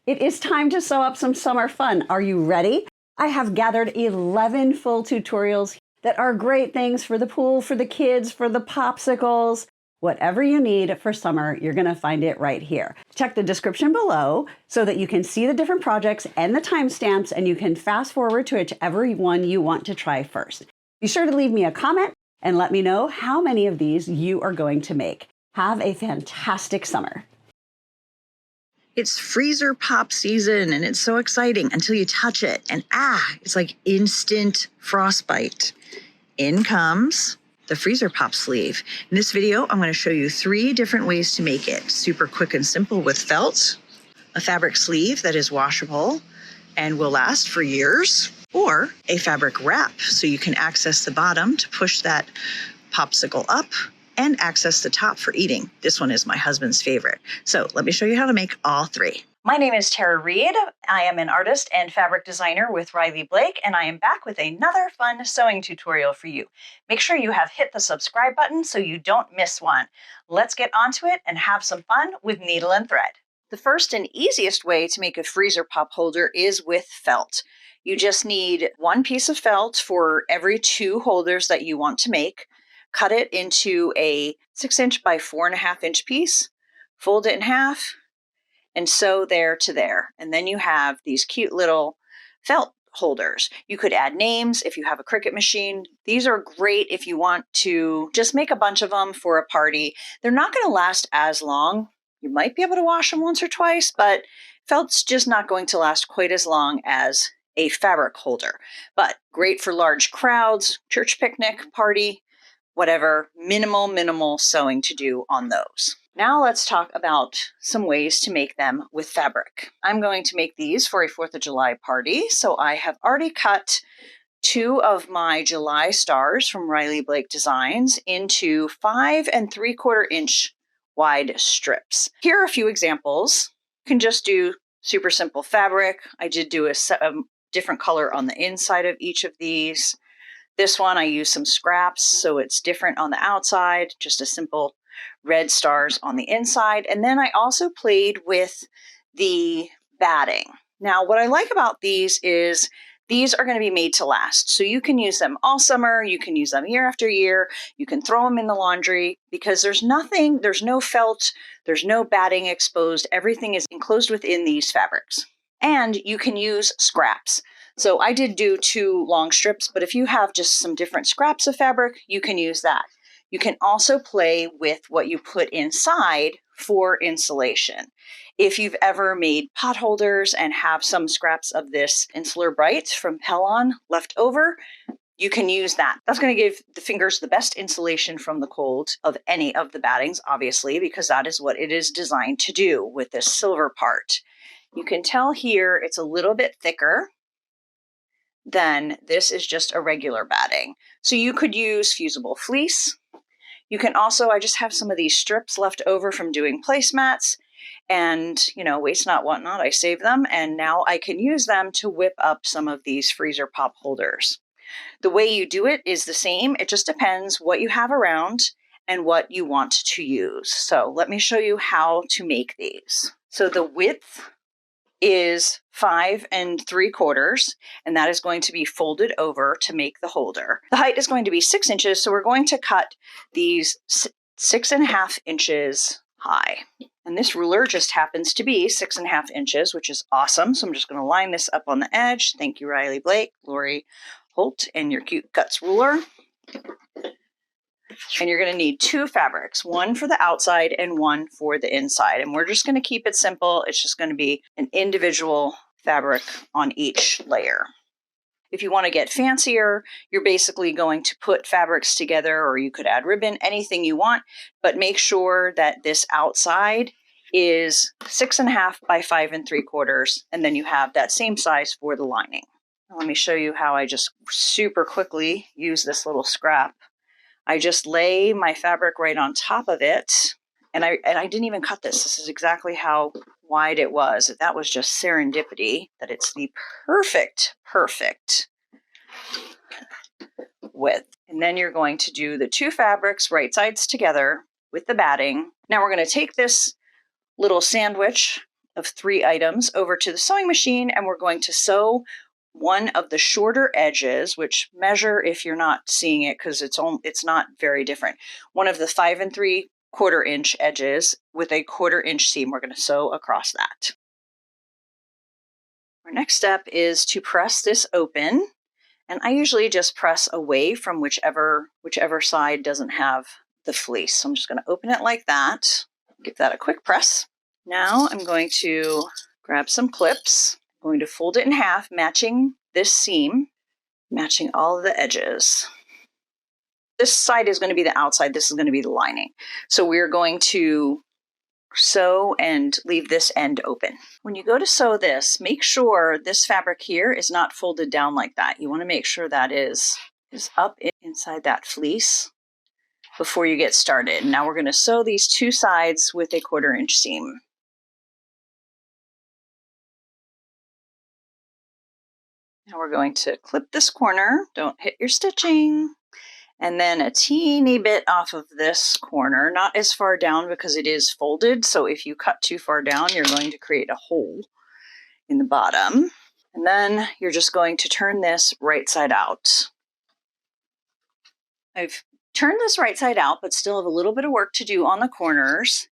It is time to sew up some summer fun. Are you ready? I have gathered 11 full tutorials that are great things for the pool, for the kids, for the popsicles. Whatever you need for summer, you're going to find it right here. Check the description below so that you can see the different projects and the timestamps, and you can fast forward to whichever one you want to try first. Be sure to leave me a comment and let me know how many of these you are going to make. Have a fantastic summer. It's freezer pop season and it's so exciting until you touch it and it's like instant frostbite. In comes the freezer pop sleeve. In this video, I'm going to show you 3 different ways to make it. Super quick and simple with felt, a fabric sleeve that is washable and will last for years, or a fabric wrap so you can access the bottom to push that popsicle up and access the top for eating. This one is my husband's favorite. So let me show you how to make all 3. My name is Tara Reed. I am an artist and fabric designer with Riley Blake, and I am back with another fun sewing tutorial for you. Make sure you have hit the subscribe button so you don't miss one. Let's get onto it and have some fun with needle and thread. The first and easiest way to make a freezer pop holder is with felt. You just need 1 piece of felt for every 2 holders that you want to make. Cut it into a 6" by 4.5" piece, fold it in half, and sew there to there. And then you have these cute little felt holders. You could add names if you have a Cricut machine. These are great if you want to just make a bunch of them for a party. They're not going to last as long. You might be able to wash them once or twice, but felt's just not going to last quite as long as a fabric holder. But great for large crowds, church picnic, party, whatever, minimal sewing to do on those. Now let's talk about some ways to make them with fabric. I'm going to make these for a 4th of July party, so I have already cut 2 of my July stars from Riley Blake Designs into 5 3/4" wide strips. Here are a few examples. You can just do super simple fabric. I did do a different color on the inside of each of these. This one I used some scraps, so it's different on the outside, just a simple red stars on the inside. And then I also played with the batting. Now, what I like about these is these are going to be made to last. So you can use them all summer, you can use them year after year, you can throw them in the laundry because there's no felt, there's no batting exposed, everything is enclosed within these fabrics. And you can use scraps. So I did do 2 long strips, but if you have just some different scraps of fabric, you can use that. You can also play with what you put inside for insulation. If you've ever made pot holders and have some scraps of this Insular Bright from Pellon left over, you can use that. That's going to give the fingers the best insulation from the cold of any of the battings, obviously, because that is what it is designed to do with this silver part. You can tell here it's a little bit thicker than this is just a regular batting. So you could use fusible fleece. You can also, I just have some of these strips left over from doing placemats and, waste not, want not, I save them. And now I can use them to whip up some of these freezer pop holders. The way you do it is the same. It just depends what you have around and what you want to use. So let me show you how to make these. So the width is 5 3/4, and that is going to be folded over to make the holder. The height is going to be 6 inches, so we're going to cut these 6.5 inches high. And this ruler just happens to be 6.5 inches, which is awesome. So I'm just going to line this up on the edge. Thank you, Riley Blake, Lori Holt, and your cute Guts ruler. And you're going to need 2 fabrics, 1 for the outside and 1 for the inside. And we're just going to keep it simple. It's just going to be an individual fabric on each layer. If you want to get fancier, you're basically going to put fabrics together, or you could add ribbon, anything you want, but make sure that this outside is 6.5 by 5 3/4, and then you have that same size for the lining. Now, let me show you how I just super quickly use this little scrap. I just lay my fabric right on top of it, and I didn't even cut this. This is exactly how wide it was. That was just serendipity that it's the perfect width. And then you're going to do the 2 fabrics right sides together with the batting. Now we're going to take this little sandwich of 3 items over to the sewing machine, and we're going to sew one of the shorter edges, which measure if you're not seeing it because it's not very different. One of the 5 3/4 inch edges with a 1/4 inch seam. We're going to sew across that. Our next step is to press this open, and I usually just press away from whichever side doesn't have the fleece. So I'm just going to open it like that. Give that a quick press. Now I'm going to grab some clips. I'm going to fold it in half, matching this seam, matching all of the edges. This side is going to be the outside. This is going to be the lining. So we're going to sew and leave this end open. When you go to sew this, make sure this fabric here is not folded down like that. You want to make sure that is up inside that fleece before you get started. Now we're going to sew these 2 sides with a 1/4 inch seam. Now we're going to clip this corner. Don't hit your stitching. And then a teeny bit off of this corner, not as far down because it is folded. So if you cut too far down, you're going to create a hole in the bottom. And then you're just going to turn this right side out. I've turned this right side out, but still have a little bit of work to do on the corners.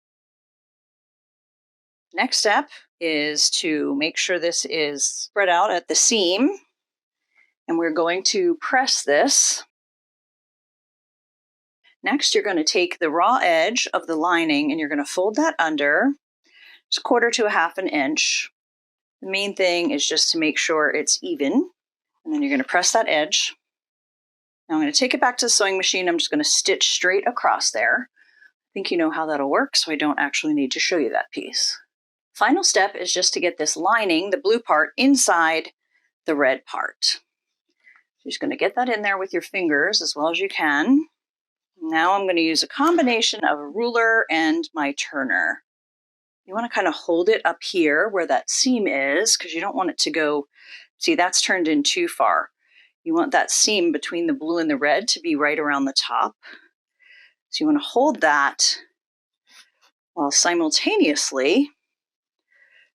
Next step is to make sure this is spread out at the seam. And we're going to press this. Next, you're going to take the raw edge of the lining and you're going to fold that under, just 1/4 to 1/2 inch. The main thing is just to make sure it's even. And then you're going to press that edge. Now I'm going to take it back to the sewing machine. I'm just going to stitch straight across there. I think you know how that'll work, so I don't actually need to show you that piece. Final step is just to get this lining, the blue part, inside the red part. You're just going to get that in there with your fingers as well as you can. Now I'm going to use a combination of a ruler and my turner. You want to kind of hold it up here where that seam is because you don't want it to go, see, that's turned in too far. You want that seam between the blue and the red to be right around the top. So you want to hold that while simultaneously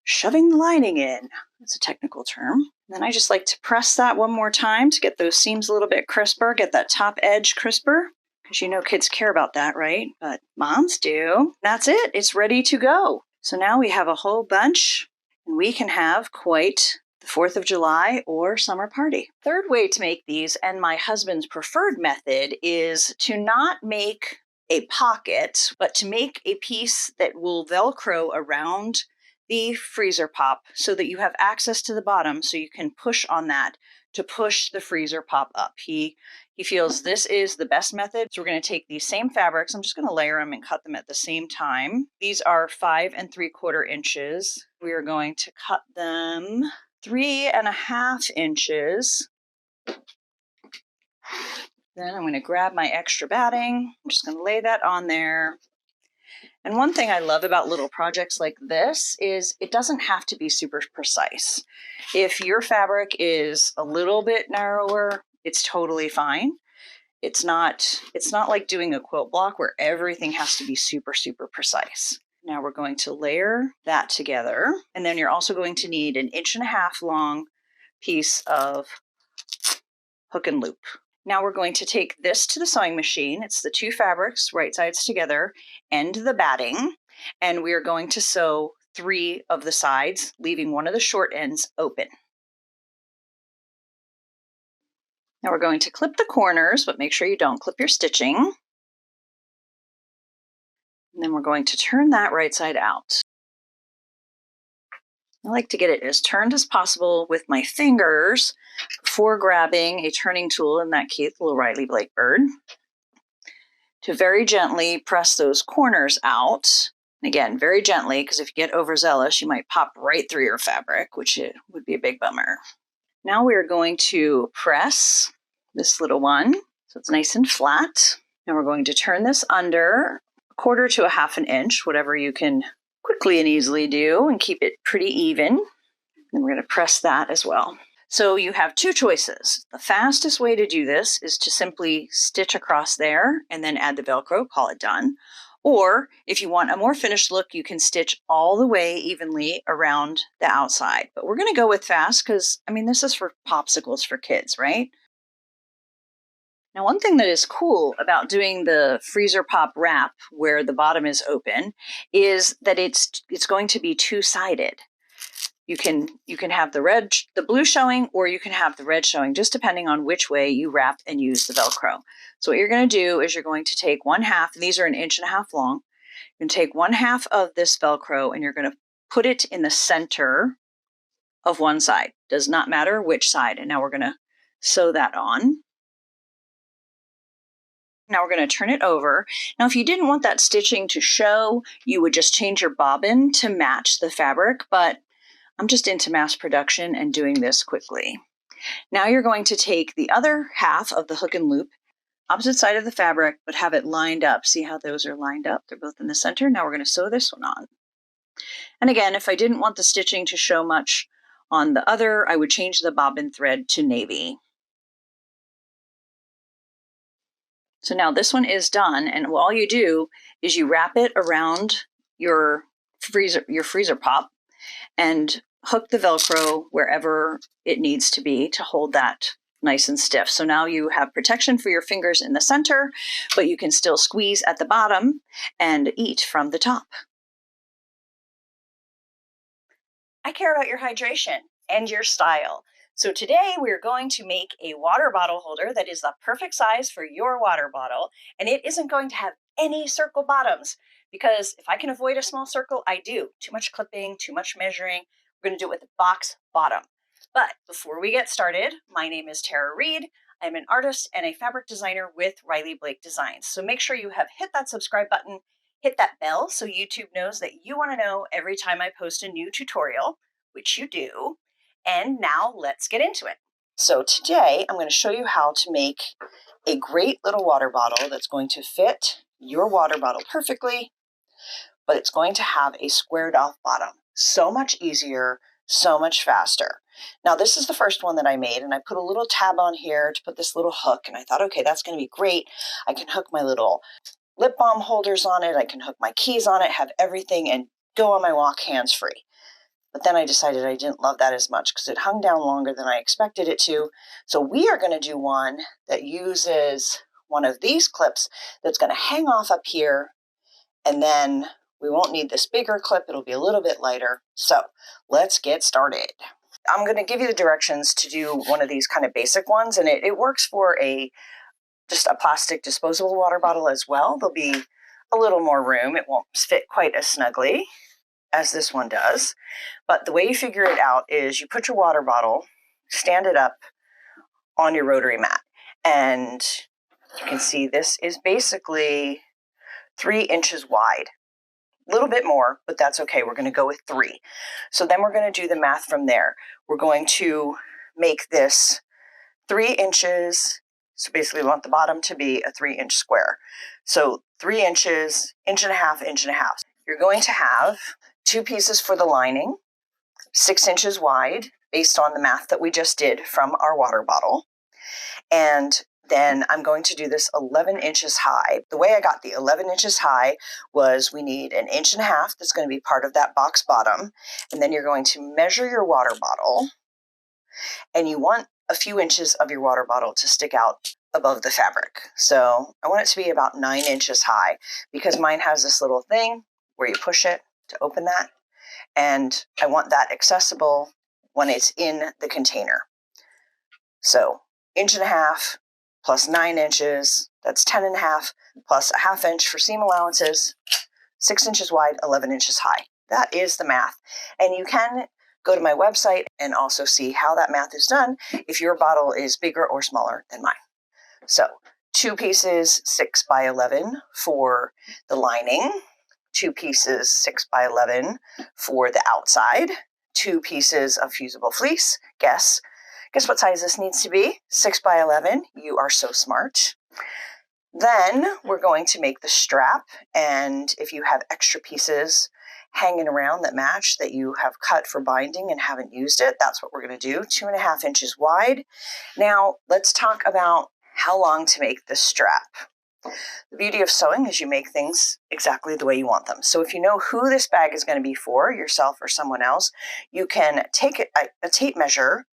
shoving the lining in. That's a technical term. And then I just like to press that one more time to get those seams a little bit crisper, get that top edge crisper. Because you know kids care about that, right? But moms do. That's it. It's ready to go. So now we have a whole bunch and we can have quite the 4th of July or summer party. Third way to make these, and my husband's preferred method, is to not make a pocket, but to make a piece that will Velcro around the freezer pop so that you have access to the bottom so you can push on that to push the freezer pop up. He feels this is the best method. So we're going to take these same fabrics. I'm just going to layer them and cut them at the same time. These are 5 3/4 inches. We are going to cut them 3 1/2 inches. Then I'm going to grab my extra batting. I'm just going to lay that on there. And one thing I love about little projects like this is it doesn't have to be super precise. If your fabric is a little bit narrower, it's totally fine. It's not like doing a quilt block where everything has to be super, super precise. Now we're going to layer that together. And then you're also going to need an 1.5 inch long piece of hook and loop. Now we're going to take this to the sewing machine. It's the 2 fabrics, right sides together, and the batting. And we are going to sew 3 of the sides, leaving one of the short ends open. Now we're going to clip the corners, but make sure you don't clip your stitching. And then we're going to turn that right side out. I like to get it as turned as possible with my fingers before grabbing a turning tool, in that case, the little Riley Blakebird, to very gently press those corners out. And again, very gently, because if you get overzealous, you might pop right through your fabric, which would be a big bummer. Now we are going to press this little one so it's nice and flat. And we're going to turn this under 1/4 to 1/2 inch, whatever you can quickly and easily do, and keep it pretty even. And we're going to press that as well. So you have 2 choices. The fastest way to do this is to simply stitch across there and then add the Velcro, call it done. Or if you want a more finished look, you can stitch all the way evenly around the outside. But we're going to go with fast because, I mean, this is for popsicles for kids, right? Now, one thing that is cool about doing the freezer pop wrap where the bottom is open is that it's going to be two-sided. You can have the blue showing, or you can have the red showing, just depending on which way you wrap and use the Velcro. So what you're going to do is you're going to take 1/2, and these are 1.5 inches long. You're going to take 1/2 of this Velcro and you're going to put it in the center of one side. Does not matter which side. And now we're going to sew that on. Now we're going to turn it over. Now, if you didn't want that stitching to show, you would just change your bobbin to match the fabric, but I'm just into mass production and doing this quickly. Now you're going to take the other half of the hook and loop, opposite side of the fabric, but have it lined up. See how those are lined up? They're both in the center. Now we're going to sew this one on. And again, if I didn't want the stitching to show much on the other, I would change the bobbin thread to navy. So now this one is done, and all you do is you wrap it around your freezer pop and hook the Velcro wherever it needs to be to hold that nice and stiff. So now you have protection for your fingers in the center, but you can still squeeze at the bottom and eat from the top. I care about your hydration and your style. So today we're going to make a water bottle holder that is the perfect size for your water bottle, and it isn't going to have any circle bottoms, because if I can avoid a small circle, I do. Too much clipping, too much measuring. We're going to do it with a box bottom. But before we get started, my name is Tara Reed. I'm an artist and a fabric designer with Riley Blake Designs. So make sure you have hit that subscribe button, hit that bell so YouTube knows that you want to know every time I post a new tutorial, which you do. And now let's get into it. So today I'm going to show you how to make a great little water bottle that's going to fit your water bottle perfectly, but it's going to have a squared off bottom. So much easier, so much faster. Now this is the first one that I made, and I put a little tab on here to put this little hook, and I thought, okay, that's going to be great. I can hook my little lip balm holders on it, I can hook my keys on it, have everything, and go on my walk hands-free. But then I decided I didn't love that as much because it hung down longer than I expected it to. So we are going to do one that uses one of these clips that's going to hang off up here, and then we won't need this bigger clip. It'll be a little bit lighter. So let's get started. I'm going to give you the directions to do one of these kind of basic ones, and it works for just a plastic disposable water bottle as well. There'll be a little more room. It won't fit quite as snugly as this one does. But the way you figure it out is you put your water bottle, stand it up on your rotary mat. And you can see this is basically 3 inches wide. A little bit more, but that's okay. We're going to go with 3. So then we're going to do the math from there. We're going to make this 3 inches. So basically we want the bottom to be a 3-inch square. So 3 inches, 1.5 inches, 1.5 inches. You're going to have 2 pieces for the lining, 6 inches wide, based on the math that we just did from our water bottle. And then I'm going to do this 11 inches high. The way I got the 11 inches high was we need 1.5 inches that's going to be part of that box bottom. And then you're going to measure your water bottle, and you want a few inches of your water bottle to stick out above the fabric. So I want it to be about 9 inches high, because mine has this little thing where you push it to open that, and I want that accessible when it's in the container. So 1.5 inches plus 9 inches, that's 10.5 inches, plus 1/2 inch for seam allowances, 6 inches wide, 11 inches high. That is the math. And you can go to my website and also see how that math is done if your bottle is bigger or smaller than mine. So 2 pieces 6 by 11 for the lining, 2 pieces 6 by 11 for the outside, 2 pieces of fusible fleece. Guess what size this needs to be? 6 by 11. You are so smart. Then we're going to make the strap, and if you have extra pieces hanging around that match that you have cut for binding and haven't used it, that's what we're going to do. 2.5 inches wide. Now let's talk about how long to make the strap. The beauty of sewing is you make things exactly the way you want them. So if you know who this bag is going to be for, yourself or someone else, you can take a tape measure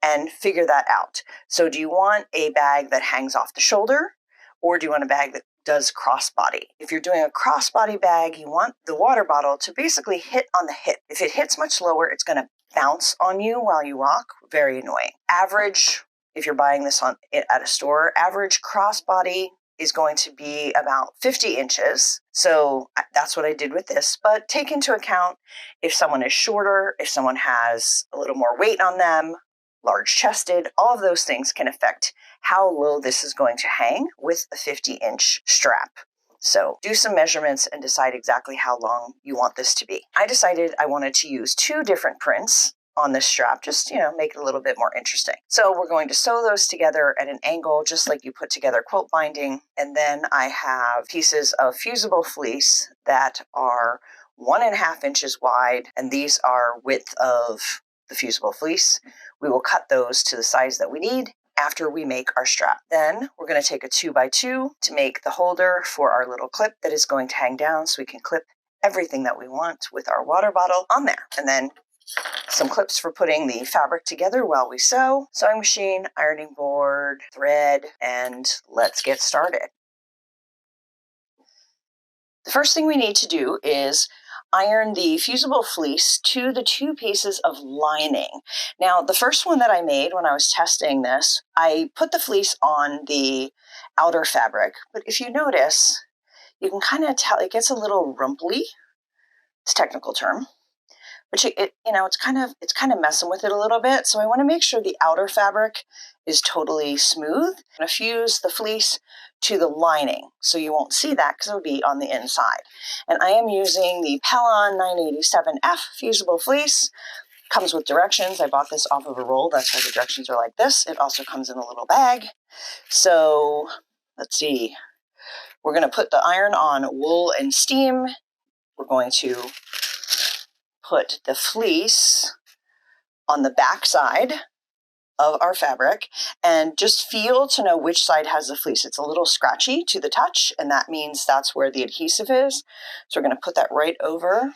and figure that out. So do you want a bag that hangs off the shoulder, or do you want a bag that does crossbody? If you're doing a crossbody bag, you want the water bottle to basically hit on the hip. If it hits much lower, it's going to bounce on you while you walk. Very annoying. Average, if you're buying this at a store, average crossbody is going to be about 50 inches. So that's what I did with this. But take into account if someone is shorter, if someone has a little more weight on them, large chested, all of those things can affect how low this is going to hang with a 50-inch strap. So do some measurements and decide exactly how long you want this to be. I decided I wanted to use 2 different prints on this strap, just, make it a little bit more interesting. So we're going to sew those together at an angle, just like you put together quilt binding. And then I have pieces of fusible fleece that are 1.5 inches wide, and these are width of the fusible fleece. We will cut those to the size that we need after we make our strap. Then we're going to take a 2x2 to make the holder for our little clip that is going to hang down, so we can clip everything that we want with our water bottle on there. And then some clips for putting the fabric together while we sew, sewing machine, ironing board, thread, and let's get started. The first thing we need to do is iron the fusible fleece to the 2 pieces of lining. Now, the first one that I made when I was testing this, I put the fleece on the outer fabric, but if you notice, you can kind of tell it gets a little rumply. It's a technical term. But it's kind of messing with it a little bit. So I want to make sure the outer fabric is totally smooth. I'm going to fuse the fleece to the lining, so you won't see that because it'll be on the inside. And I am using the Pellon 987F fusible fleece. Comes with directions. I bought this off of a roll. That's why the directions are like this. It also comes in a little bag. So let's see. We're going to put the iron on wool and steam. We're going to put the fleece on the back side of our fabric and just feel to know which side has the fleece. It's a little scratchy to the touch, and that means that's where the adhesive is. So we're going to put that right over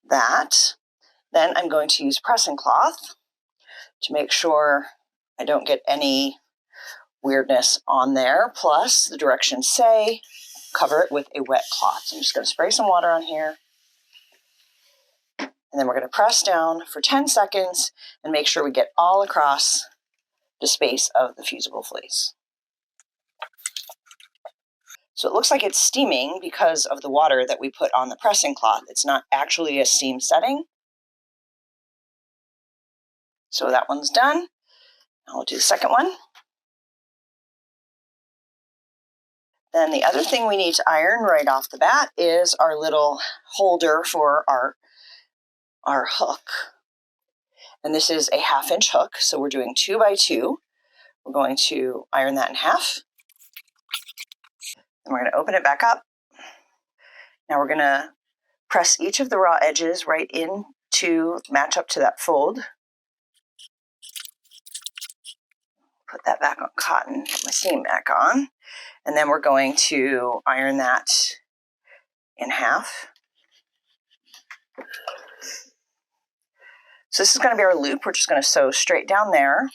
that. Then I'm going to use pressing cloth to make sure I don't get any weirdness on there. Plus, the directions say cover it with a wet cloth. So I'm just going to spray some water on here. And then we're going to press down for 10 seconds and make sure we get all across the space of the fusible fleece. So it looks like it's steaming because of the water that we put on the pressing cloth. It's not actually a steam setting. So that one's done. I'll do the second one. Then the other thing we need to iron right off the bat is our little holder for our hook. And this is a 1/2 inch hook, so we're doing 2x2. We're going to iron that in half. And we're going to open it back up. Now we're going to press each of the raw edges right in to match up to that fold. Put that back on cotton, put my seam back on. And then we're going to iron that in half. So this is going to be our loop. We're just going to sew straight down there.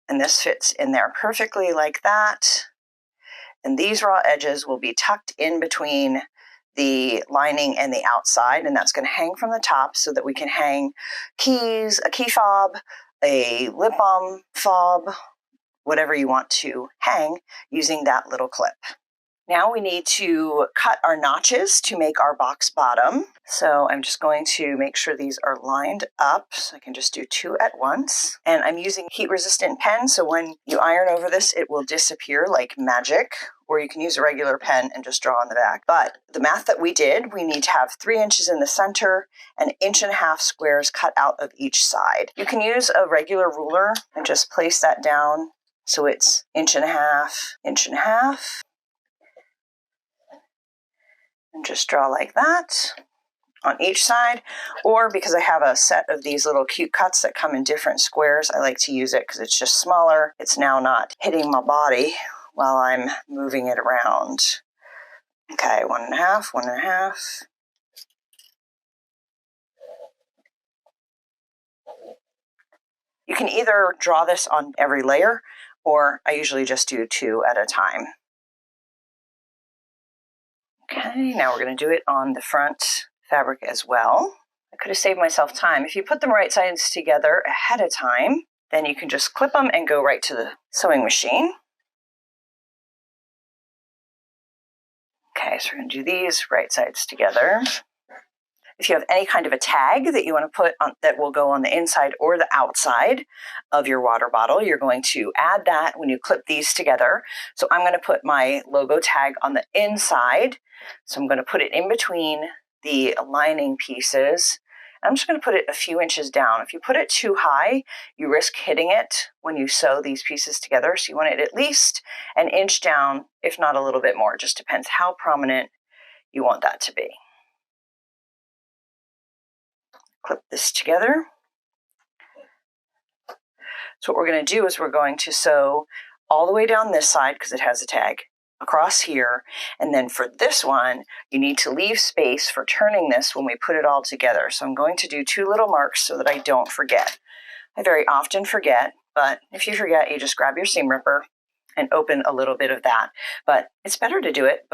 And this fits in there perfectly like that. And these raw edges will be tucked in between the lining and the outside. And that's going to hang from the top so that we can hang keys, a key fob, a lip balm fob, whatever you want to hang using that little clip. Now we need to cut our notches to make our box bottom. So I'm just going to make sure these are lined up so I can just do 2 at once. And I'm using heat resistant pen, so when you iron over this, it will disappear like magic, or you can use a regular pen and just draw on the back. But the math that we did, we need to have 3 inches in the center and 1.5 inch squares cut out of each side. You can use a regular ruler and just place that down so it's 1.5 inches, 1.5 inches. And just draw like that on each side. Or because I have a set of these little cute cuts that come in different squares, I like to use it because it's just smaller. It's now not hitting my body while I'm moving it around. Okay, 1.5, 1.5. You can either draw this on every layer, or I usually just do 2 at a time. Okay, now we're going to do it on the front fabric as well. I could have saved myself time. If you put them right sides together ahead of time, then you can just clip them and go right to the sewing machine. Okay, so we're going to do these right sides together. If you have any kind of a tag that you want to put on that will go on the inside or the outside of your water bottle, you're going to add that when you clip these together. So I'm going to put my logo tag on the inside. So I'm going to put it in between the lining pieces. I'm just going to put it a few inches down. If you put it too high, you risk hitting it when you sew these pieces together. So you want it at least an inch down, if not a little bit more. It just depends how prominent you want that to be. Clip this together. So what we're going to do is we're going to sew all the way down this side because it has a tag across here. And then for this one, you need to leave space for turning this when we put it all together. So I'm going to do 2 little marks so that I don't forget. I very often forget, but if you forget, you just grab your seam ripper and open a little bit of that. But it's better to do it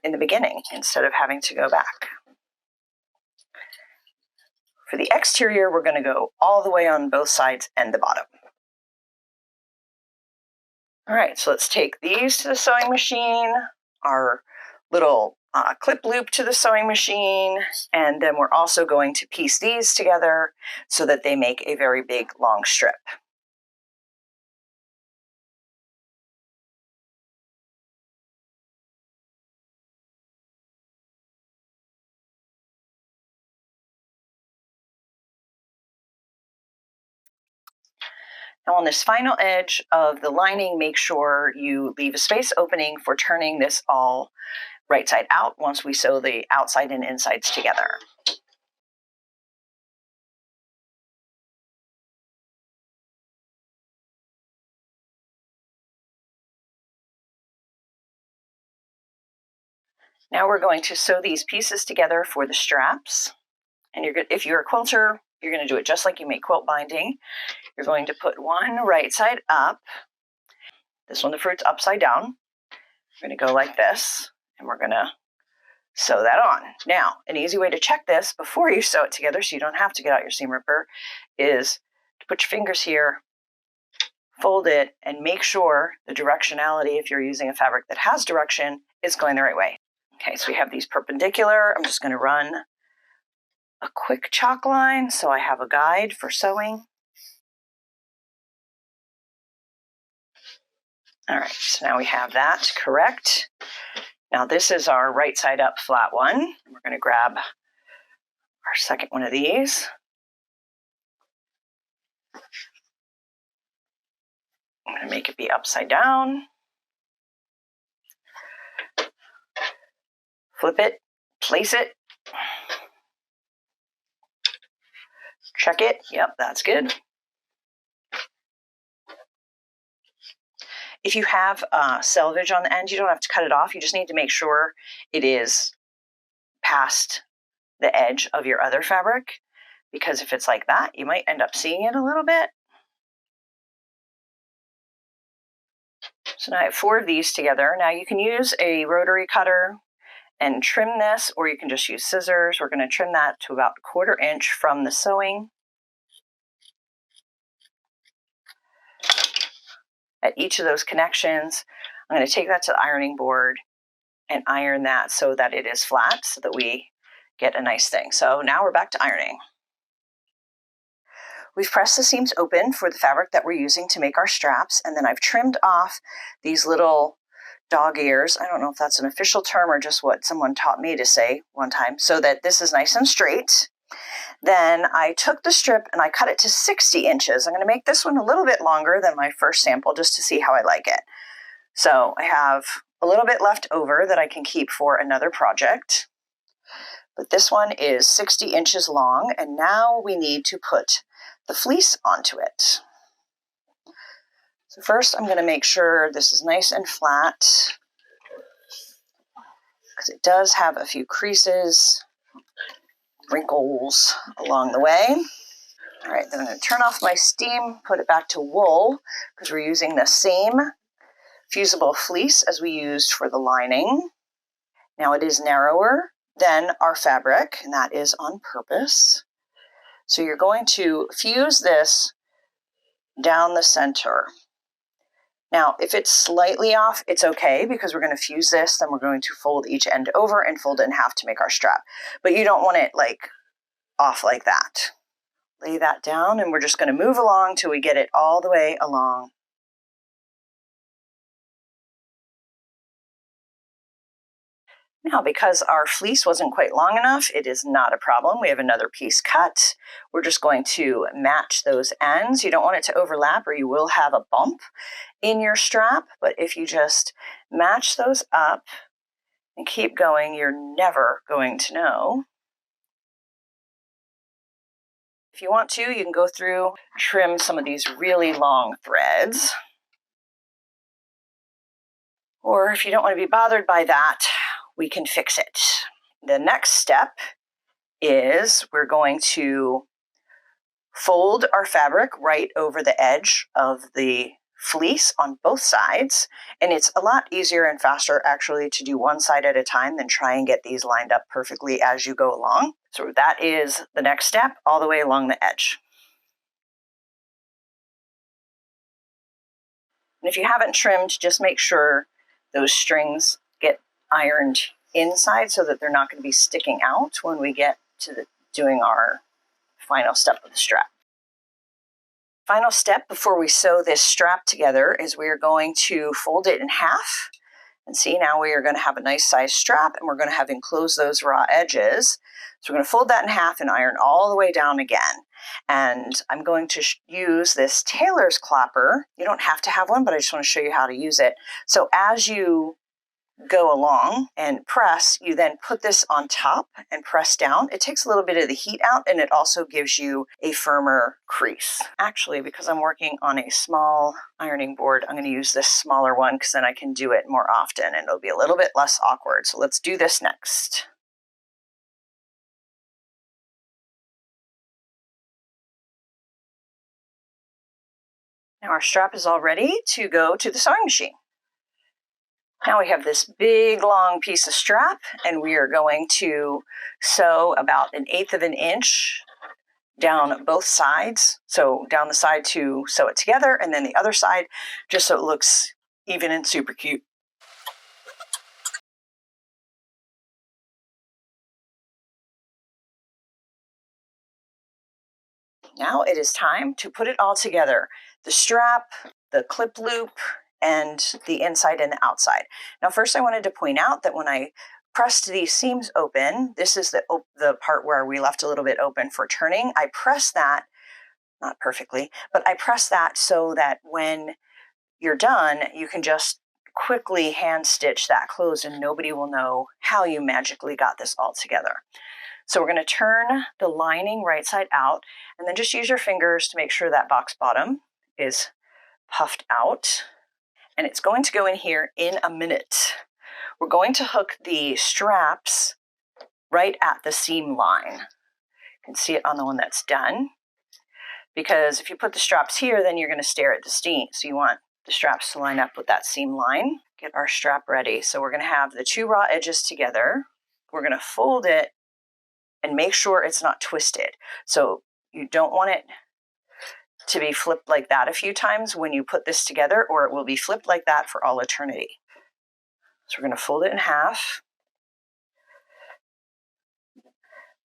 in the beginning instead of having to go back. For the exterior, we're going to go all the way on both sides and the bottom. All right, so let's take these to the sewing machine, our little clip loop to the sewing machine, and then we're also going to piece these together so that they make a very big long strip. Now on this final edge of the lining, make sure you leave a space opening for turning this all right side out once we sew the outside and insides together. Now we're going to sew these pieces together for the straps. And if you're a quilter, you're going to do it just like you make quilt binding. You're going to put one right side up. This one, the fruit's upside down. We're going to go like this, and we're going to sew that on. Now, an easy way to check this before you sew it together so you don't have to get out your seam ripper is to put your fingers here, fold it, and make sure the directionality, if you're using a fabric that has direction, is going the right way. Okay, so we have these perpendicular. I'm just going to run a quick chalk line so I have a guide for sewing. All right, so now we have that correct. Now this is our right side up flat one. We're going to grab our second one of these. I'm going to make it be upside down. Flip it, place it. Check it. Yep, that's good. If you have selvage on the end, you don't have to cut it off. You just need to make sure it is past the edge of your other fabric, because if it's like that, you might end up seeing it a little bit. So now I have 4 of these together. Now you can use a rotary cutter and trim this, or you can just use scissors. We're going to trim that to about 1/4 inch from the sewing. At each of those connections, I'm going to take that to the ironing board and iron that so that it is flat so that we get a nice thing. So now we're back to ironing. We've pressed the seams open for the fabric that we're using to make our straps, and then I've trimmed off these little dog ears. I don't know if that's an official term or just what someone taught me to say one time, so that this is nice and straight. Then I took the strip and I cut it to 60 inches. I'm going to make this one a little bit longer than my first sample just to see how I like it. So I have a little bit left over that I can keep for another project. But this one is 60 inches long, and now we need to put the fleece onto it. So first I'm going to make sure this is nice and flat because it does have a few creases, wrinkles along the way. All right, then I'm going to turn off my steam, put it back to wool because we're using the same fusible fleece as we used for the lining. Now it is narrower than our fabric, and that is on purpose. So you're going to fuse this down the center. Now, if it's slightly off, it's okay because we're going to fuse this, then we're going to fold each end over and fold it in half to make our strap. But you don't want it like off like that. Lay that down and we're just going to move along till we get it all the way along. Now, because our fleece wasn't quite long enough, it is not a problem. We have another piece cut. We're just going to match those ends. You don't want it to overlap or you will have a bump in your strap, but if you just match those up and keep going, you're never going to know. If you want to, you can go through, trim some of these really long threads. Or if you don't want to be bothered by that, we can fix it. The next step is we're going to fold our fabric right over the edge of the fleece on both sides. And it's a lot easier and faster actually to do one side at a time than try and get these lined up perfectly as you go along. So that is the next step, all the way along the edge. And if you haven't trimmed, just make sure those strings get ironed inside so that they're not going to be sticking out when we get to doing our final step of the strap. Final step before we sew this strap together is we are going to fold it in half. And see, now we are going to have a nice size strap and we're going to have enclosed those raw edges. So we're going to fold that in half and iron all the way down again. And I'm going to use this tailor's clapper. You don't have to have one, but I just want to show you how to use it. So as you go along and press, you then put this on top and press down. It takes a little bit of the heat out and it also gives you a firmer crease. Actually, because I'm working on a small ironing board, I'm going to use this smaller one because then I can do it more often and it'll be a little bit less awkward. So let's do this next. Now our strap is all ready to go to the sewing machine. Now we have this big long piece of strap and we are going to sew about 1/8 of an inch down both sides. So down the side to sew it together and then the other side just so it looks even and super cute. Now it is time to put it all together. The strap, the clip loop, and the inside and the outside. Now first I wanted to point out that when I pressed these seams open, this is the part where we left a little bit open for turning. I pressed that, not perfectly, but I pressed that so that when you're done, you can just quickly hand stitch that closed and nobody will know how you magically got this all together. So we're going to turn the lining right side out and then just use your fingers to make sure that box bottom is puffed out. And it's going to go in here in a minute. We're going to hook the straps right at the seam line. You can see it on the one that's done. Because if you put the straps here, then you're going to stare at the seam. So you want the straps to line up with that seam line. Get our strap ready. So we're going to have the two raw edges together. We're going to fold it and make sure it's not twisted. So you don't want it to be flipped like that a few times when you put this together, or it will be flipped like that for all eternity. So we're going to fold it in half,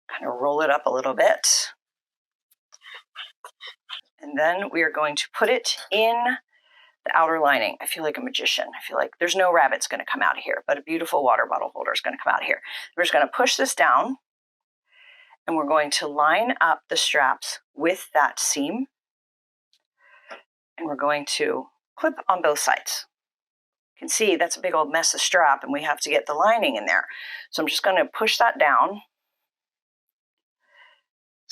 kind of roll it up a little bit, and then we are going to put it in the outer lining. I feel like a magician. I feel like there's no rabbit's going to come out of here, but a beautiful water bottle holder is going to come out of here. We're just going to push this down, and we're going to line up the straps with that seam. And we're going to clip on both sides. You can see that's a big old mess of strap and we have to get the lining in there. So I'm just going to push that down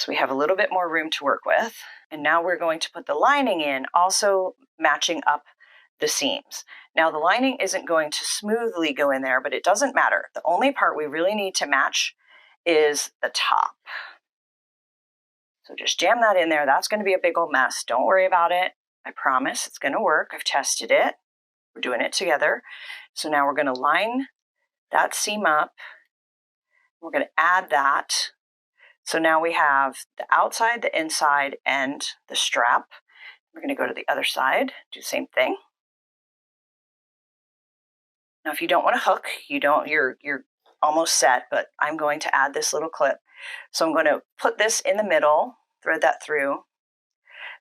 So we have a little bit more room to work with. And now we're going to put the lining in, also matching up the seams. Now the lining isn't going to smoothly go in there, but it doesn't matter. The only part we really need to match is the top. So just jam that in there. That's going to be a big old mess. Don't worry about it. I promise it's going to work. I've tested it. We're doing it together. So now we're going to line that seam up. We're going to add that. So now we have the outside, the inside, and the strap. We're going to go to the other side, do the same thing. Now, if you don't want to hook, you're almost set, but I'm going to add this little clip. So I'm going to put this in the middle, thread that through,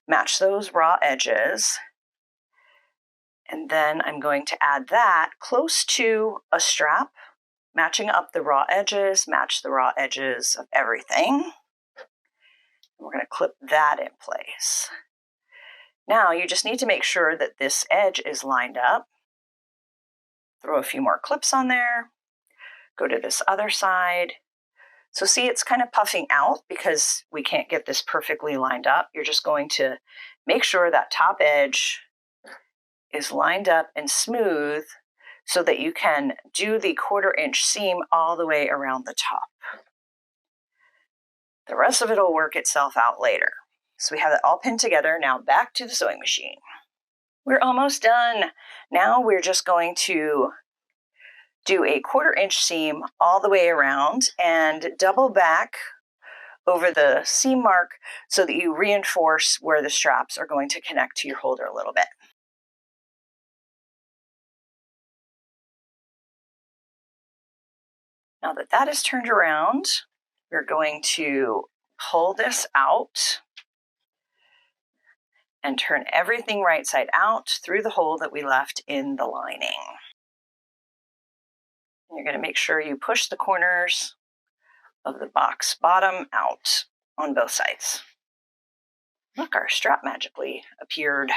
match those raw edges, and then I'm going to add that close to a strap, matching up the raw edges, match the raw edges of everything. We're going to clip that in place. Now you just need to make sure that this edge is lined up. Throw a few more clips on there. Go to this other side. So see, it's kind of puffing out because we can't get this perfectly lined up. You're just going to make sure that top edge is lined up and smooth so that you can do the 1/4 inch seam all the way around the top. The rest of it will work itself out later. So we have it all pinned together. Now back to the sewing machine. We're almost done. Now we're just going to do a 1/4 inch seam all the way around and double back over the seam mark so that you reinforce where the straps are going to connect to your holder a little bit. Now that that is turned around, we're going to pull this out and turn everything right side out through the hole that we left in the lining. And you're going to make sure you push the corners of the box bottom out on both sides. Look, our strap magically appeared.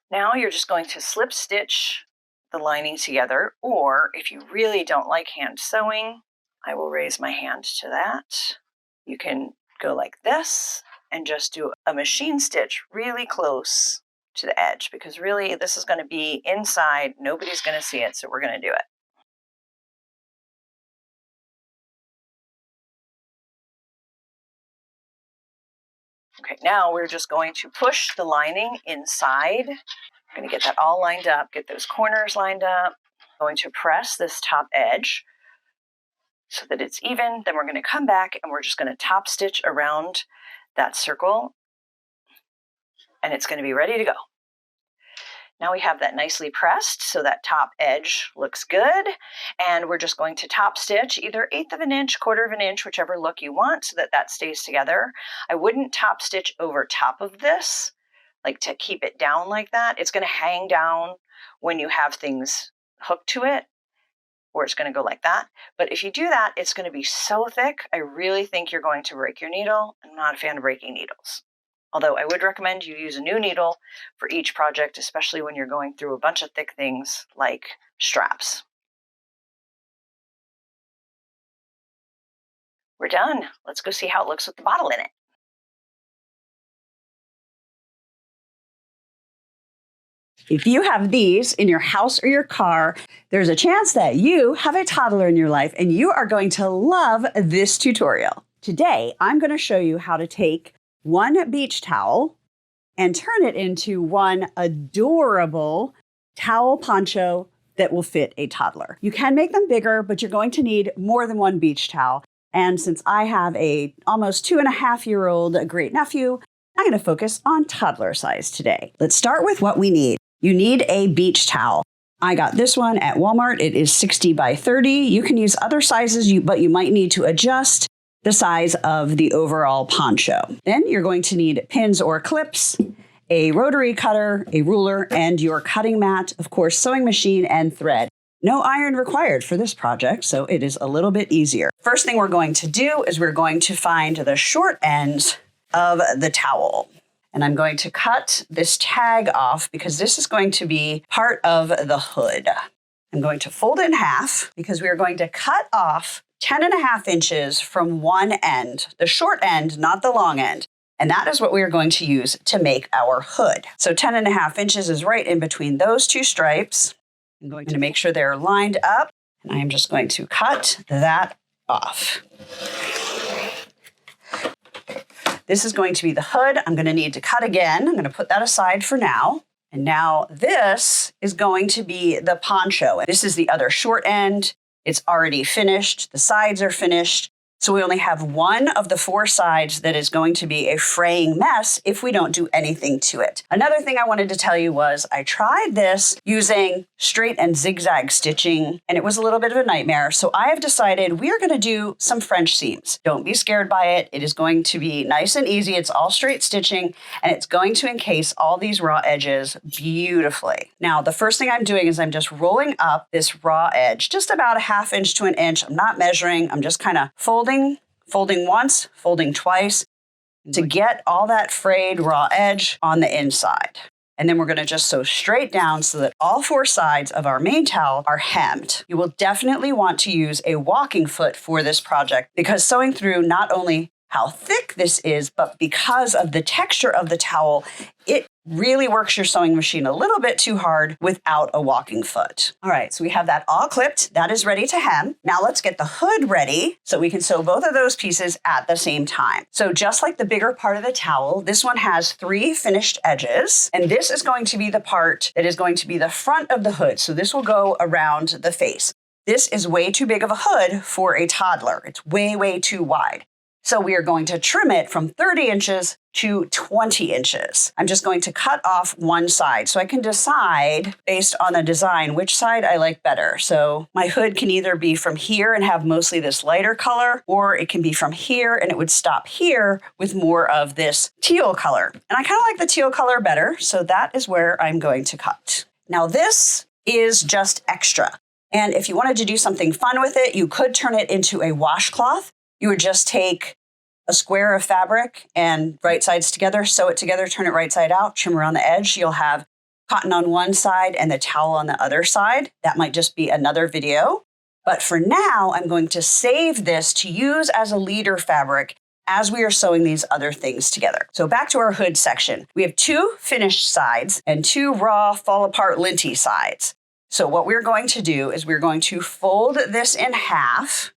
Now you're just going to slip stitch the lining together, or if you really don't like hand sewing, I will raise my hand to that. You can go like this and just do a machine stitch really close to the edge, because really this is going to be inside. Nobody's going to see it, so we're going to do it. Okay, now we're just going to push the lining inside. I'm going to get that all lined up, get those corners lined up. I'm going to press this top edge so that it's even. Then we're going to come back and we're just going to top stitch around that circle, and it's going to be ready to go. Now we have that nicely pressed so that top edge looks good, and we're just going to top stitch either 1/8 of an inch, 1/4 of an inch, whichever look you want, so that that stays together. I wouldn't top stitch over top of this, like to keep it down like that. It's going to hang down when you have things hooked to it, or it's going to go like that. But if you do that, it's going to be so thick, I really think you're going to break your needle. I'm not a fan of breaking needles. Although I would recommend you use a new needle for each project, especially when you're going through a bunch of thick things like straps. We're done. Let's go see how it looks with the bottle in it. If you have these in your house or your car, there's a chance that you have a toddler in your life and you are going to love this tutorial. Today, I'm going to show you how to take one beach towel and turn it into one adorable towel poncho that will fit a toddler. You can make them bigger, but you're going to need more than one beach towel. And since I have a almost 2.5-year-old great nephew, I'm going to focus on toddler size today. Let's start with what we need. You need a beach towel. I got this one at Walmart. It is 60 by 30. You can use other sizes, but you might need to adjust the size of the overall poncho. Then you're going to need pins or clips, a rotary cutter, a ruler, and your cutting mat, of course, sewing machine and thread. No iron required for this project, so it is a little bit easier. First thing we're going to do is we're going to find the short ends of the towel. And I'm going to cut this tag off because this is going to be part of the hood. I'm going to fold it in half because we are going to cut off 10.5 inches from one end, the short end, not the long end. And that is what we are going to use to make our hood. So 10.5 inches is right in between those two stripes. I'm going to make sure they're lined up, and I am just going to cut that off. This is going to be the hood. I'm going to need to cut again. I'm going to put that aside for now. And now this is going to be the poncho. This is the other short end. It's already finished. The sides are finished. So we only have one of the four sides that is going to be a fraying mess if we don't do anything to it. Another thing I wanted to tell you was I tried this using straight and zigzag stitching, and it was a little bit of a nightmare. So I have decided we are going to do some French seams. Don't be scared by it. It is going to be nice and easy. It's all straight stitching, and it's going to encase all these raw edges beautifully. Now, the first thing I'm doing is I'm just rolling up this raw edge, just about 1/2 inch to 1 inch. I'm not measuring. I'm just kind of folding once, folding twice to get all that frayed raw edge on the inside. And then we're going to just sew straight down so that all four sides of our main towel are hemmed. You will definitely want to use a walking foot for this project because sewing through not only how thick this is, but because of the texture of the towel, it really works your sewing machine a little bit too hard without a walking foot. All right, so we have that all clipped. That is ready to hem. Now let's get the hood ready so we can sew both of those pieces at the same time. So just like the bigger part of the towel, this one has 3 finished edges, and this is going to be the part that is going to be the front of the hood. So this will go around the face. This is way too big of a hood for a toddler. It's way, way too wide. So we are going to trim it from 30 inches to 20 inches. I'm just going to cut off one side so I can decide based on the design which side I like better. So my hood can either be from here and have mostly this lighter color, or it can be from here and it would stop here with more of this teal color. And I kind of like the teal color better, so that is where I'm going to cut. Now this is just extra. And if you wanted to do something fun with it, you could turn it into a washcloth. You would just take a square of fabric and right sides together, sew it together, turn it right side out, trim around the edge. You'll have cotton on one side and the towel on the other side. That might just be another video. But for now, I'm going to save this to use as a leader fabric as we are sewing these other things together. So back to our hood section. We have 2 finished sides and 2 raw fall apart linty sides. So what we're going to do is we're going to fold this in half.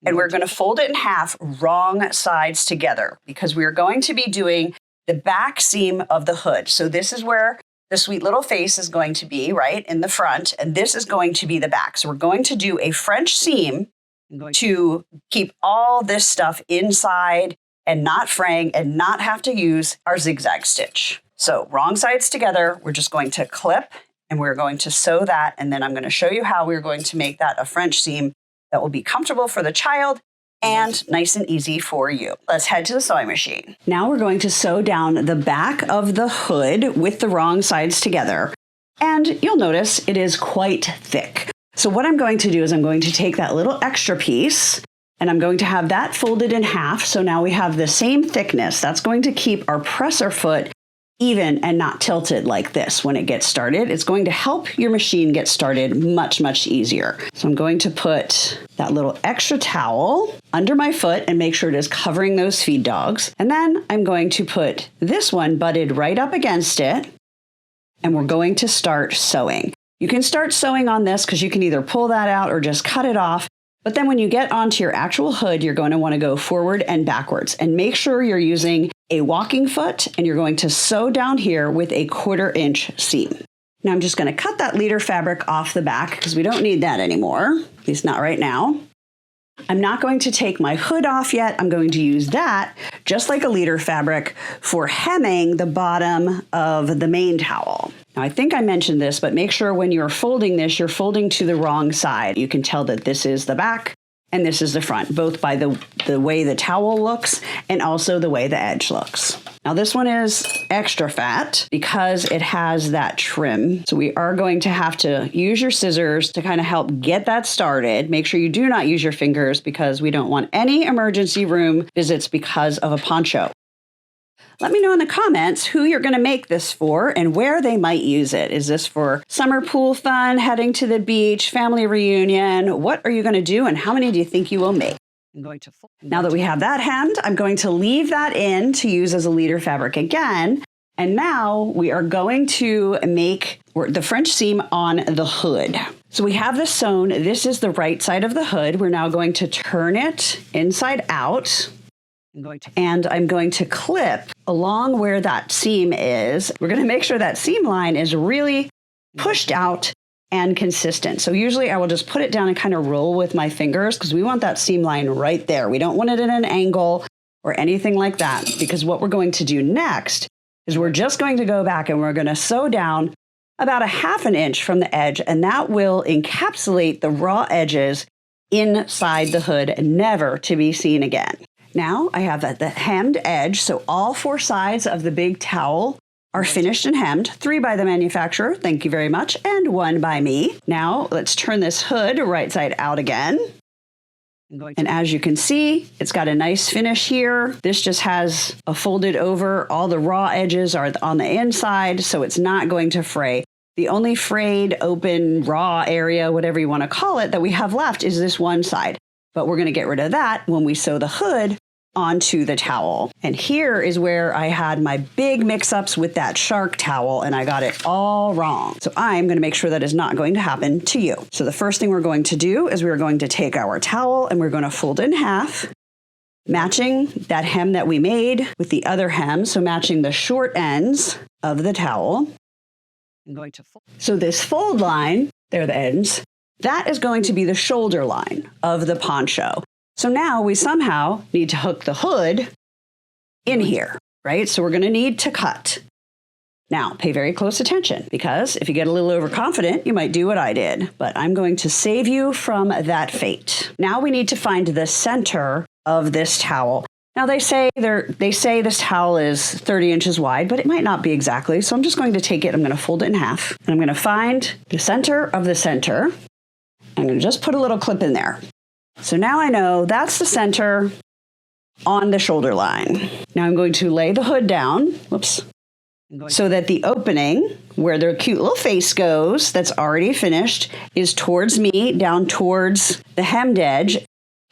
And we're going to fold it in half wrong sides together because we're going to be doing the back seam of the hood. So this is where the sweet little face is going to be, right, in the front. And this is going to be the back. So we're going to do a French seam to keep all this stuff inside and not fraying and not have to use our zigzag stitch. So wrong sides together, we're just going to clip and we're going to sew that. And then I'm going to show you how we're going to make that a French seam that will be comfortable for the child and nice and easy for you. Let's head to the sewing machine. Now we're going to sew down the back of the hood with the wrong sides together. And you'll notice it is quite thick. So what I'm going to do is I'm going to take that little extra piece and I'm going to have that folded in half. So now we have the same thickness. That's going to keep our presser foot even and not tilted like this when it gets started. It's going to help your machine get started much, much easier. So I'm going to put that little extra towel under my foot and make sure it is covering those feed dogs. And then I'm going to put this one butted right up against it. And we're going to start sewing. You can start sewing on this because you can either pull that out or just cut it off. But then when you get onto your actual hood, you're going to want to go forward and backwards and make sure you're using a walking foot and you're going to sew down here with a 1/4 inch seam. Now I'm just going to cut that leader fabric off the back because we don't need that anymore, at least not right now. I'm not going to take my hood off yet. I'm going to use that, just like a leader fabric, for hemming the bottom of the main towel. Now, I think I mentioned this, but make sure when you're folding this, you're folding to the wrong side. You can tell that this is the back and this is the front, both by the way the towel looks and also the way the edge looks. Now, this one is extra fat because it has that trim. So we are going to have to use your scissors to kind of help get that started. Make sure you do not use your fingers because we don't want any emergency room visits because of a poncho. Let me know in the comments who you're going to make this for and where they might use it. Is this for summer pool fun, heading to the beach, family reunion? What are you going to do and how many do you think you will make? Now that we have that hemmed, I'm going to leave that in to use as a leader fabric again. And now we are going to make the French seam on the hood. So we have this sewn. This is the right side of the hood. We're now going to turn it inside out. And I'm going to clip along where that seam is. We're going to make sure that seam line is really pushed out and consistent. So usually I will just put it down and kind of roll with my fingers because we want that seam line right there. We don't want it at an angle or anything like that, because what we're going to do next is we're just going to go back and we're going to sew down about 1/2 inch from the edge, and that will encapsulate the raw edges inside the hood, never to be seen again. Now I have the hemmed edge, so all 4 sides of the big towel are finished and hemmed, 3 by the manufacturer, thank you very much, and 1 by me. Now let's turn this hood right side out again. And as you can see, it's got a nice finish here. This just has a folded over. All the raw edges are on the inside, so it's not going to fray. The only frayed, open, raw area, whatever you want to call it, that we have left is this one side. But we're going to get rid of that when we sew the hood onto the towel. And here is where I had my big mix-ups with that shark towel, and I got it all wrong. So I'm going to make sure that is not going to happen to you. So the first thing we're going to do is we're going to take our towel and we're going to fold it in half, matching that hem that we made with the other hem, so matching the short ends of the towel. So this fold line, there are the ends, that is going to be the shoulder line of the poncho. So now we somehow need to hook the hood in here, right? So we're going to need to cut. Now, pay very close attention, because if you get a little overconfident, you might do what I did, but I'm going to save you from that fate. Now we need to find the center of this towel. Now they say this towel is 30 inches wide, but it might not be exactly. So I'm just going to take it, I'm going to fold it in half, and I'm going to find the center of the center. I'm going to just put a little clip in there. So now I know that's the center on the shoulder line. Now I'm going to lay the hood down, whoops, so that the opening where the cute little face goes that's already finished is towards me, down towards the hemmed edge,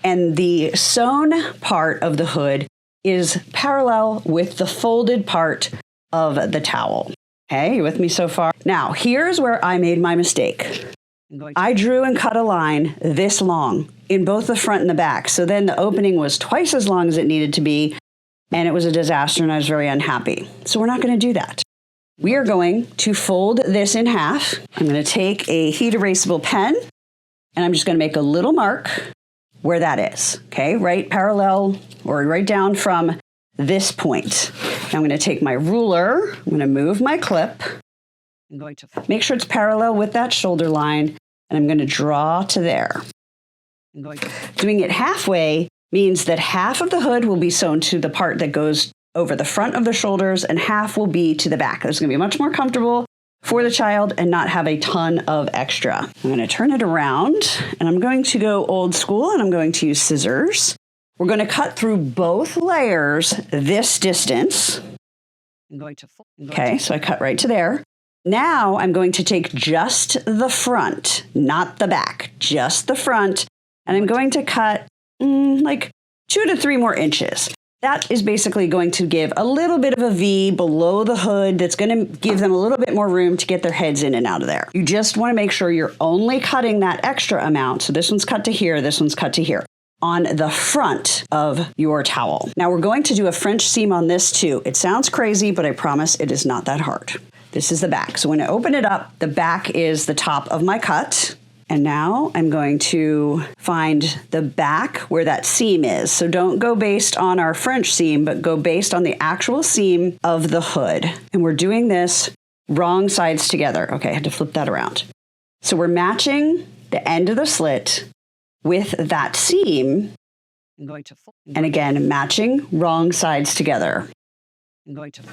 and the sewn part of the hood is parallel with the folded part of the towel. Okay, you with me so far? Now, here's where I made my mistake. I drew and cut a line this long in both the front and the back. So then the opening was twice as long as it needed to be, and it was a disaster, and I was very unhappy. So we're not going to do that. We are going to fold this in half. I'm going to take a heat erasable pen, and I'm just going to make a little mark where that is, okay? Right parallel or right down from this point. Now I'm going to take my ruler, I'm going to move my clip, I'm going to make sure it's parallel with that shoulder line, and I'm going to draw to there. Doing it halfway means that half of the hood will be sewn to the part that goes over the front of the shoulders, and half will be to the back. It's going to be much more comfortable for the child and not have a ton of extra. I'm going to turn it around, and I'm going to go old school, and I'm going to use scissors. We're going to cut through both layers this distance. Okay, so I cut right to there. Now I'm going to take just the front, not the back, just the front, and I'm going to cut like 2 to 3 more inches. That is basically going to give a little bit of a V below the hood that's going to give them a little bit more room to get their heads in and out of there. You just want to make sure you're only cutting that extra amount. So this one's cut to here, this one's cut to here, on the front of your towel. Now we're going to do a French seam on this too. It sounds crazy, but I promise it is not that hard. This is the back. So when I open it up, the back is the top of my cut. And now I'm going to find the back where that seam is. So don't go based on our French seam, but go based on the actual seam of the hood. And we're doing this wrong sides together. Okay, I had to flip that around. So we're matching the end of the slit with that seam. And again, matching wrong sides together.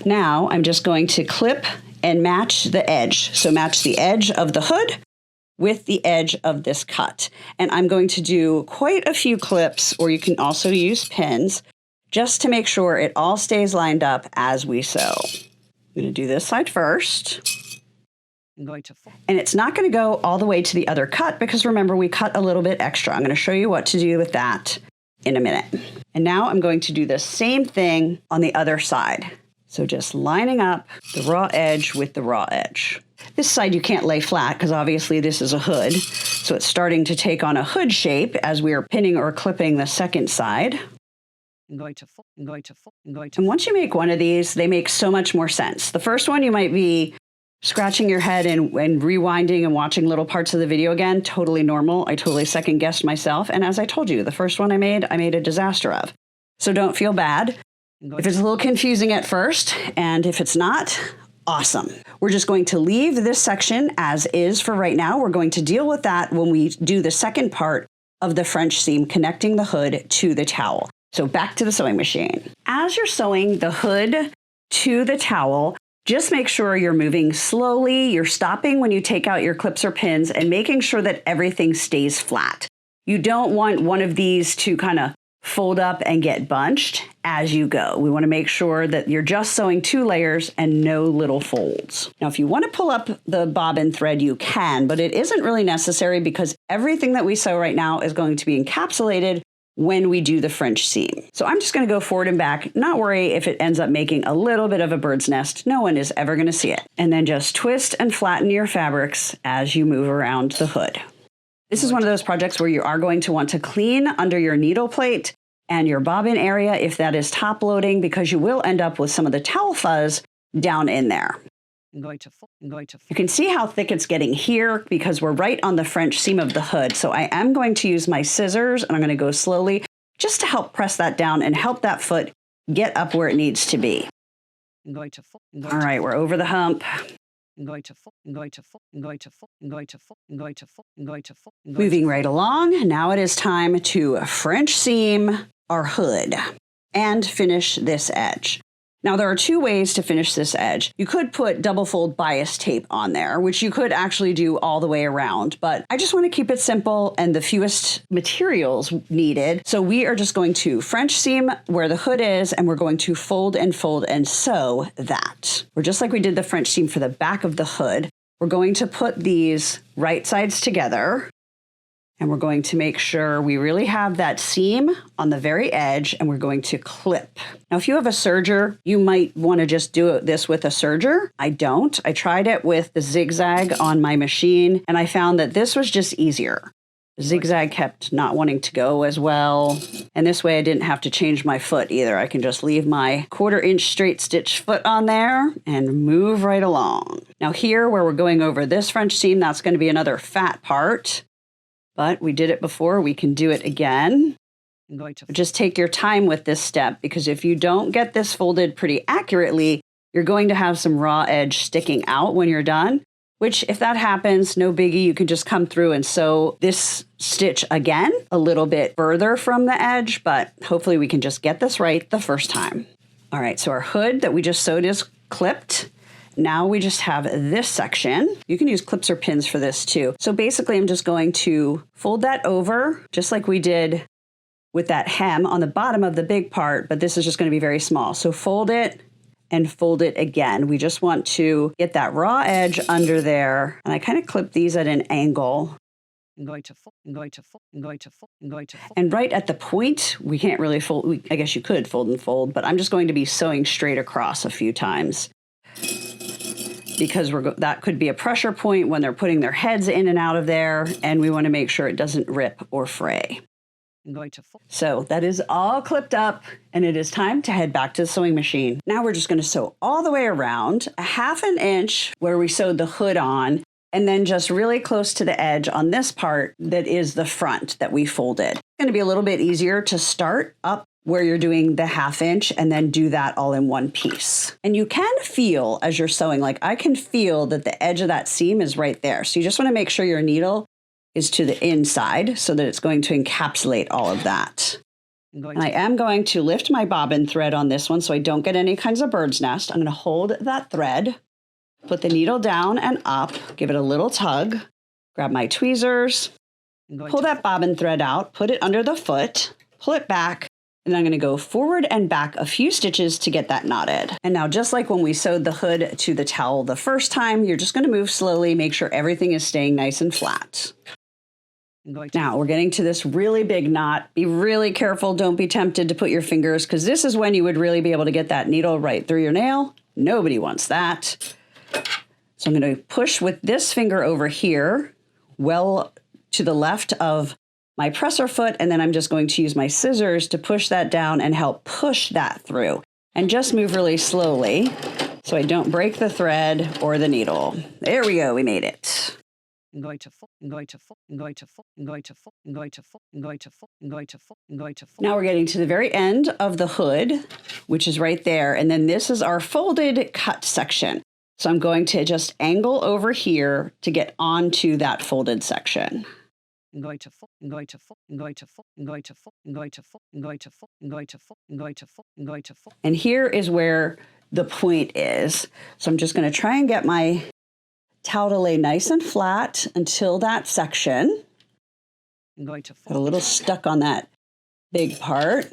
Now I'm just going to clip and match the edge. So match the edge of the hood with the edge of this cut. And I'm going to do quite a few clips, or you can also use pins, just to make sure it all stays lined up as we sew. I'm going to do this side first. And it's not going to go all the way to the other cut because remember, we cut a little bit extra. I'm going to show you what to do with that in a minute. And now I'm going to do the same thing on the other side. So just lining up the raw edge with the raw edge. This side you can't lay flat because obviously this is a hood. So it's starting to take on a hood shape as we are pinning or clipping the second side. And once you make one of these, they make so much more sense. The first one you might be scratching your head and rewinding and watching little parts of the video again, totally normal. I totally second guessed myself. And as I told you, the first one I made a disaster of. So don't feel bad if it's a little confusing at first. And if it's not, awesome. We're just going to leave this section as is for right now. We're going to deal with that when we do the second part of the French seam, connecting the hood to the towel. So back to the sewing machine. As you're sewing the hood to the towel, just make sure you're moving slowly. You're stopping when you take out your clips or pins and making sure that everything stays flat. You don't want one of these to kind of fold up and get bunched as you go. We want to make sure that you're just sewing 2 layers and no little folds. Now, if you want to pull up the bobbin thread, you can, but it isn't really necessary because everything that we sew right now is going to be encapsulated when we do the French seam. So I'm just going to go forward and back, not worry if it ends up making a little bit of a bird's nest. No one is ever going to see it. And then just twist and flatten your fabrics as you move around the hood. This is one of those projects where you are going to want to clean under your needle plate and your bobbin area if that is top loading, because you will end up with some of the towel fuzz down in there. You can see how thick it's getting here because we're right on the French seam of the hood. So I am going to use my scissors and I'm going to go slowly just to help press that down and help that foot get up where it needs to be. All right, we're over the hump. Moving right along. Now it is time to French seam our hood and finish this edge. Now, there are 2 ways to finish this edge. You could put double fold bias tape on there, which you could actually do all the way around, but I just want to keep it simple and the fewest materials needed. So we are just going to French seam where the hood is, and we're going to fold and sew that. We're just like we did the French seam for the back of the hood. We're going to put these right sides together. And we're going to make sure we really have that seam on the very edge, and we're going to clip. Now, if you have a serger, you might want to just do this with a serger. I don't. I tried it with the zigzag on my machine, and I found that this was just easier. The zigzag kept not wanting to go as well. And this way I didn't have to change my foot either. I can just leave my 1/4 inch straight stitch foot on there and move right along. Now here, where we're going over this French seam, that's going to be another fat part. But we did it before, we can do it again. Just take your time with this step, because if you don't get this folded pretty accurately, you're going to have some raw edge sticking out when you're done, which if that happens, no biggie, you can just come through and sew this stitch again a little bit further from the edge, but hopefully we can just get this right the first time. All right, so our hood that we just sewed is clipped. Now we just have this section. You can use clips or pins for this too. So basically I'm just going to fold that over just like we did with that hem on the bottom of the big part, but this is just going to be very small. So fold it and fold it again. We just want to get that raw edge under there. And I kind of clip these at an angle. And right at the point, we can't really fold. I guess you could fold and fold, but I'm just going to be sewing straight across a few times, because that could be a pressure point when they're putting their heads in and out of there, and we want to make sure it doesn't rip or fray. So that is all clipped up, and it is time to head back to the sewing machine. Now we're just going to sew all the way around, a 1/2 inch where we sewed the hood on, and then just really close to the edge on this part that is the front that we folded. It's going to be a little bit easier to start up where you're doing the 1/2 inch and then do that all in one piece. And you can feel as you're sewing, like I can feel that the edge of that seam is right there. So you just want to make sure your needle is to the inside so that it's going to encapsulate all of that. And I am going to lift my bobbin thread on this one so I don't get any kinds of bird's nest. I'm going to hold that thread, put the needle down and up, give it a little tug, grab my tweezers, pull that bobbin thread out, put it under the foot, pull it back, And I'm going to go forward and back a few stitches to get that knotted. And now just like when we sewed the hood to the towel the first time, you're just going to move slowly, make sure everything is staying nice and flat. Now we're getting to this really big knot. Be really careful. Don't be tempted to put your fingers, because this is when you would really be able to get that needle right through your nail. Nobody wants that. So I'm going to push with this finger over here, well to the left of my presser foot, and then I'm just going to use my scissors to push that down and help push that through. And just move really slowly so I don't break the thread or the needle. There we go, we made it. Now we're getting to the very end of the hood, which is right there. And then this is our folded cut section. So I'm going to just angle over here to get onto that folded section. And here is where the point is. So I'm just going to try and get my towel to lay nice and flat until that section. Got a little stuck on that big part.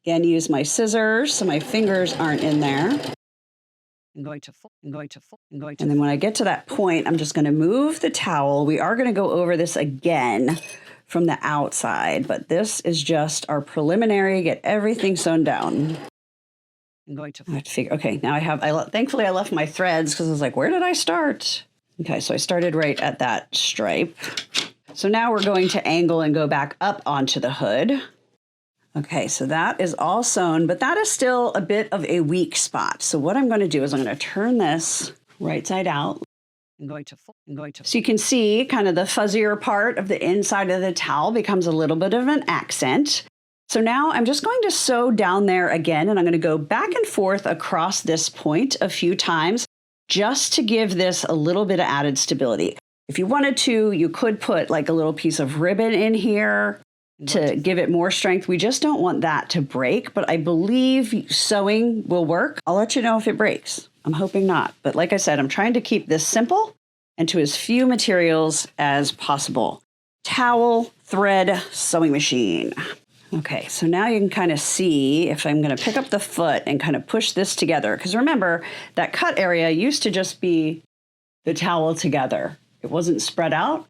Again, use my scissors so my fingers aren't in there. And then when I get to that point, I'm just going to move the towel. We are going to go over this again from the outside, but this is just our preliminary, get everything sewn down. I have to figure, okay, now thankfully I left my threads because I was like, where did I start? Okay, so I started right at that stripe. So now we're going to angle and go back up onto the hood. Okay, so that is all sewn, but that is still a bit of a weak spot. So what I'm going to do is I'm going to turn this right side out. So you can see kind of the fuzzier part of the inside of the towel becomes a little bit of an accent. So now I'm just going to sew down there again, and I'm going to go back and forth across this point a few times just to give this a little bit of added stability. If you wanted to, you could put like a little piece of ribbon in here to give it more strength. We just don't want that to break, but I believe sewing will work. I'll let you know if it breaks. I'm hoping not. But like I said, I'm trying to keep this simple and to as few materials as possible. Towel, thread, sewing machine. Okay, so now you can kind of see if I'm going to pick up the foot and kind of push this together. Because remember, that cut area used to just be the towel together. It wasn't spread out.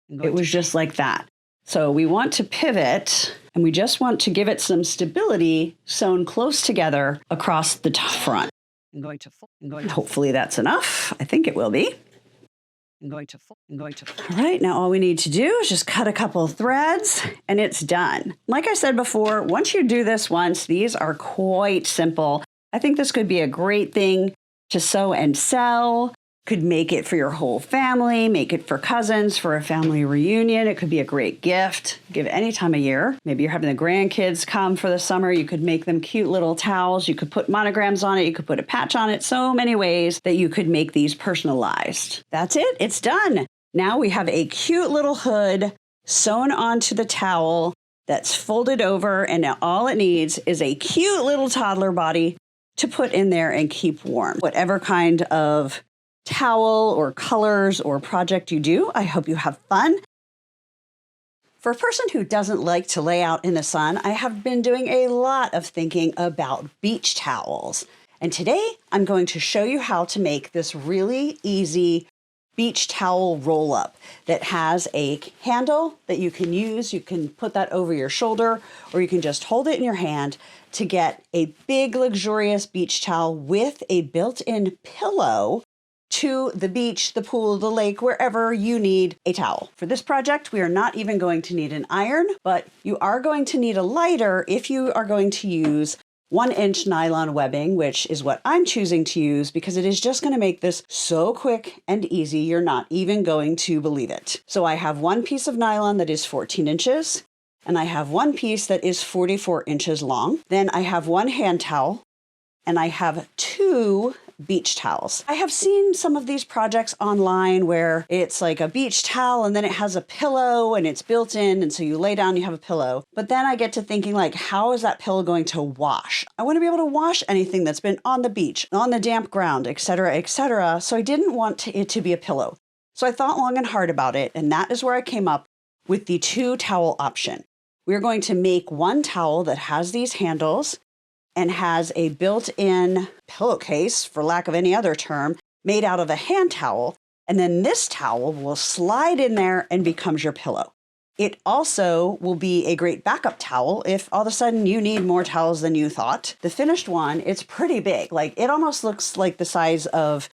It was just like that. So we want to pivot, and we just want to give it some stability sewn close together across the front. Hopefully that's enough. I think it will be. All right, now all we need to do is just cut a couple of threads and it's done. Like I said before, once you do this once, these are quite simple. I think this could be a great thing to sew and sell. Could make it for your whole family, make it for cousins, for a family reunion. It could be a great gift. Give it any time of year. Maybe you're having the grandkids come for the summer. You could make them cute little towels. You could put monograms on it. You could put a patch on it. So many ways that you could make these personalized. That's it. It's done. Now we have a cute little hood sewn onto the towel that's folded over, and now all it needs is a cute little toddler body to put in there and keep warm. Whatever kind of towel or colors or project you do, I hope you have fun. For a person who doesn't like to lay out in the sun, I have been doing a lot of thinking about beach towels. And today I'm going to show you how to make this really easy beach towel roll up that has a handle that you can use. You can put that over your shoulder, or you can just hold it in your hand to get a big, luxurious beach towel with a built-in pillow to the beach, the pool, the lake, wherever you need a towel. For this project, we are not even going to need an iron, but you are going to need a lighter if you are going to use 1-inch nylon webbing, which is what I'm choosing to use because it is just going to make this so quick and easy, you're not even going to believe it. So I have one piece of nylon that is 14 inches, and I have one piece that is 44 inches long. Then I have one hand towel, and I have two beach towels. I have seen some of these projects online where it's like a beach towel and then it has a pillow and it's built in, and so you lay down, you have a pillow. But then I get to thinking, like, how is that pillow going to wash? I want to be able to wash anything that's been on the beach, on the damp ground, etc., etc. So I didn't want it to be a pillow. So I thought long and hard about it, and that is where I came up with the two towel option. We're going to make one towel that has these handles and has a built-in pillowcase, for lack of any other term, made out of a hand towel. And then this towel will slide in there and becomes your pillow. It also will be a great backup towel if all of a sudden you need more towels than you thought. The finished one, it's pretty big. Like, it almost looks like the size of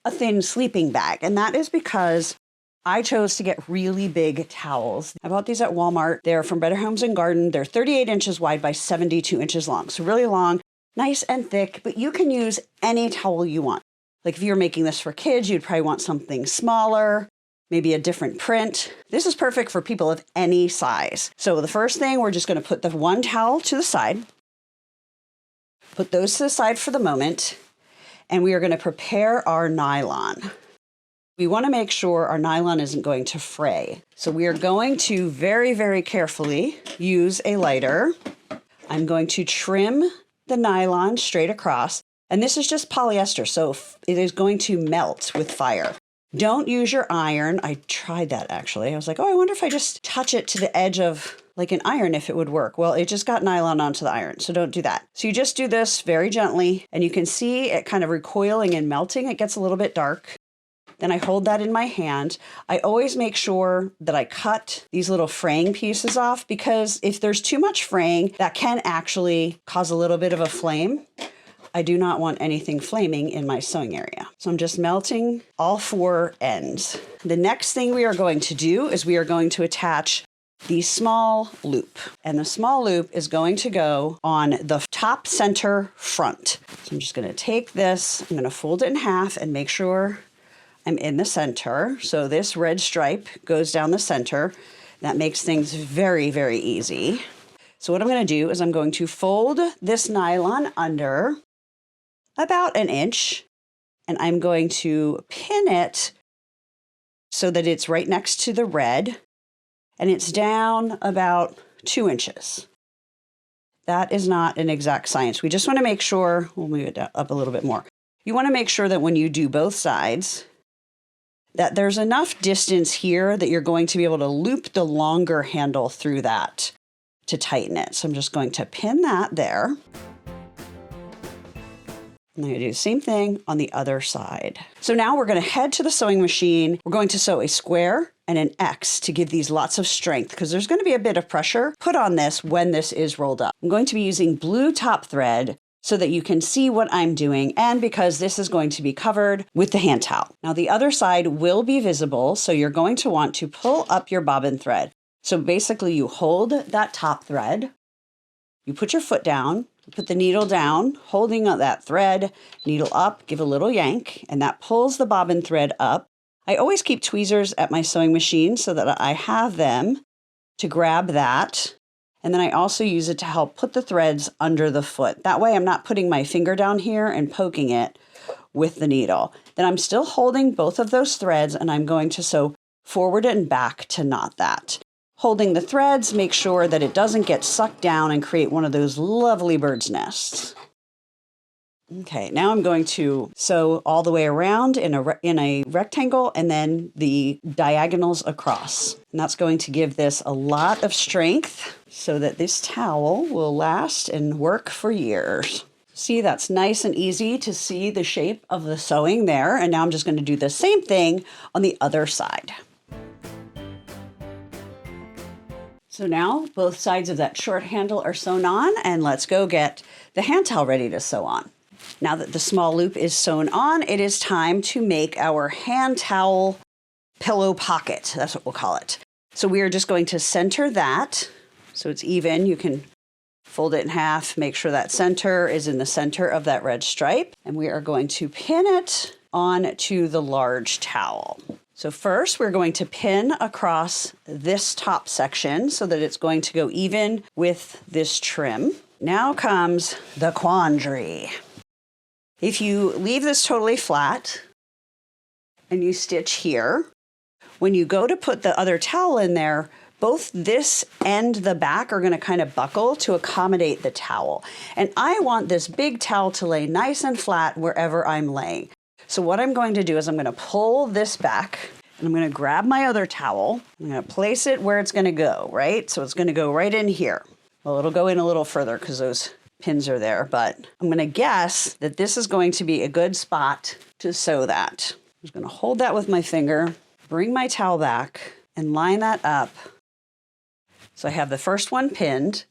a thin sleeping bag. And that is because I chose to get really big towels. I bought these at Walmart. They're from Better Homes and Garden. They're 38 inches wide by 72 inches long. So really long, nice and thick, but you can use any towel you want. Like if you're making this for kids, you'd probably want something smaller, maybe a different print. This is perfect for people of any size. So the first thing, we're just going to put the one towel to the side, put those to the side for the moment, and we are going to prepare our nylon. We want to make sure our nylon isn't going to fray. So we are going to very, very carefully use a lighter. I'm going to trim the nylon straight across. And this is just polyester, so it is going to melt with fire. Don't use your iron. I tried that actually. I was like, oh, I wonder if I just touch it to the edge of like an iron, if it would work. Well, it just got nylon onto the iron, so don't do that. So you just do this very gently, and you can see it kind of recoiling and melting. It gets a little bit dark. Then I hold that in my hand. I always make sure that I cut these little fraying pieces off, because if there's too much fraying, that can actually cause a little bit of a flame. I do not want anything flaming in my sewing area. So I'm just melting all four ends. The next thing we are going to do is we are going to attach the small loop. And the small loop is going to go on the top center front. So I'm just going to take this, I'm going to fold it in half and make sure I'm in the center. So this red stripe goes down the center. That makes things very, very easy. So what I'm going to do is I'm going to fold this nylon under about an inch, and I'm going to pin it so that it's right next to the red, and it's down about 2 inches. That is not an exact science. We just want to make sure, we'll move it up a little bit more. You want to make sure that when you do both sides, that there's enough distance here that you're going to be able to loop the longer handle through that to tighten it. So I'm just going to pin that there. I'm going to do the same thing on the other side. So now we're going to head to the sewing machine. We're going to sew a square and an X to give these lots of strength, because there's going to be a bit of pressure put on this when this is rolled up. I'm going to be using blue top thread so that you can see what I'm doing, and because this is going to be covered with the hand towel. Now the other side will be visible, so you're going to want to pull up your bobbin thread. So basically you hold that top thread, you put your foot down, put the needle down, holding that thread, needle up, give a little yank, and that pulls the bobbin thread up. I always keep tweezers at my sewing machine so that I have them to grab that. And then I also use it to help put the threads under the foot. That way I'm not putting my finger down here and poking it with the needle. Then I'm still holding both of those threads, and I'm going to sew forward and back to knot that. Holding the threads, make sure that it doesn't get sucked down and create one of those lovely bird's nests. Okay, now I'm going to sew all the way around in a rectangle, and then the diagonals across. And that's going to give this a lot of strength so that this towel will last and work for years. See, that's nice and easy to see the shape of the sewing there. And now I'm just going to do the same thing on the other side. So now both sides of that short handle are sewn on, and let's go get the hand towel ready to sew on. Now that the small loop is sewn on, it is time to make our hand towel pillow pocket. That's what we'll call it. So we are just going to center that so it's even. You can fold it in half, make sure that center is in the center of that red stripe, and we are going to pin it onto the large towel. So first we're going to pin across this top section so that it's going to go even with this trim. Now comes the quandary. If you leave this totally flat and you stitch here, when you go to put the other towel in there, both this and the back are going to kind of buckle to accommodate the towel. And I want this big towel to lay nice and flat wherever I'm laying. So what I'm going to do is I'm going to pull this back. I'm going to grab my other towel. I'm going to place it where it's going to go, right? So it's going to go right in here. Well, it'll go in a little further because those pins are there, but I'm going to guess that this is going to be a good spot to sew that. I'm just going to hold that with my finger, bring my towel back, and line that up. So I have the first one pinned.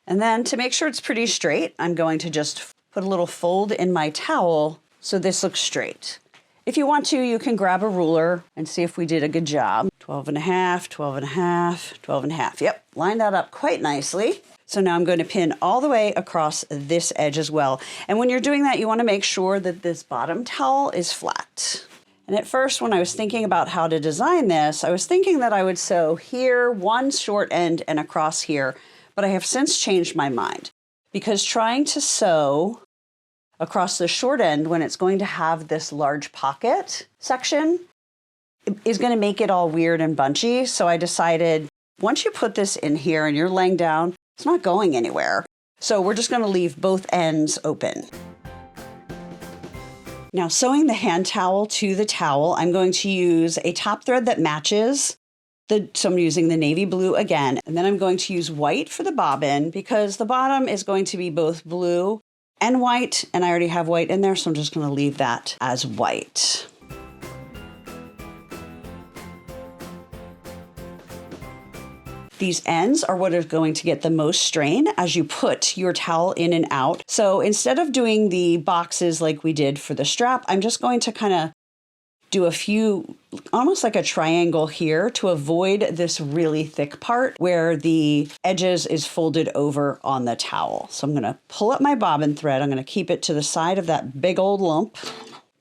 And then to make sure it's pretty straight, I'm going to just put a little fold in my towel so this looks straight. If you want to, you can grab a ruler and see if we did a good job. 12 and a half, 12 and a half, 12 and a half. Yep, line that up quite nicely. So now I'm going to pin all the way across this edge as well. And when you're doing that, you want to make sure that this bottom towel is flat. And at first, when I was thinking about how to design this, I was thinking that I would sew here, one short end, and across here. But I have since changed my mind because trying to sew across the short end when it's going to have this large pocket section is going to make it all weird and bunchy. So I decided once you put this in here and you're laying down, it's not going anywhere. So we're just going to leave both ends open. Now sewing the hand towel to the towel, I'm going to use a top thread that matches. So I'm using the navy blue again, and then I'm going to use white for the bobbin because the bottom is going to be both blue and white, and I already have white in there, so I'm just going to leave that as white. These ends are what are going to get the most strain as you put your towel in and out. So instead of doing the boxes like we did for the strap, I'm just going to kind of do a few, almost like a triangle here to avoid this really thick part where the edges is folded over on the towel. So I'm gonna pull up my bobbin thread. I'm gonna keep it to the side of that big old lump.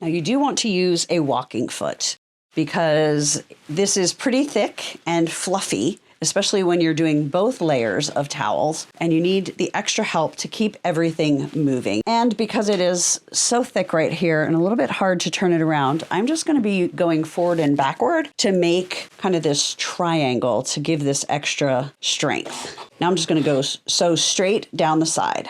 Now you do want to use a walking foot because this is pretty thick and fluffy, especially when you're doing both layers of towels and you need the extra help to keep everything moving. And because it is so thick right here and a little bit hard to turn it around, I'm just going to be going forward and backward to make kind of this triangle to give this extra strength. Now I'm just going to go sew straight down the side.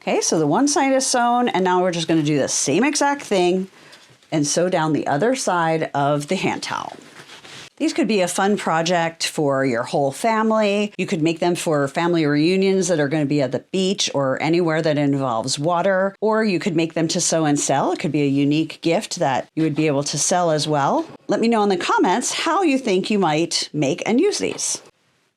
Okay, so the one side is sewn, and now we're just going to do the same exact thing and sew down the other side of the hand towel. These could be a fun project for your whole family. You could make them for family reunions that are going to be at the beach or anywhere that involves water, or you could make them to sew and sell. It could be a unique gift that you would be able to sell as well. Let me know in the comments how you think you might make and use these.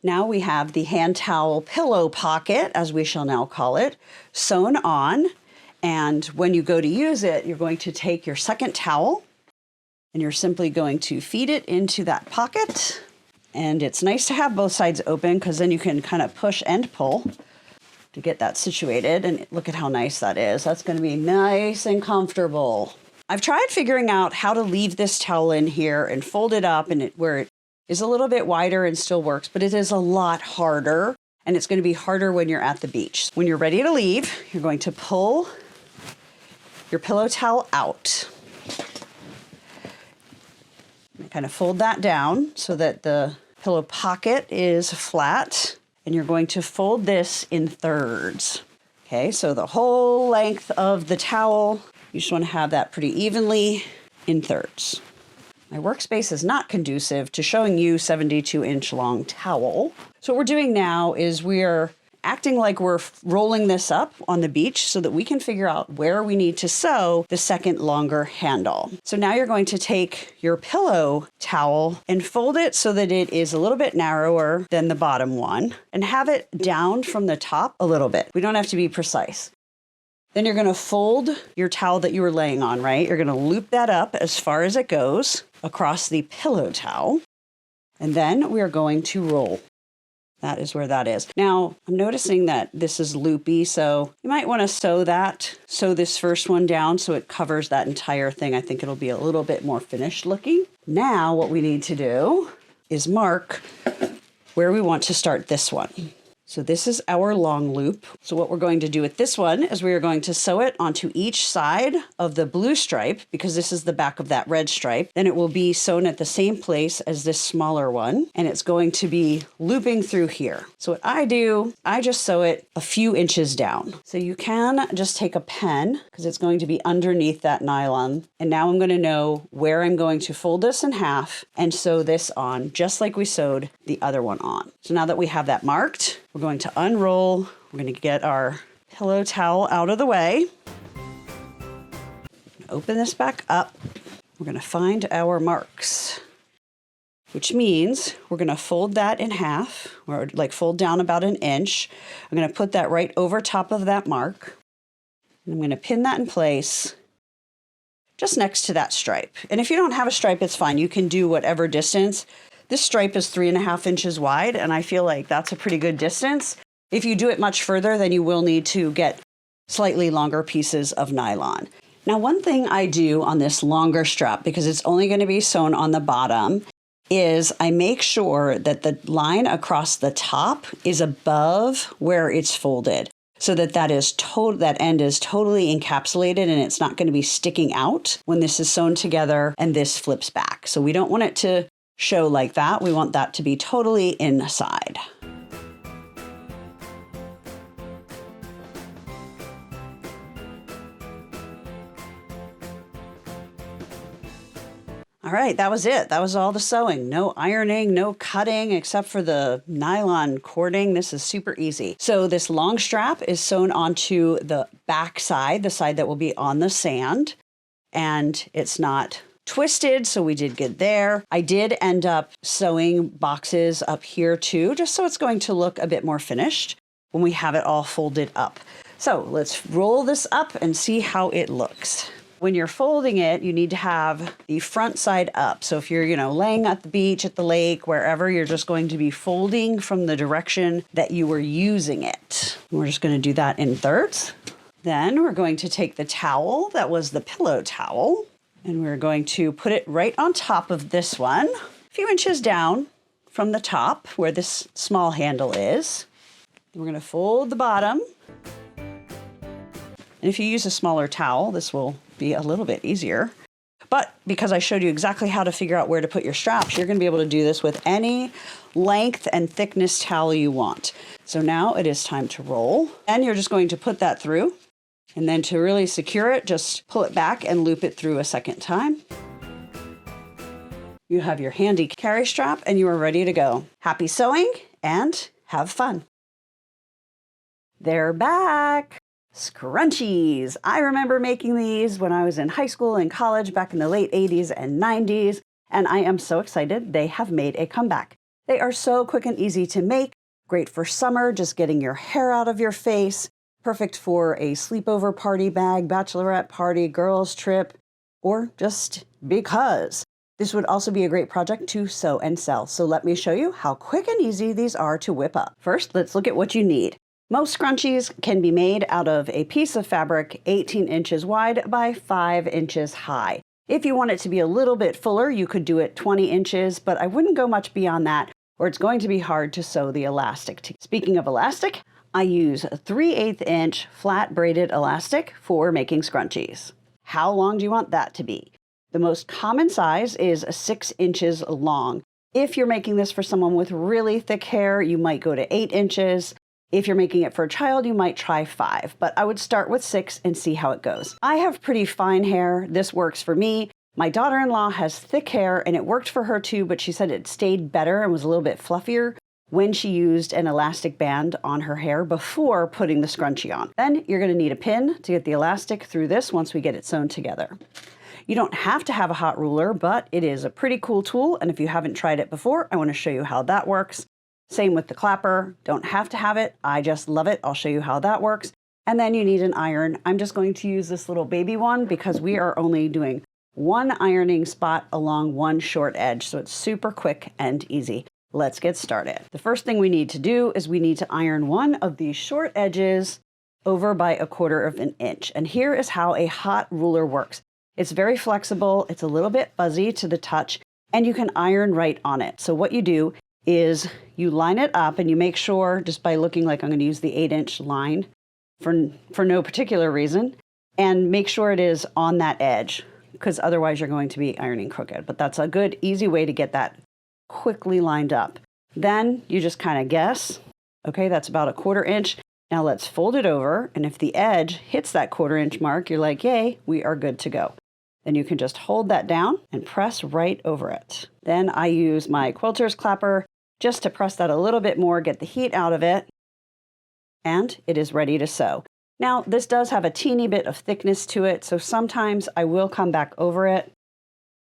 Now we have the hand towel pillow pocket, as we shall now call it, sewn on. And when you go to use it, you're going to take your second towel and you're simply going to feed it into that pocket. And it's nice to have both sides open because then you can kind of push and pull to get that situated. And look at how nice that is. That's going to be nice and comfortable. I've tried figuring out how to leave this towel in here and fold it up and where it is a little bit wider and still works, but it is a lot harder. And it's going to be harder when you're at the beach. When you're ready to leave, you're going to pull your pillow towel out. Kind of fold that down so that the pillow pocket is flat, and you're going to fold this in thirds. Okay, so the whole length of the towel, you just want to have that pretty evenly in thirds. My workspace is not conducive to showing you 72-inch long towel. So what we're doing now is we're acting like we're rolling this up on the beach so that we can figure out where we need to sew the second longer handle. So now you're going to take your pillow towel and fold it so that it is a little bit narrower than the bottom one and have it down from the top a little bit. We don't have to be precise. Then you're going to fold your towel that you were laying on, right? You're going to loop that up as far as it goes across the pillow towel. And then we are going to roll. That is where that is. Now, I'm noticing that this is loopy, so you might want to sew this first one down so it covers that entire thing. I think it'll be a little bit more finished looking. Now, what we need to do is mark where we want to start this one. So this is our long loop. So what we're going to do with this one is we are going to sew it onto each side of the blue stripe, because this is the back of that red stripe. Then it will be sewn at the same place as this smaller one, and it's going to be looping through here. So what I do, I just sew it a few inches down. So you can just take a pen, because it's going to be underneath that nylon. And now I'm going to know where I'm going to fold this in half and sew this on, just like we sewed the other one on. So now that we have that marked, we're going to unroll. We're going to get our pillow towel out of the way. Open this back up. We're going to find our marks, which means we're going to fold that in half, or like fold down about an inch. I'm going to put that right over top of that mark. And I'm going to pin that in place just next to that stripe. And if you don't have a stripe, it's fine. You can do whatever distance. This stripe is 3.5 inches wide, and I feel like that's a pretty good distance. If you do it much further, then you will need to get slightly longer pieces of nylon. Now, one thing I do on this longer strap, because it's only going to be sewn on the bottom, is I make sure that the line across the top is above where it's folded, so that that end is totally encapsulated and it's not going to be sticking out when this is sewn together and this flips back. So we don't want it to show like that. We want that to be totally inside. All right, that was it. That was all the sewing. No ironing, no cutting, except for the nylon cording. This is super easy. So this long strap is sewn onto the back side, the side that will be on the sand, and it's not twisted, so we did good there. I did end up sewing boxes up here too, just so it's going to look a bit more finished when we have it all folded up. So let's roll this up and see how it looks. When you're folding it, you need to have the front side up. So if you're, laying at the beach, at the lake, wherever, you're just going to be folding from the direction that you were using it. We're just going to do that in thirds. Then we're going to take the towel that was the pillow towel, and we're going to put it right on top of this one, a few inches down from the top where this small handle is. We're going to fold the bottom. And if you use a smaller towel, this will be a little bit easier. But because I showed you exactly how to figure out where to put your straps, you're going to be able to do this with any length and thickness towel you want. So now it is time to roll. And you're just going to put that through. And then to really secure it, just pull it back and loop it through a second time. You have your handy carry strap and you are ready to go. Happy sewing and have fun. They're back. Scrunchies. I remember making these when I was in high school and college back in the late 80s and 90s, and I am so excited they have made a comeback. They are so quick and easy to make, great for summer, just getting your hair out of your face, perfect for a sleepover party bag, bachelorette party, girls trip, or just because. This would also be a great project to sew and sell. So let me show you how quick and easy these are to whip up. First, let's look at what you need. Most scrunchies can be made out of a piece of fabric 18 inches wide by 5 inches high. If you want it to be a little bit fuller, you could do it 20 inches, but I wouldn't go much beyond that, or it's going to be hard to sew the elastic. Speaking of elastic, I use a 3/8 inch flat braided elastic for making scrunchies. How long do you want that to be? The most common size is 6 inches long. If you're making this for someone with really thick hair, you might go to 8 inches. If you're making it for a child, you might try 5, but I would start with 6 and see how it goes. I have pretty fine hair. This works for me. My daughter-in-law has thick hair and it worked for her too, but she said it stayed better and was a little bit fluffier when she used an elastic band on her hair before putting the scrunchie on. Then you're gonna need a pin to get the elastic through this once we get it sewn together. You don't have to have a hot ruler, but it is a pretty cool tool, and if you haven't tried it before, I wanna show you how that works. Same with the clapper, don't have to have it, I just love it. I'll show you how that works. And then you need an iron. I'm just going to use this little baby one because we are only doing one ironing spot along one short edge, so it's super quick and easy. Let's get started. The first thing we need to do is we need to iron one of these short edges over by 1/4 inch. And here is how a hot ruler works. It's very flexible, it's a little bit fuzzy to the touch, and you can iron right on it. So what you do is you line it up and you make sure, just by looking like I'm going to use the 8-inch line for no particular reason, and make sure it is on that edge, because otherwise you're going to be ironing crooked. But that's a good, easy way to get that quickly lined up. Then you just kind of guess, okay, that's about a 1/4 inch. Now let's fold it over, and if the edge hits that 1/4 inch mark, you're like, yay, we are good to go. Then you can just hold that down and press right over it. Then I use my quilter's clapper just to press that a little bit more, get the heat out of it, and it is ready to sew. Now, this does have a teeny bit of thickness to it, so sometimes I will come back over it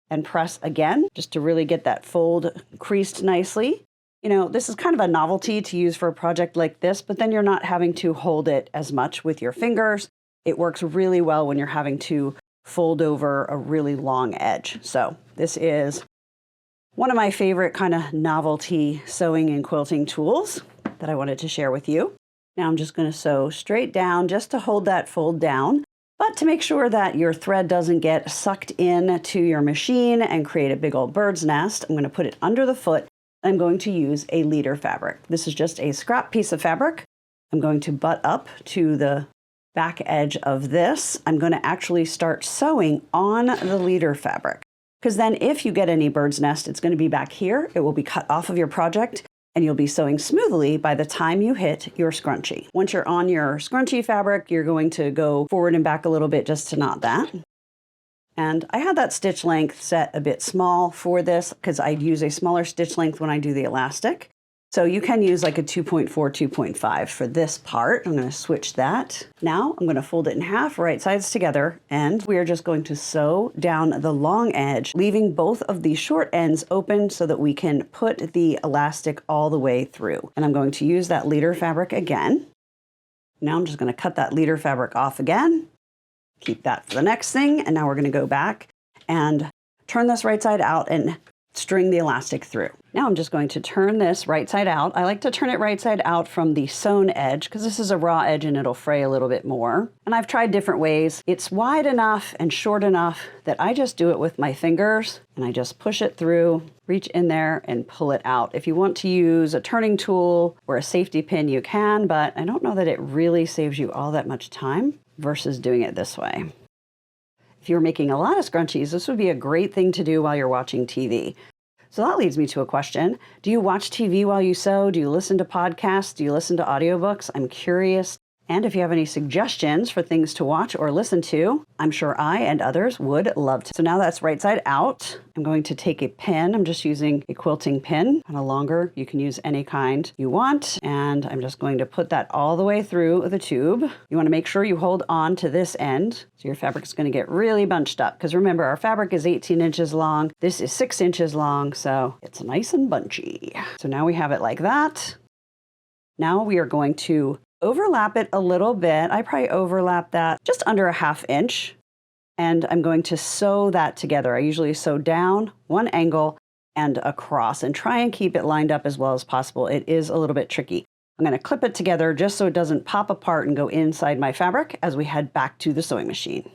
and press again, just to really get that fold creased nicely. You know, this is kind of a novelty to use for a project like this, but then you're not having to hold it as much with your fingers. It works really well when you're having to fold over a really long edge. So this is one of my favorite kind of novelty sewing and quilting tools that I wanted to share with you. Now I'm just going to sew straight down just to hold that fold down, but to make sure that your thread doesn't get sucked in to your machine and create a big old bird's nest, I'm going to put it under the foot. I'm going to use a leader fabric. This is just a scrap piece of fabric. I'm going to butt up to the back edge of this. I'm going to actually start sewing on the leader fabric, because then if you get any bird's nest, it's going to be back here. It will be cut off of your project, and you'll be sewing smoothly by the time you hit your scrunchie. Once you're on your scrunchie fabric, you're going to go forward and back a little bit just to knot that. And I had that stitch length set a bit small for this because I'd use a smaller stitch length when I do the elastic. So you can use like a 2.4, 2.5 for this part. I'm going to switch that. Now I'm going to fold it in half, right sides together, and we are just going to sew down the long edge, leaving both of the short ends open so that we can put the elastic all the way through. And I'm going to use that leader fabric again. Now I'm just going to cut that leader fabric off again. Keep that for the next thing. And now we're going to go back and turn this right side out and string the elastic through. Now I'm just going to turn this right side out. I like to turn it right side out from the sewn edge because this is a raw edge and it'll fray a little bit more. And I've tried different ways. It's wide enough and short enough that I just do it with my fingers and I just push it through, reach in there and pull it out. If you want to use a turning tool or a safety pin, you can, but I don't know that it really saves you all that much time versus doing it this way. If you're making a lot of scrunchies, this would be a great thing to do while you're watching TV. So that leads me to a question. Do you watch TV while you sew? Do you listen to podcasts? Do you listen to audiobooks? I'm curious. And if you have any suggestions for things to watch or listen to, I'm sure I and others would love to. So now that's right side out. I'm going to take a pin. I'm just using a quilting pin. On a longer, you can use any kind you want. And I'm just going to put that all the way through the tube. You want to make sure you hold on to this end. So your fabric is going to get really bunched up. Because remember, our fabric is 18 inches long. This is 6 inches long. So it's nice and bunchy. So now we have it like that. Now we are going to overlap it a little bit. I probably overlap that just under a 1/2 inch. And I'm going to sew that together. I usually sew down one angle and across and try and keep it lined up as well as possible. It is a little bit tricky. I'm going to clip it together just so it doesn't pop apart and go inside my fabric as we head back to the sewing machine.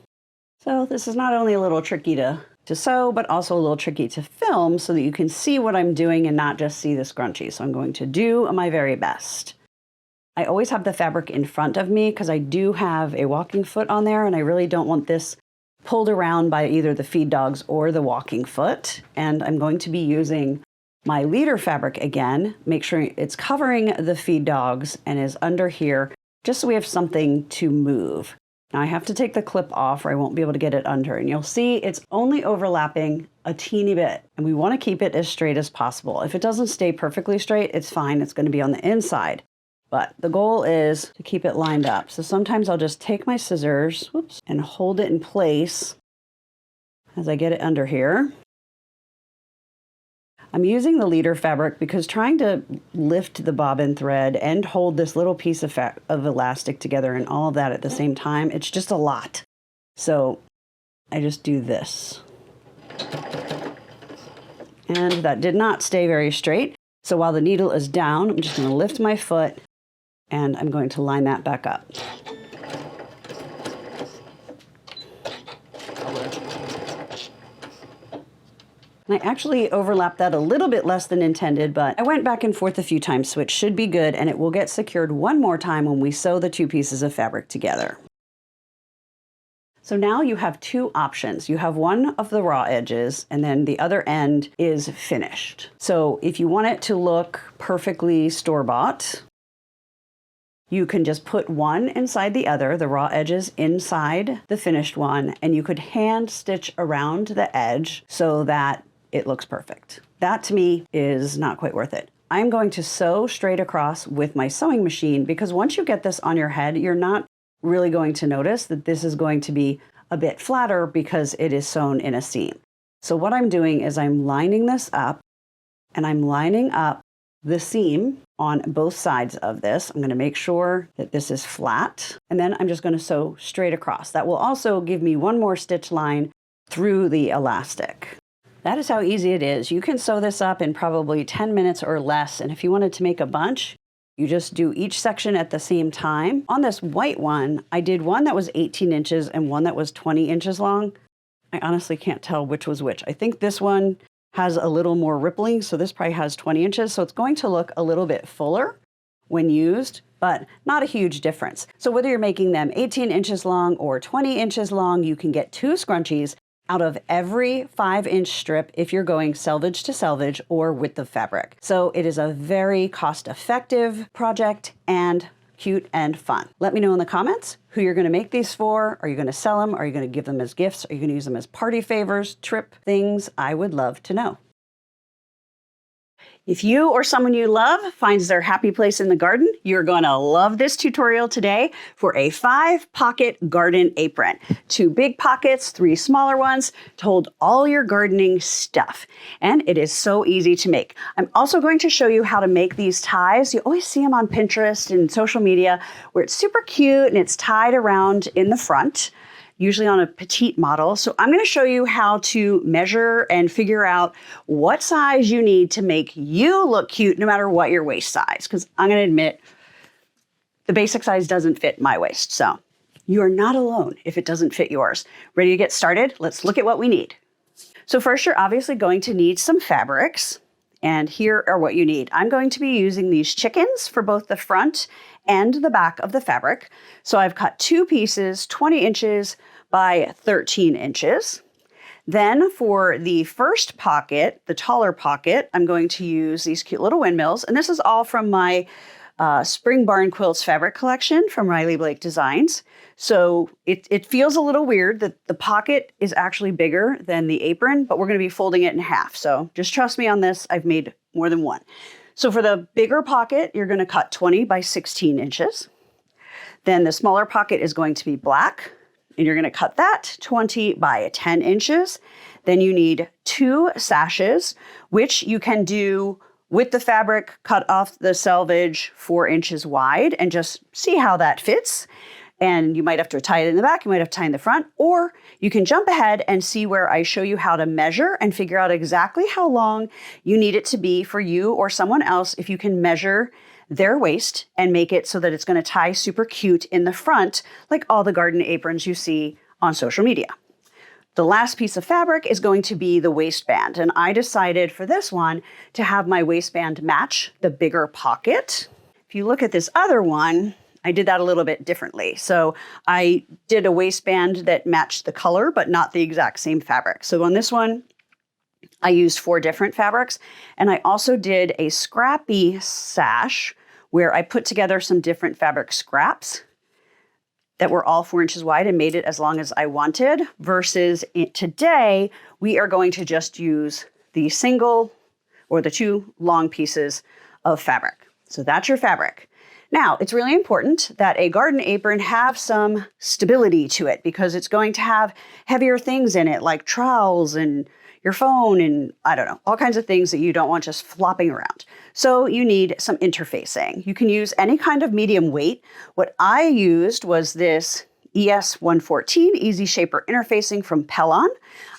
So this is not only a little tricky to sew, but also a little tricky to film so that you can see what I'm doing and not just see the scrunchie. So I'm going to do my very best. I always have the fabric in front of me because I do have a walking foot on there and I really don't want this pulled around by either the feed dogs or the walking foot. And I'm going to be using my leader fabric again, make sure it's covering the feed dogs and is under here just so we have something to move. Now I have to take the clip off or I won't be able to get it under, and you'll see it's only overlapping a teeny bit and we want to keep it as straight as possible. If it doesn't stay perfectly straight, it's fine. It's going to be on the inside. But the goal is to keep it lined up. So sometimes I'll just take my scissors, and hold it in place as I get it under here. I'm using the leader fabric because trying to lift the bobbin thread and hold this little piece of elastic together and all of that at the same time, it's just a lot. So I just do this. And that did not stay very straight. So while the needle is down, I'm just going to lift my foot and I'm going to line that back up. I actually overlapped that a little bit less than intended, but I went back and forth a few times, so it should be good, and it will get secured one more time when we sew the two pieces of fabric together. So now you have two options. You have one of the raw edges, and then the other end is finished. So if you want it to look perfectly store-bought, you can just put one inside the other, the raw edges inside the finished one, and you could hand stitch around the edge so that it looks perfect. That to me is not quite worth it. I'm going to sew straight across with my sewing machine because once you get this on your head, you're not really going to notice that this is going to be a bit flatter because it is sewn in a seam. So what I'm doing is I'm lining this up, and I'm lining up the seam on both sides of this. I'm going to make sure that this is flat, and then I'm just going to sew straight across. That will also give me one more stitch line through the elastic. That is how easy it is. You can sew this up in probably 10 minutes or less, and if you wanted to make a bunch, you just do each section at the same time. On this white one, I did one that was 18 inches and one that was 20 inches long. I honestly can't tell which was which. I think this one has a little more rippling, so this probably has 20 inches, so it's going to look a little bit fuller when used, but not a huge difference. So whether you're making them 18 inches long or 20 inches long, you can get 2 scrunchies out of every 5-inch strip if you're going selvage to selvage or width of fabric. So it is a very cost-effective project and cute and fun. Let me know in the comments who you're gonna make these for. Are you gonna sell them? Are you gonna give them as gifts? Are you gonna use them as party favors, trip things? I would love to know. If you or someone you love finds their happy place in the garden, you're going to love this tutorial today for a 5-pocket garden apron. 2 big pockets, 3 smaller ones to hold all your gardening stuff. And it is so easy to make. I'm also going to show you how to make these ties. You always see them on Pinterest and social media where it's super cute and it's tied around in the front, usually on a petite model. So I'm going to show you how to measure and figure out what size you need to make you look cute no matter what your waist size. Because I'm going to admit, the basic size doesn't fit my waist. So you are not alone if it doesn't fit yours. Ready to get started? Let's look at what we need. So first, you're obviously going to need some fabrics. And here are what you need. I'm going to be using these chickens for both the front and the back of the fabric. So I've cut 2 pieces, 20 inches by 13 inches. Then for the first pocket, the taller pocket, I'm going to use these cute little windmills. And this is all from my Spring Barn Quilts fabric collection from Riley Blake Designs. So it feels a little weird that the pocket is actually bigger than the apron, but we're going to be folding it in half. So just trust me on this. I've made more than one. So for the bigger pocket, you're going to cut 20 by 16 inches. Then the smaller pocket is going to be black, and you're going to cut that 20 by 10 inches. Then you need 2 sashes, which you can do with the fabric, cut off the selvage 4 inches wide and just see how that fits. And you might have to tie it in the back, you might have to tie it in the front, or you can jump ahead and see where I show you how to measure and figure out exactly how long you need it to be for you or someone else if you can measure their waist and make it so that it's going to tie super cute in the front, like all the garden aprons you see on social media. The last piece of fabric is going to be the waistband, and I decided for this one to have my waistband match the bigger pocket. If you look at this other one, I did that a little bit differently. So I did a waistband that matched the color, but not the exact same fabric. So on this one, I used 4 different fabrics, and I also did a scrappy sash where I put together some different fabric scraps that were all 4 inches wide and made it as long as I wanted, versus today, we are going to just use the single or the 2 long pieces of fabric. So that's your fabric. Now, it's really important that a garden apron have some stability to it because it's going to have heavier things in it like trowels and your phone and I don't know, all kinds of things that you don't want just flopping around. So you need some interfacing. You can use any kind of medium weight. What I used was this ES 114 Easy Shaper interfacing from Pellon.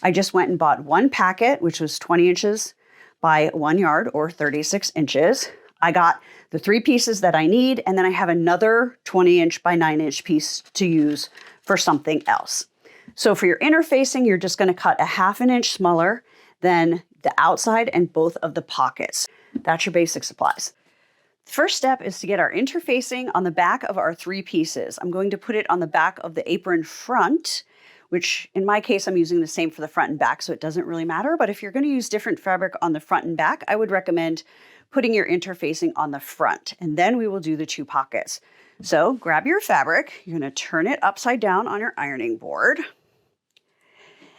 I just went and bought 1 packet, which was 20 inches by 1 yard or 36 inches. I got the 3 pieces that I need, and then I have another 20-inch by 9-inch piece to use for something else. So for your interfacing, you're just going to cut a 1/2 inch smaller, then the outside and both of the pockets. That's your basic supplies. First step is to get our interfacing on the back of our 3 pieces. I'm going to put it on the back of the apron front, which in my case, I'm using the same for the front and back, so it doesn't really matter. But if you're going to use different fabric on the front and back, I would recommend putting your interfacing on the front, and then we will do the 2 pockets. So grab your fabric, you're going to turn it upside down on your ironing board.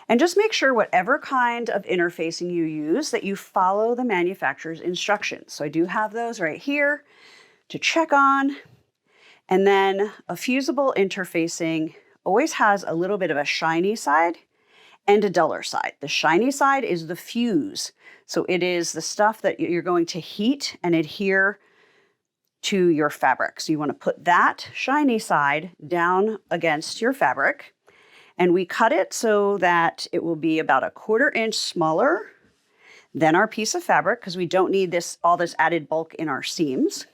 And just make sure whatever kind of interfacing you use that you follow the manufacturer's instructions. So I do have those right here to check on. And then a fusible interfacing always has a little bit of a shiny side and a duller side. The shiny side is the fuse. So it is the stuff that you're going to heat and adhere to your fabric. So you want to put that shiny side down against your fabric. And we cut it so that it will be about 1/4 inch smaller than our piece of fabric because we don't need all this added bulk in our seams.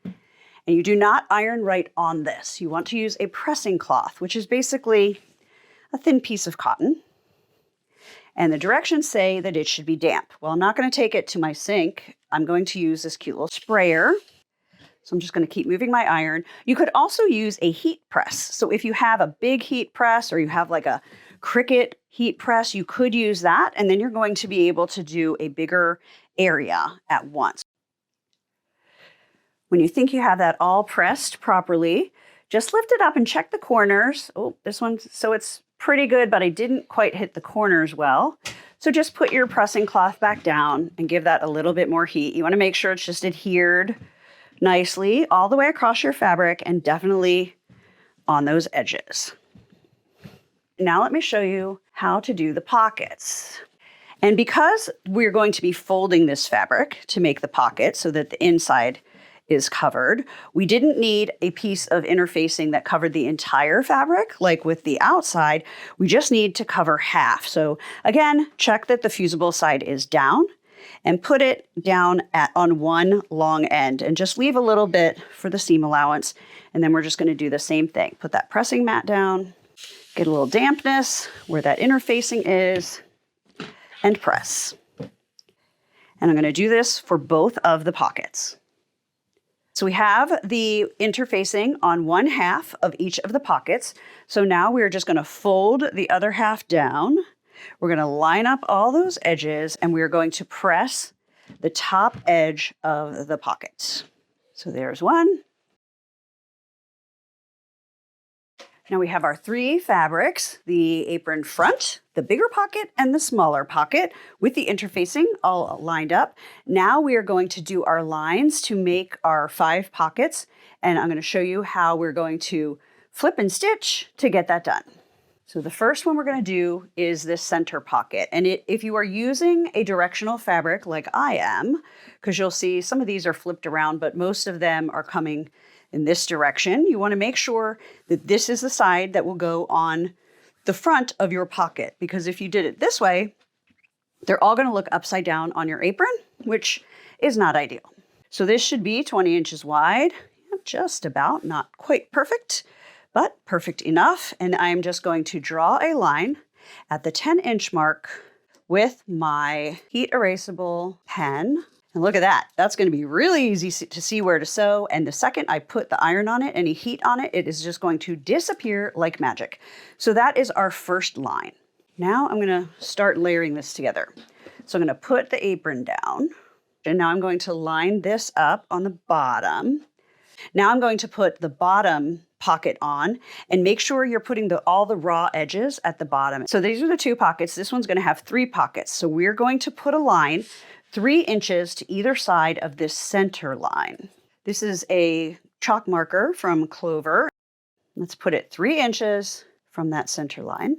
And you do not iron right on this. You want to use a pressing cloth, which is basically a thin piece of cotton. And the directions say that it should be damp. Well, I'm not going to take it to my sink. I'm going to use this cute little sprayer. So I'm just going to keep moving my iron. You could also use a heat press. So if you have a big heat press or you have like a Cricut heat press, you could use that. And then you're going to be able to do a bigger area at once. When you think you have that all pressed properly, just lift it up and check the corners. Oh, this one, so it's pretty good, but I didn't quite hit the corners well. So just put your pressing cloth back down and give that a little bit more heat. You want to make sure it's just adhered nicely all the way across your fabric and definitely on those edges. Now let me show you how to do the pockets. And because we're going to be folding this fabric to make the pocket so that the inside is covered, we didn't need a piece of interfacing that covered the entire fabric like with the outside. We just need to cover half. So again, check that the fusible side is down and put it down on one long end and just leave a little bit for the seam allowance. And then we're just going to do the same thing. Put that pressing mat down, get a little dampness where that interfacing is, and press. And I'm going to do this for both of the pockets. So we have the interfacing on 1/2 of each of the pockets. So now we're just going to fold the other half down. We're going to line up all those edges and we're going to press the top edge of the pockets. So there's one. Now we have our 3 fabrics, the apron front, the bigger pocket, and the smaller pocket with the interfacing all lined up. Now we are going to do our lines to make our 5 pockets, and I'm going to show you how we're going to flip and stitch to get that done. So the first one we're going to do is this center pocket. And if you are using a directional fabric like I am, because you'll see some of these are flipped around, but most of them are coming in this direction, you want to make sure that this is the side that will go on the front of your pocket. Because if you did it this way, they're all going to look upside down on your apron, which is not ideal. So this should be 20 inches wide, just about, not quite perfect, but perfect enough. And I'm just going to draw a line at the 10-inch mark with my heat erasable pen. And look at that. That's going to be really easy to see where to sew. And the second I put the iron on it, any heat on it, it is just going to disappear like magic. So that is our first line. Now I'm going to start layering this together. So I'm going to put the apron down. And now I'm going to line this up on the bottom. Now I'm going to put the bottom pocket on and make sure you're putting all the raw edges at the bottom. So these are the 2 pockets. This one's going to have 3 pockets. So we're going to put a line 3 inches to either side of this center line. This is a chalk marker from Clover. Let's put it 3 inches from that center line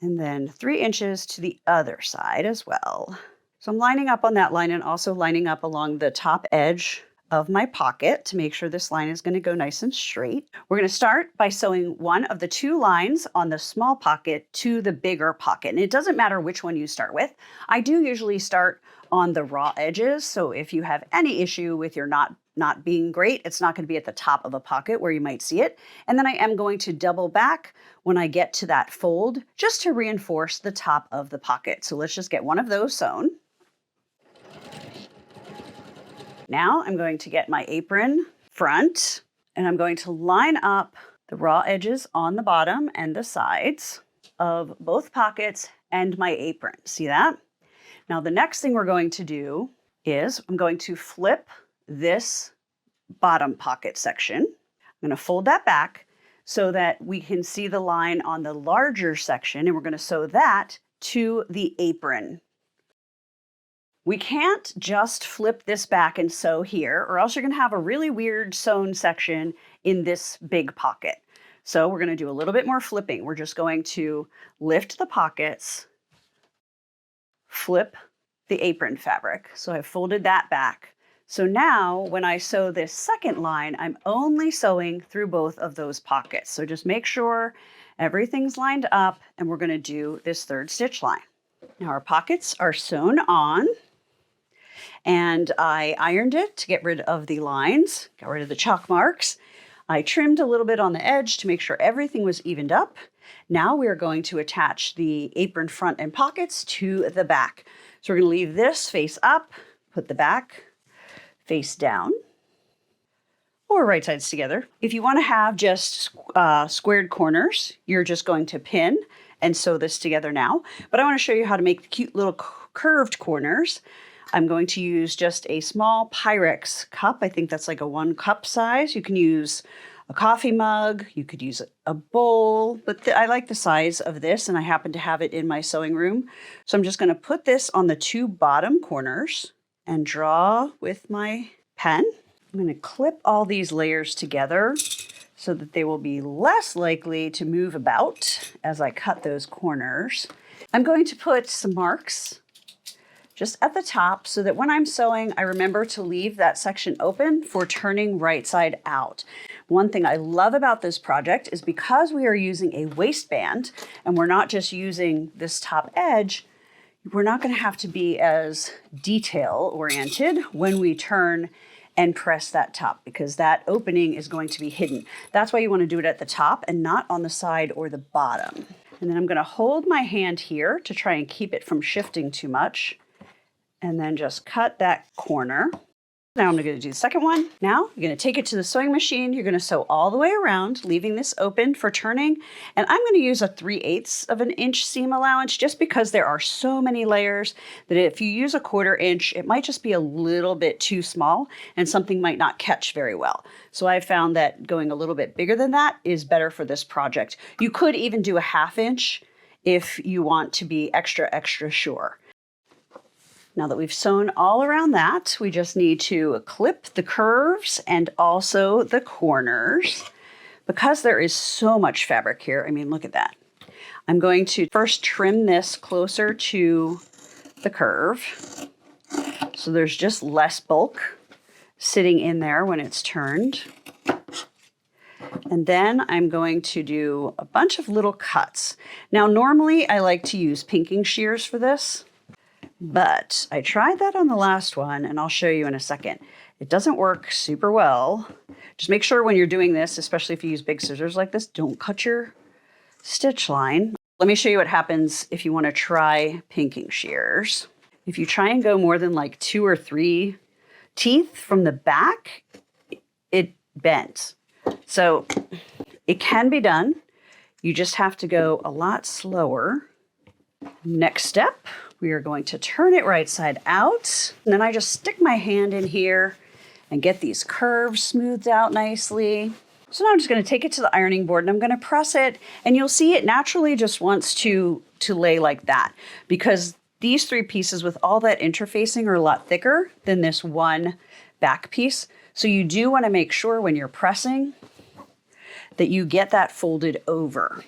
and then 3 inches to the other side as well. So I'm lining up on that line and also lining up along the top edge of my pocket to make sure this line is going to go nice and straight. We're going to start by sewing one of the 2 lines on the small pocket to the bigger pocket. And it doesn't matter which one you start with. I do usually start on the raw edges. So if you have any issue with your not being great, it's not going to be at the top of a pocket where you might see it. And then I am going to double back when I get to that fold just to reinforce the top of the pocket. So let's just get one of those sewn. Now I'm going to get my apron front and I'm going to line up the raw edges on the bottom and the sides of both pockets and my apron. See that? Now the next thing we're going to do is I'm going to flip this bottom pocket section. I'm going to fold that back so that we can see the line on the larger section, and we're going to sew that to the apron. We can't just flip this back and sew here, or else you're going to have a really weird sewn section in this big pocket. So we're going to do a little bit more flipping. We're just going to lift the pockets, flip the apron fabric. So I've folded that back. So now when I sew this second line, I'm only sewing through both of those pockets. So just make sure everything's lined up, and we're going to do this third stitch line. Now our pockets are sewn on, and I ironed it to get rid of the lines, got rid of the chalk marks. I trimmed a little bit on the edge to make sure everything was evened up. Now we are going to attach the apron front and pockets to the back. So we're going to leave this face up, put the back face down, or right sides together. If you want to have just squared corners, you're just going to pin and sew this together now. But I want to show you how to make the cute little curved corners. I'm going to use just a small Pyrex cup. I think that's like a 1 cup size. You can use a coffee mug, you could use a bowl, but I like the size of this, and I happen to have it in my sewing room. So I'm just going to put this on the 2 bottom corners and draw with my pen. I'm going to clip all these layers together so that they will be less likely to move about as I cut those corners. I'm going to put some marks just at the top so that when I'm sewing, I remember to leave that section open for turning right side out. One thing I love about this project is because we are using a waistband and we're not just using this top edge, we're not going to have to be as detail oriented when we turn and press that top, because that opening is going to be hidden. That's why you want to do it at the top and not on the side or the bottom. And then I'm going to hold my hand here to try and keep it from shifting too much, and then just cut that corner. Now I'm going to do the second one. Now you're going to take it to the sewing machine. You're going to sew all the way around, leaving this open for turning. And I'm going to use a 3/8 of an inch seam allowance just because there are so many layers that if you use a 1/4 inch, it might just be a little bit too small and something might not catch very well. So I found that going a little bit bigger than that is better for this project. You could even do a 1/2 inch if you want to be extra, extra sure. Now that we've sewn all around that, we just need to clip the curves and also the corners. Because there is so much fabric here, I mean, look at that. I'm going to first trim this closer to the curve, so there's just less bulk sitting in there when it's turned. And then I'm going to do a bunch of little cuts. Now, normally I like to use pinking shears for this, but I tried that on the last one, and I'll show you in a second. It doesn't work super well. Just make sure when you're doing this, especially if you use big scissors like this, don't cut your stitch line. Let me show you what happens if you want to try pinking shears. If you try and go more than like 2 or 3 teeth from the back, it bends. So it can be done. You just have to go a lot slower. Next step, we are going to turn it right side out. And then I just stick my hand in here and get these curves smoothed out nicely. So now I'm just going to take it to the ironing board and I'm going to press it, and you'll see it naturally just wants to lay like that, because these 3 pieces with all that interfacing are a lot thicker than this one back piece. So you do want to make sure when you're pressing that you get that folded over,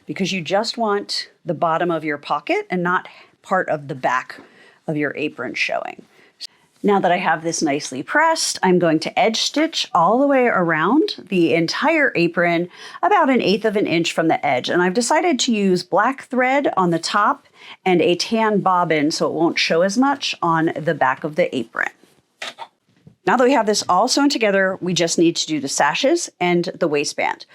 because you just want the bottom of your pocket and not part of the back of your apron showing. Now that I have this nicely pressed, I'm going to edge stitch all the way around the entire apron, about 1/8 of an inch from the edge. And I've decided to use black thread on the top and a tan bobbin so it won't show as much on the back of the apron. Now that we have this all sewn together, we just need to do the sashes and the waistband.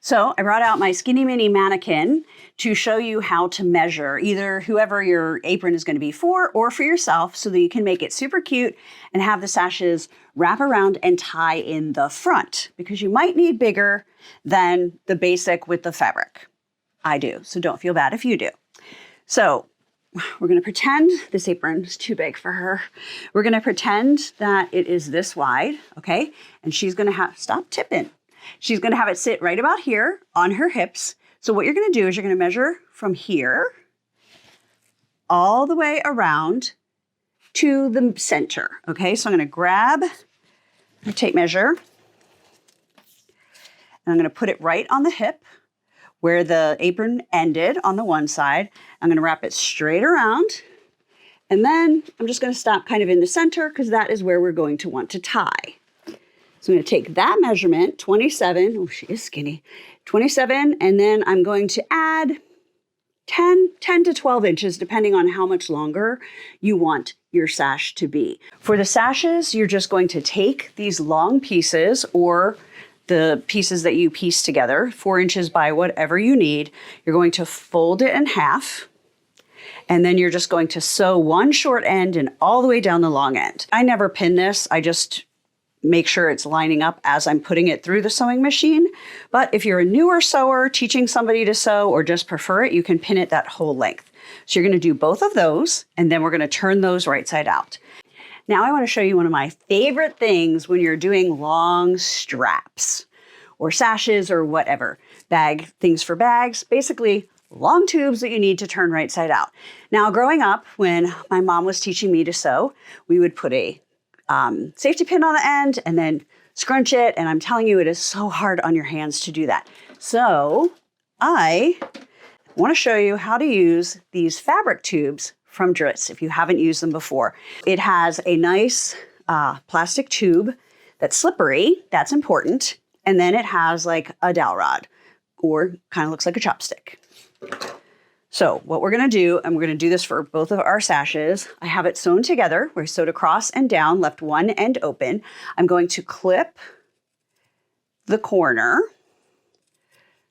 So I brought out my Skinny Mini mannequin to show you how to measure either whoever your apron is going to be for or for yourself so that you can make it super cute and have the sashes wrap around and tie in the front because you might need bigger than the basic with the fabric. I do, so don't feel bad if you do. So we're going to pretend this apron is too big for her. We're going to pretend that it is this wide, okay? And she's going to have, stop tipping. She's going to have it sit right about here on her hips. So what you're going to do is you're going to measure from here all the way around to the center, okay? So I'm going to grab my tape measure and I'm going to put it right on the hip where the apron ended on the one side. I'm going to wrap it straight around and then I'm just going to stop kind of in the center because that is where we're going to want to tie. So I'm going to take that measurement, 27, oh, she is skinny, 27, and then I'm going to add 10 to 12 inches, depending on how much longer you want your sash to be. For the sashes, you're just going to take these long pieces or the pieces that you piece together, 4 inches by whatever you need. You're going to fold it in half, and then you're just going to sew one short end and all the way down the long end. I never pin this, I just make sure it's lining up as I'm putting it through the sewing machine. But if you're a newer sewer teaching somebody to sew or just prefer it, you can pin it that whole length. So you're going to do both of those and then we're going to turn those right side out. Now I want to show you one of my favorite things when you're doing long straps or sashes or whatever, bag things for bags, basically long tubes that you need to turn right side out. Now growing up, when my mom was teaching me to sew, we would put a safety pin on the end and then scrunch it. And I'm telling you, it is so hard on your hands to do that. So I want to show you how to use these fabric tubes from Drawstring if you haven't used them before. It has a nice plastic tube that's slippery. That's important. And then it has like a dowel rod or kind of looks like a chopstick. So what we're going to do, and we're going to do this for both of our sashes, I have it sewn together. We're sewed across and down, left one end open. I'm going to clip the corner,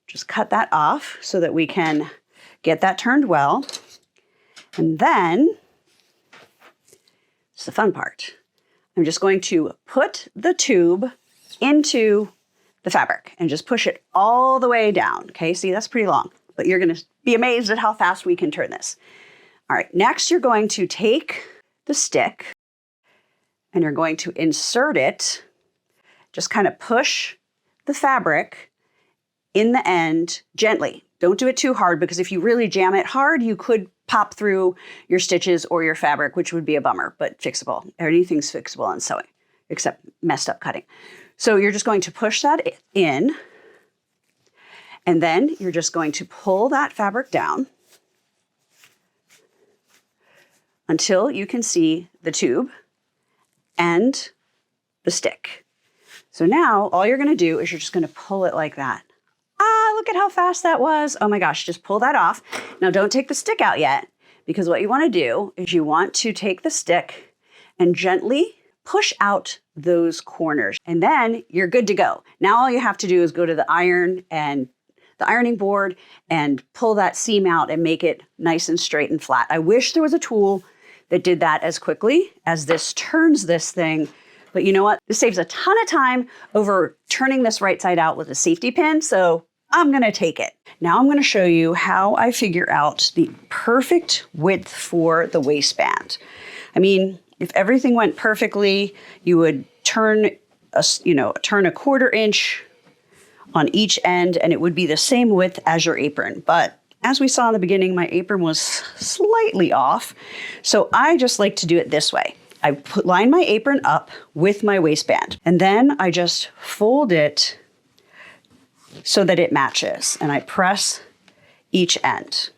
just cut that off so that we can get that turned well. And then, it's the fun part. I'm just going to put the tube into the fabric and just push it all the way down. Okay, see, that's pretty long, but you're going to be amazed at how fast we can turn this. All right, next you're going to take the stick and you're going to insert it, just kind of push the fabric in the end gently. Don't do it too hard because if you really jam it hard, you could pop through your stitches or your fabric, which would be a bummer, but fixable. Anything's fixable on sewing, except messed up cutting. So you're just going to push that in. And then you're just going to pull that fabric down until you can see the tube and the stick. So now all you're going to do is you're just going to pull it like that. Ah, look at how fast that was. Oh my gosh, just pull that off. Now don't take the stick out yet because what you want to do is you want to take the stick and gently push out those corners and then you're good to go. Now all you have to do is go to the ironing board and pull that seam out and make it nice and straight and flat. I wish there was a tool that did that as quickly as this turns this thing. But you know what? This saves a ton of time over turning this right side out with a safety pin. So I'm going to take it. Now I'm going to show you how I figure out the perfect width for the waistband. I mean, if everything went perfectly, you would turn a 1/4 inch on each end and it would be the same width as your apron. But as we saw in the beginning, my apron was slightly off. So I just like to do it this way. I line my apron up with my waistband and then I just fold it so that it matches and I press each end.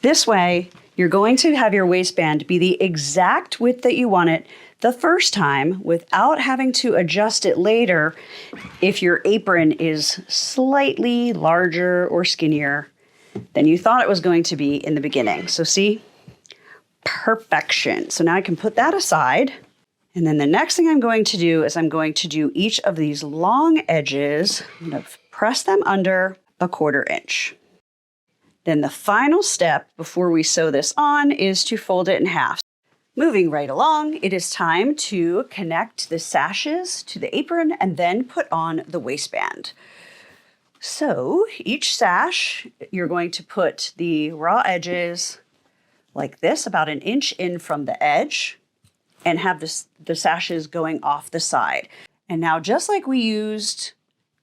This way, You're going to have your waistband be the exact width that you want it the first time without having to adjust it later if your apron is slightly larger or skinnier than you thought it was going to be in the beginning. So see? Perfection. So now I can put that aside. And then the next thing I'm going to do is I'm going to do each of these long edges. I'm going to press them under a 1/4 inch. Then the final step before we sew this on is to fold it in half. Moving right along, it is time to connect the sashes to the apron and then put on the waistband. So each sash, you're going to put the raw edges like this, about 1 inch in from the edge, and have the sashes going off the side. And now, just like we used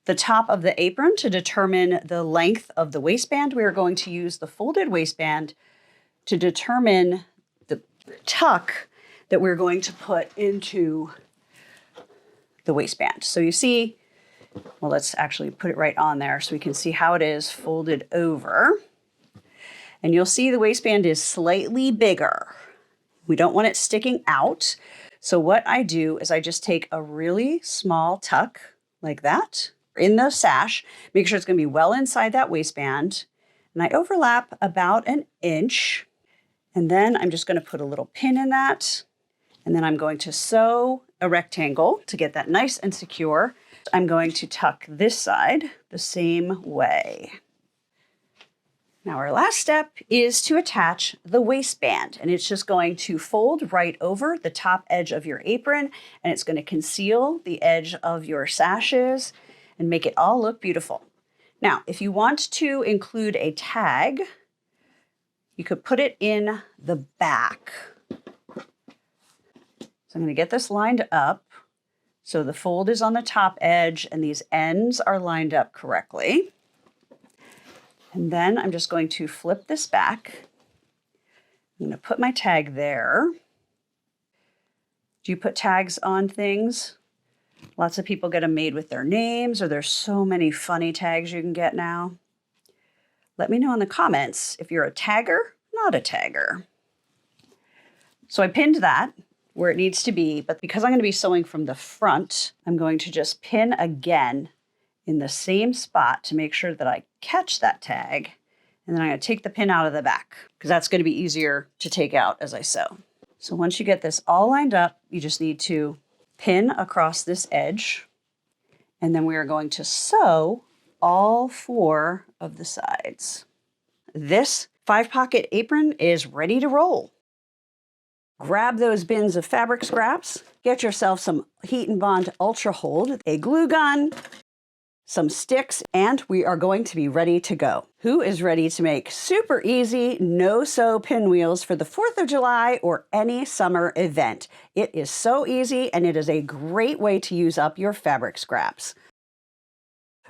the top of the apron to determine the length of the waistband, we are going to use the folded waistband to determine the tuck that we're going to put into the waistband. So you see, well, let's actually put it right on there so we can see how it is folded over. And you'll see the waistband is slightly bigger. We don't want it sticking out. So what I do is I just take a really small tuck like that in the sash, make sure it's going to be well inside that waistband. And I overlap about 1 inch. And then I'm just going to put a little pin in that. And then I'm going to sew a rectangle to get that nice and secure. I'm going to tuck this side the same way. Now our last step is to attach the waistband, and it's just going to fold right over the top edge of your apron, and it's going to conceal the edge of your sashes and make it all look beautiful. Now, if you want to include a tag, you could put it in the back. So I'm going to get this lined up so the fold is on the top edge and these ends are lined up correctly. And then I'm just going to flip this back. I'm going to put my tag there. Do you put tags on things? Lots of people get them made with their names, or there's so many funny tags you can get now. Let me know in the comments if you're a tagger, not a tagger. So I pinned that where it needs to be, but because I'm going to be sewing from the front, I'm going to just pin again in the same spot to make sure that I catch that tag. And then I'm going to take the pin out of the back because that's going to be easier to take out as I sew. So once you get this all lined up, you just need to pin across this edge. And then we are going to sew all 4 of the sides. This 5-pocket apron is ready to roll. Grab those bins of fabric scraps, get yourself some Heat and Bond Ultra Hold, a glue gun, some sticks, and we are going to be ready to go. Who is ready to make super easy no-sew pinwheels for the 4th of July or any summer event? It is so easy, and it is a great way to use up your fabric scraps.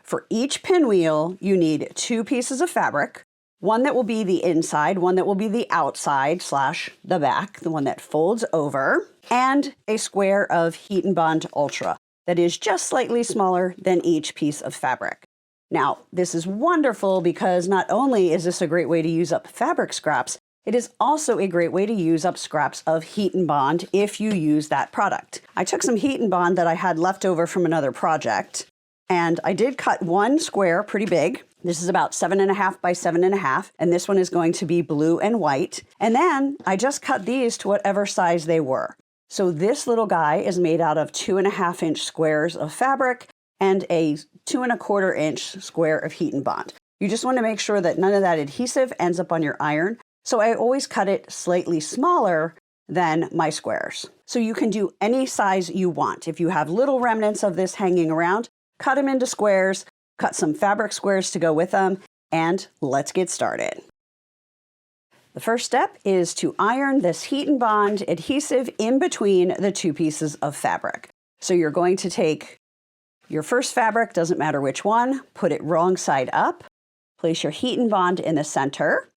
For each pinwheel, you need 2 pieces of fabric, one that will be the inside, one that will be the outside / the back, the one that folds over, and a square of Heat and Bond Ultra that is just slightly smaller than each piece of fabric. Now, this is wonderful because not only is this a great way to use up fabric scraps, it is also a great way to use up scraps of Heat and Bond if you use that product. I took some Heat and Bond that I had left over from another project, and I did cut one square pretty big. This is about 7.5 by 7.5, and this one is going to be blue and white. And then I just cut these to whatever size they were. So this little guy is made out of 2.5 inch squares of fabric and a 2.25 inch square of Heat and Bond. You just want to make sure that none of that adhesive ends up on your iron. So I always cut it slightly smaller than my squares. So you can do any size you want. If you have little remnants of this hanging around, cut them into squares, cut some fabric squares to go with them, and let's get started. The first step is to iron this Heat and Bond adhesive in between the 2 pieces of fabric. So you're going to take your first fabric, doesn't matter which one, put it wrong side up, place your Heat and Bond in the center,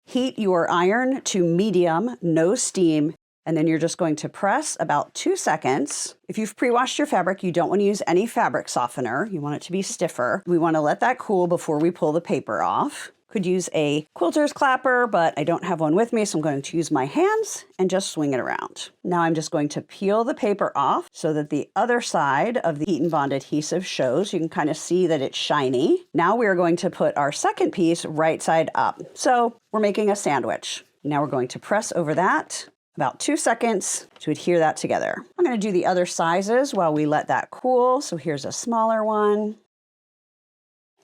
heat your iron to medium, no steam, and then you're just going to press about 2 seconds. If you've pre-washed your fabric, you don't want to use any fabric softener. You want it to be stiffer. We want to let that cool before we pull the paper off. Could use a quilter's clapper, but I don't have one with me, so I'm going to use my hands and just swing it around. Now I'm just going to peel the paper off so that the other side of the Heat and Bond adhesive shows. You can kind of see that it's shiny. Now we are going to put our second piece right side up. So we're making a sandwich. Now we're going to press over that about 2 seconds to adhere that together. I'm going to do the other sizes while we let that cool. So here's a smaller one.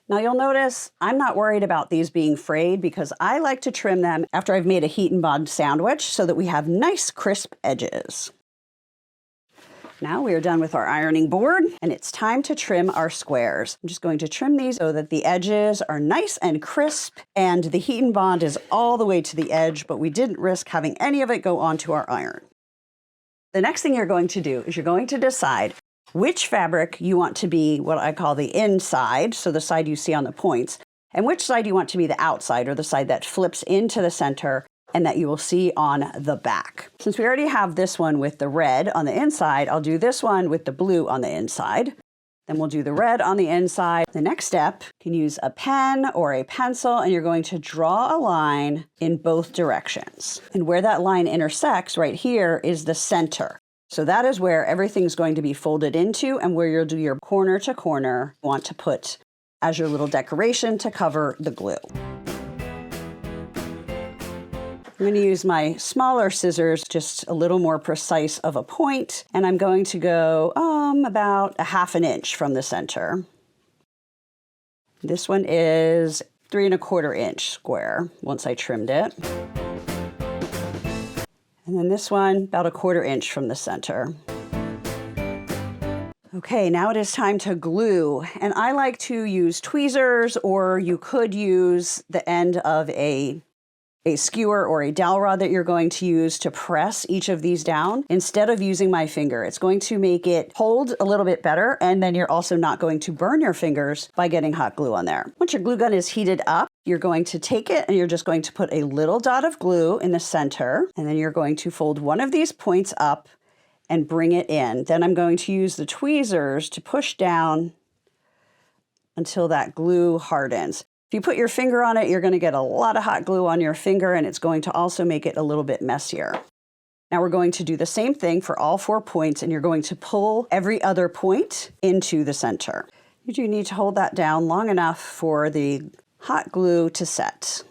Now you'll notice I'm not worried about these being frayed because I like to trim them after I've made a Heat and Bond sandwich so that we have nice crisp edges. Now we are done with our ironing board and it's time to trim our squares. I'm just going to trim these so that the edges are nice and crisp and the Heat and Bond is all the way to the edge, but we didn't risk having any of it go onto our iron. The next thing you're going to do is you're going to decide which fabric you want to be what I call the inside, so the side you see on the points, and which side you want to be the outside, or the side that flips into the center and that you will see on the back. Since we already have this one with the red on the inside, I'll do this one with the blue on the inside. Then we'll do the red on the inside. The next step, you can use a pen or a pencil, and you're going to draw a line in both directions. And where that line intersects right here is the center. So that is where everything's going to be folded into and where you'll do your corner to corner you want to put as your little decoration to cover the glue. I'm going to use my smaller scissors, just a little more precise of a point, and I'm going to go about 1/2 inch from the center. This one is 3 1/4 inch square once I trimmed it. And then this one, about 1/4 inch from the center. Okay, now it is time to glue. And I like to use tweezers, or you could use the end of a skewer or a dowel rod that you're going to use to press each of these down instead of using my finger. It's going to make it hold a little bit better, and then you're also not going to burn your fingers by getting hot glue on there. Once your glue gun is heated up, you're going to take it and you're just going to put a little dot of glue in the center, and then you're going to fold one of these points up and bring it in. Then I'm going to use the tweezers to push down until that glue hardens. If you put your finger on it, you're going to get a lot of hot glue on your finger, and it's going to also make it a little bit messier. Now we're going to do the same thing for all 4 points, and you're going to pull every other point into the center. You do need to hold that down long enough for the hot glue to set.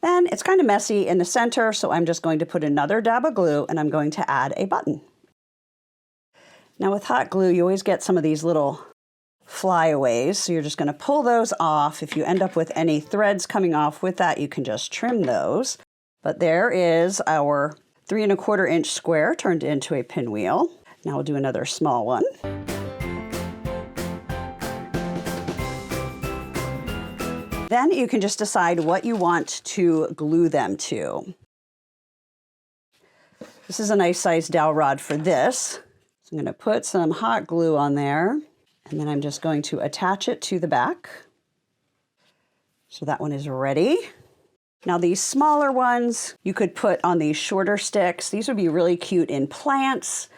Then it's kind of messy in the center, so I'm just going to put another dab of glue, and I'm going to add a button. Now with hot glue, you always get some of these little flyaways, so you're just going to pull those off. If you end up with any threads coming off with that, you can just trim those. But there is our 3 1/4 inch square turned into a pinwheel. Now we'll do another small one. Then you can just decide what you want to glue them to. This is a nice size dowel rod for this. So I'm going to put some hot glue on there, and then I'm just going to attach it to the back. So that one is ready. Now these smaller ones, you could put on these shorter sticks. These would be really cute in plants.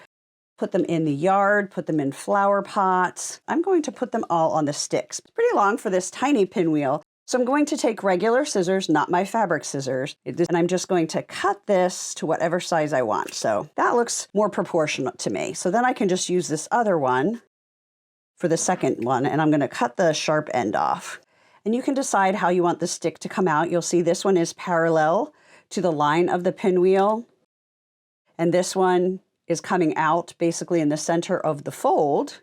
Put them in the yard, put them in flower pots. I'm going to put them all on the sticks. It's pretty long for this tiny pinwheel. So I'm going to take regular scissors, not my fabric scissors, and I'm just going to cut this to whatever size I want. So that looks more proportionate to me. So then I can just use this other one for the second one, and I'm going to cut the sharp end off. And you can decide how you want the stick to come out. You'll see this one is parallel to the line of the pinwheel, and this one is coming out basically in the center of the fold.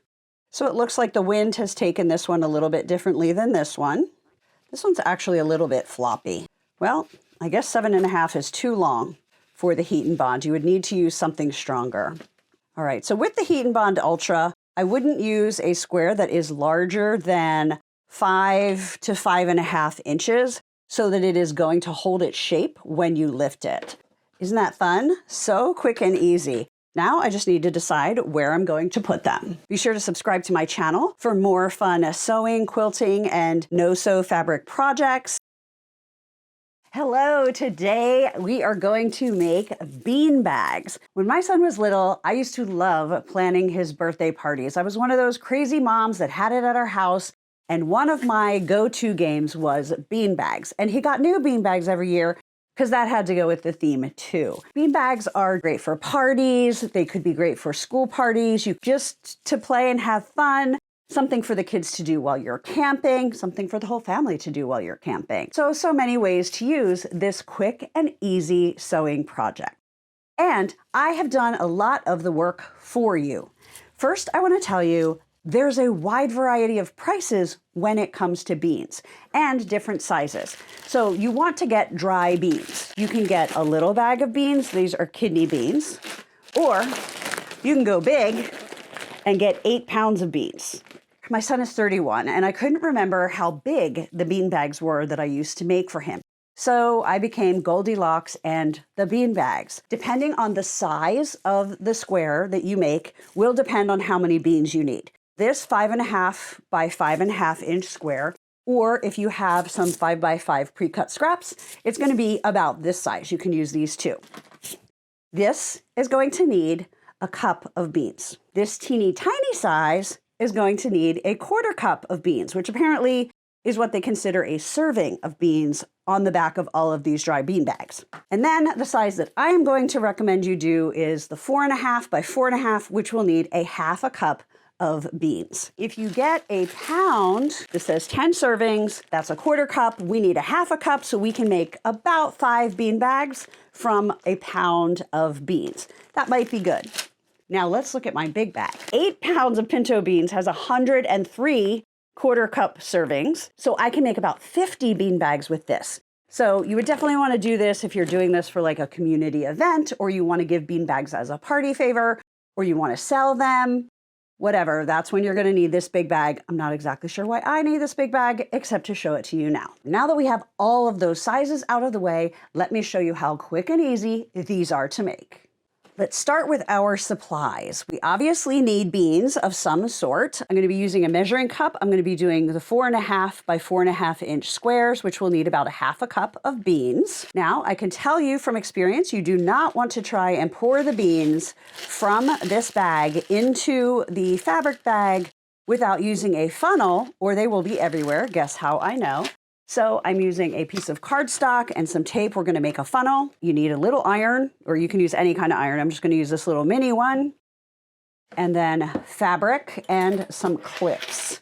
So it looks like the wind has taken this one a little bit differently than this one. This one's actually a little bit floppy. Well, I guess 7 1/2 is too long for the Heat and Bond. You would need to use something stronger. All right, so with the Heat and Bond Ultra, I wouldn't use a square that is larger than 5 to 5 1/2 inches so that it is going to hold its shape when you lift it. Isn't that fun? So quick and easy. Now I just need to decide where I'm going to put them. Be sure to subscribe to my channel for more fun sewing, quilting, and no-sew fabric projects. Hello, today we are going to make bean bags. When my son was little, I used to love planning his birthday parties. I was one of those crazy moms that had it at our house, and one of my go-to games was bean bags. And he got new bean bags every year because that had to go with the theme too. Bean bags are great for parties. They could be great for school parties. You just to play and have fun. Something for the kids to do while you're camping, something for the whole family to do while you're camping. So many ways to use this quick and easy sewing project. And I have done a lot of the work for you. First, I want to tell you there's a wide variety of prices when it comes to beans and different sizes. So you want to get dry beans. You can get a little bag of beans. These are kidney beans. Or you can go big and get 8 pounds of beans. My son is 31, and I couldn't remember how big the bean bags were that I used to make for him. So I became Goldilocks and the bean bags. Depending on the size of the square that you make will depend on how many beans you need. This 5.5 by 5.5 inch square, or if you have some 5 by 5 pre-cut scraps, it's going to be about this size. You can use these too. This is going to need a cup of beans. This teeny tiny size is going to need a 1/4 cup of beans, which apparently is what they consider a serving of beans on the back of all of these dry bean bags. And then the size that I am going to recommend you do is the 4.5 by 4.5, which will need a 1/2 cup of beans. If you get a pound, this says 10 servings, that's a 1/4 cup. We need a 1/2 cup, so we can make about 5 bean bags from a pound of beans. That might be good. Now let's look at my big bag. 8 pounds of pinto beans has 103 1/4 cup servings. So I can make about 50 bean bags with this. So you would definitely want to do this if you're doing this for like a community event, or you want to give bean bags as a party favor, or you want to sell them, whatever. That's when you're going to need this big bag. I'm not exactly sure why I need this big bag, except to show it to you now. Now that we have all of those sizes out of the way, let me show you how quick and easy these are to make. Let's start with our supplies. We obviously need beans of some sort. I'm going to be using a measuring cup. I'm going to be doing the 4.5 by 4.5 inch squares, which will need about a 1/2 cup of beans. Now, I can tell you from experience, you do not want to try and pour the beans from this bag into the fabric bag without using a funnel, or they will be everywhere. Guess how I know? So I'm using a piece of cardstock and some tape. We're going to make a funnel. You need a little iron, or you can use any kind of iron. I'm just going to use this little mini one. And then fabric and some clips,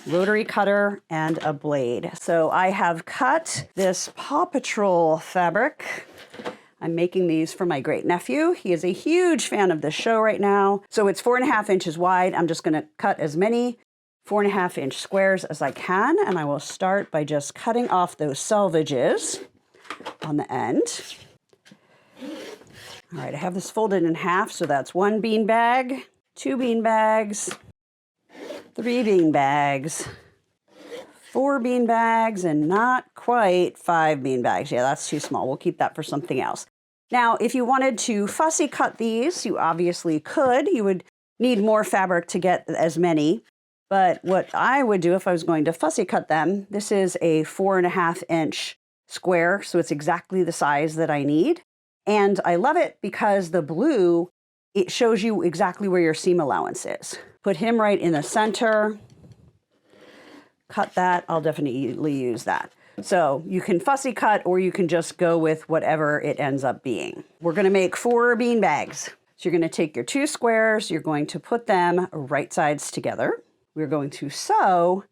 rotary cutter and a blade. So I have cut this Paw Patrol fabric. I'm making these for my great nephew. He is a huge fan of this show right now. So it's 4.5 inches wide. I'm just going to cut as many 4.5 inch squares as I can, and I will start by just cutting off those selvages on the end. All right, I have this folded in half, so that's 1 bean bag, 2 bean bags, 3 bean bags, 4 bean bags, and not quite 5 bean bags. Yeah, that's too small. We'll keep that for something else. Now, if you wanted to fussy cut these, you obviously could. You would need more fabric to get as many. But what I would do if I was going to fussy cut them, this is a 4.5 inch square, so it's exactly the size that I need. And I love it because the blue, it shows you exactly where your seam allowance is. Put him right in the center. Cut that. I'll definitely use that. So you can fussy cut, or you can just go with whatever it ends up being. We're going to make 4 bean bags. So you're going to take your 2 squares, you're going to put them right sides together. We're going to sew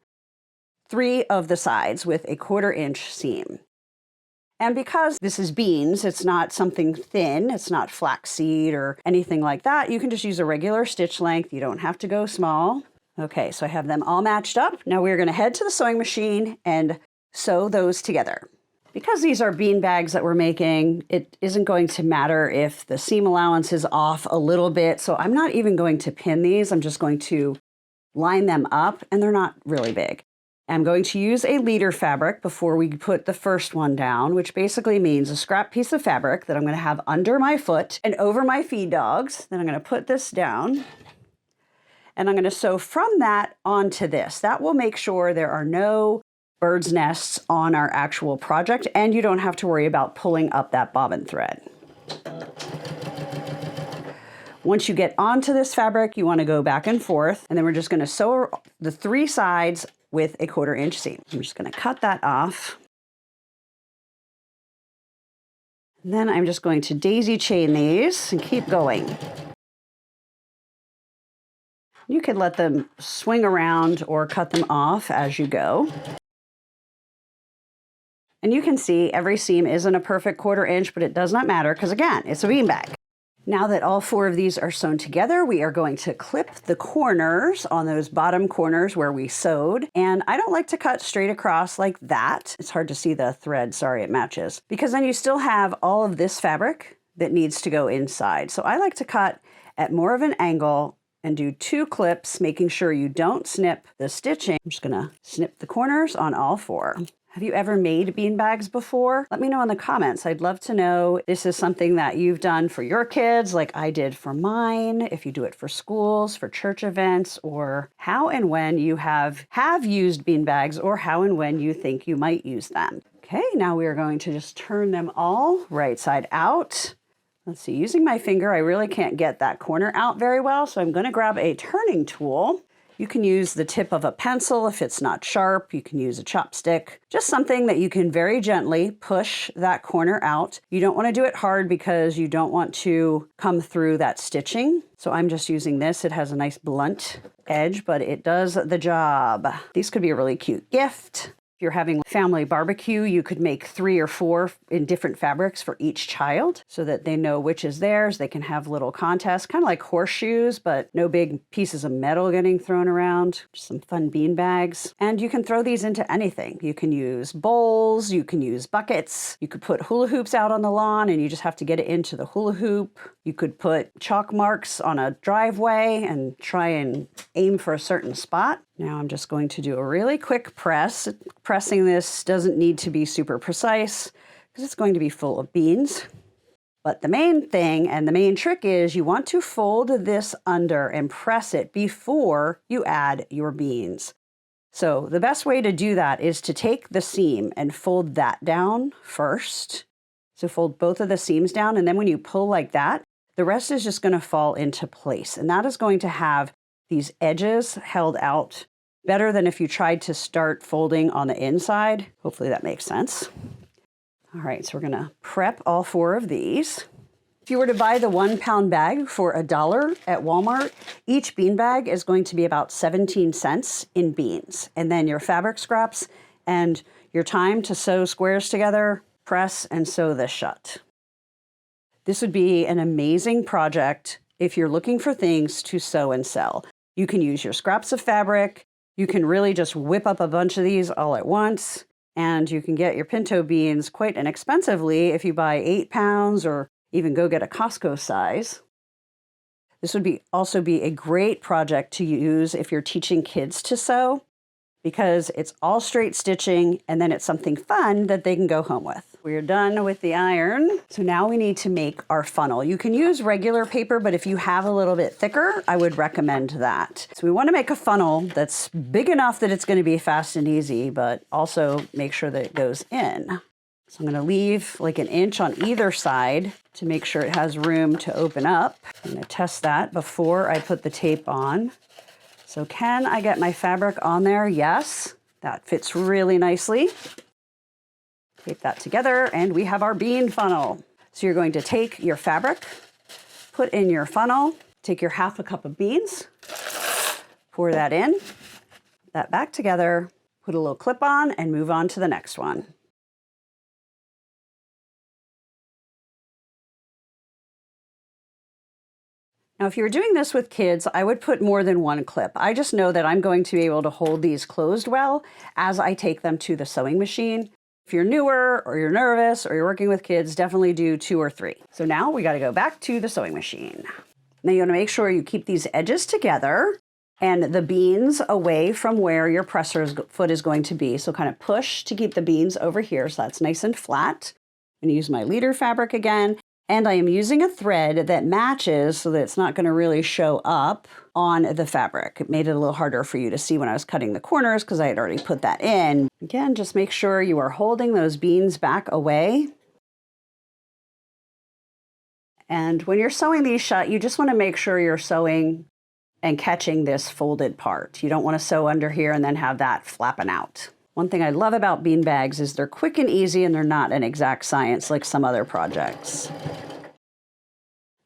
3 of the sides with a 1/4 inch seam. And because this is beans, it's not something thin, it's not flaxseed or anything like that, you can just use a regular stitch length. You don't have to go small. Okay, so I have them all matched up. Now we're going to head to the sewing machine and sew those together. Because these are bean bags that we're making, it isn't going to matter if the seam allowance is off a little bit. So I'm not even going to pin these. I'm just going to line them up, and they're not really big. I'm going to use a leader fabric before we put the first one down, which basically means a scrap piece of fabric that I'm going to have under my foot and over my feed dogs. Then I'm going to put this down, and I'm going to sew from that onto this. That will make sure there are no bird's nests on our actual project, and you don't have to worry about pulling up that bobbin thread. Once you get onto this fabric, you want to go back and forth, and then we're just going to sew the 3 sides with a 1/4 inch seam. I'm just going to cut that off. And then I'm just going to daisy chain these and keep going. You could let them swing around or cut them off as you go. And you can see every seam isn't a perfect 1/4 inch, but it does not matter because, again, it's a beanbag. Now that all 4 of these are sewn together, we are going to clip the corners on those bottom corners where we sewed. And I don't like to cut straight across like that. It's hard to see the thread, sorry, it matches. Because then you still have all of this fabric that needs to go inside. So I like to cut at more of an angle and do 2 clips, making sure you don't snip the stitching. I'm just gonna snip the corners on all 4. Have you ever made beanbags before? Let me know in the comments. I'd love to know if this is something that you've done for your kids like I did for mine, if you do it for schools, for church events, or how and when you have used beanbags, or how and when you think you might use them. Okay, now we are going to just turn them all right side out. Let's see, using my finger, I really can't get that corner out very well, so I'm going to grab a turning tool. You can use the tip of a pencil if it's not sharp. You can use a chopstick, just something that you can very gently push that corner out. You don't want to do it hard because you don't want to come through that stitching. So I'm just using this. It has a nice blunt edge, but it does the job. These could be a really cute gift. If you're having a family barbecue, you could make 3 or 4 in different fabrics for each child so that they know which is theirs. They can have little contests, kind of like horseshoes, but no big pieces of metal getting thrown around. Just some fun bean bags. And you can throw these into anything. You can use bowls, you can use buckets. You could put hula hoops out on the lawn and you just have to get it into the hula hoop. You could put chalk marks on a driveway and try and aim for a certain spot. Now I'm just going to do a really quick press. Pressing this doesn't need to be super precise because it's going to be full of beans. But the main thing and the main trick is you want to fold this under and press it before you add your beans. So the best way to do that is to take the seam and fold that down first. So fold both of the seams down, and then when you pull like that, the rest is just going to fall into place. And that is going to have these edges held out better than if you tried to start folding on the inside. Hopefully that makes sense. All right, so we're gonna prep all 4 of these. If you were to buy the 1-pound bag for $1 at Walmart, each bean bag is going to be about 17 cents in beans. And then your fabric scraps and your time to sew squares together, press and sew this shut. This would be an amazing project if you're looking for things to sew and sell. You can use your scraps of fabric. You can really just whip up a bunch of these all at once, and you can get your pinto beans quite inexpensively if you buy 8 pounds or even go get a Costco size. This would also be a great project to use if you're teaching kids to sew, because it's all straight stitching and then it's something fun that they can go home with. We're done with the iron. So now we need to make our funnel. You can use regular paper, but if you have a little bit thicker, I would recommend that. So we want to make a funnel that's big enough that it's going to be fast and easy, but also make sure that it goes in. So I'm going to leave like 1 inch on either side to make sure it has room to open up. I'm going to test that before I put the tape on. So can I get my fabric on there? Yes, that fits really nicely. Tape that together and we have our bean funnel. So you're going to take your fabric, put in your funnel, take your 1/2 cup of beans, pour that in, put that back together, put a little clip on and move on to the next one. Now, if you're doing this with kids, I would put more than 1 clip. I just know that I'm going to be able to hold these closed well as I take them to the sewing machine. If you're newer or you're nervous or you're working with kids, definitely do 2 or 3. So now we got to go back to the sewing machine. Now you want to make sure you keep these edges together and the beans away from where your presser's foot is going to be. So kind of push to keep the beans over here so that's nice and flat. I'm going to use my leader fabric again. And I am using a thread that matches so that it's not going to really show up on the fabric. It made it a little harder for you to see when I was cutting the corners because I had already put that in. Again, just make sure you are holding those beans back away. And when you're sewing these shut, you just want to make sure you're sewing and catching this folded part. You don't want to sew under here and then have that flapping out. One thing I love about bean bags is they're quick and easy and they're not an exact science like some other projects.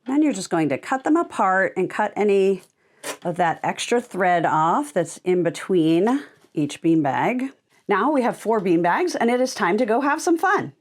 Then you're just going to cut them apart and cut any of that extra thread off that's in between each bean bag. Now we have 4 bean bags and it is time to go have some fun.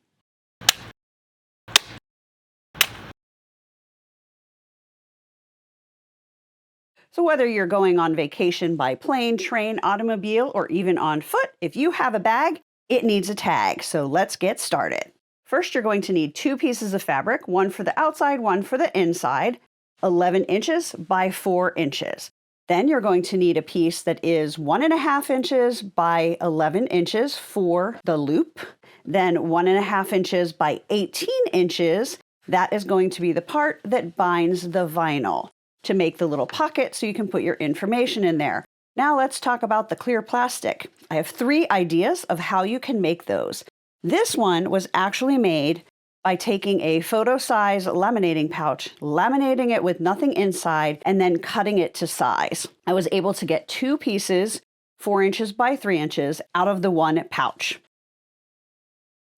So whether you're going on vacation by plane, train, automobile, or even on foot, if you have a bag, it needs a tag. So let's get started. First, you're going to need 2 pieces of fabric, one for the outside, one for the inside, 11 inches by 4 inches. Then you're going to need a piece that is 1.5 inches by 11 inches for the loop, then 1.5 inches by 18 inches. That is going to be the part that binds the vinyl to make the little pocket so you can put your information in there. Now let's talk about the clear plastic. I have 3 ideas of how you can make those. This one was actually made by taking a photo size laminating pouch, laminating it with nothing inside, and then cutting it to size. I was able to get 2 pieces, 4 inches by 3 inches, out of the one pouch.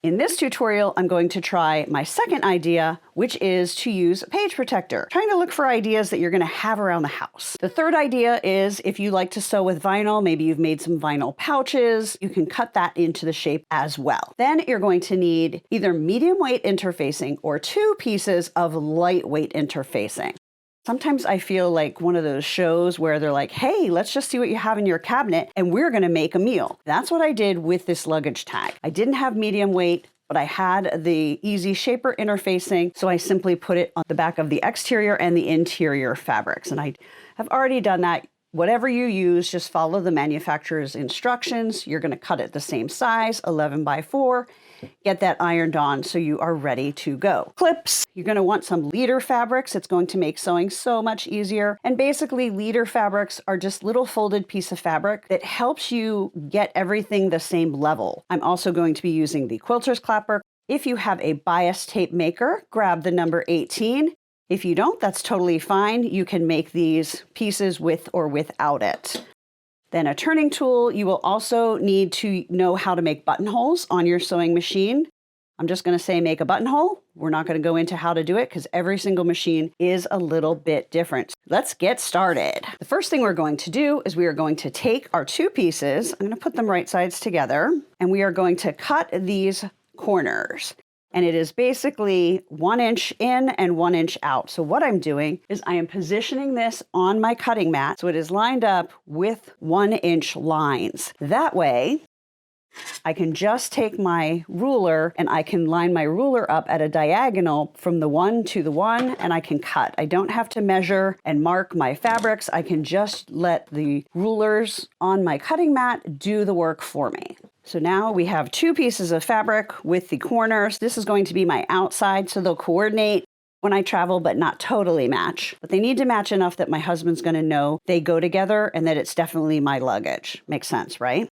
In this tutorial, I'm going to try my second idea, which is to use a page protector. Trying to look for ideas that you're going to have around the house. The third idea is if you like to sew with vinyl, maybe you've made some vinyl pouches, you can cut that into the shape as well. Then you're going to need either medium weight interfacing or 2 pieces of lightweight interfacing. Sometimes I feel like one of those shows where they're like, hey, let's just see what you have in your cabinet and we're going to make a meal. That's what I did with this luggage tag. I didn't have medium weight, but I had the easy shaper interfacing. So I simply put it on the back of the exterior and the interior fabrics. And I have already done that. Whatever you use, just follow the manufacturer's instructions. You're going to cut it the same size, 11 by 4. Get that ironed on so you are ready to go. Clips, you're going to want some leader fabrics. It's going to make sewing so much easier. And basically leader fabrics are just little folded piece of fabric that helps you get everything the same level. I'm also going to be using the quilter's clapper. If you have a bias tape maker, grab the number 18. If you don't, that's totally fine. You can make these pieces with or without it. Then a turning tool. You will also need to know how to make buttonholes on your sewing machine. I'm just going to say make a buttonhole. We're not going to go into how to do it because every single machine is a little bit different. Let's get started. The first thing we're going to do is we are going to take our 2 pieces. I'm going to put them right sides together and we are going to cut these corners. And it is basically 1 inch in and 1 inch out. So what I'm doing is I am positioning this on my cutting mat so it is lined up with 1 inch lines. That way, I can just take my ruler and I can line my ruler up at a diagonal from the 1 to the 1 and I can cut. I don't have to measure and mark my fabrics. I can just let the rulers on my cutting mat do the work for me. So now we have 2 pieces of fabric with the corners. This is going to be my outside, so they'll coordinate when I travel, but not totally match. But they need to match enough that my husband's going to know they go together and that it's definitely my luggage. Makes sense, right?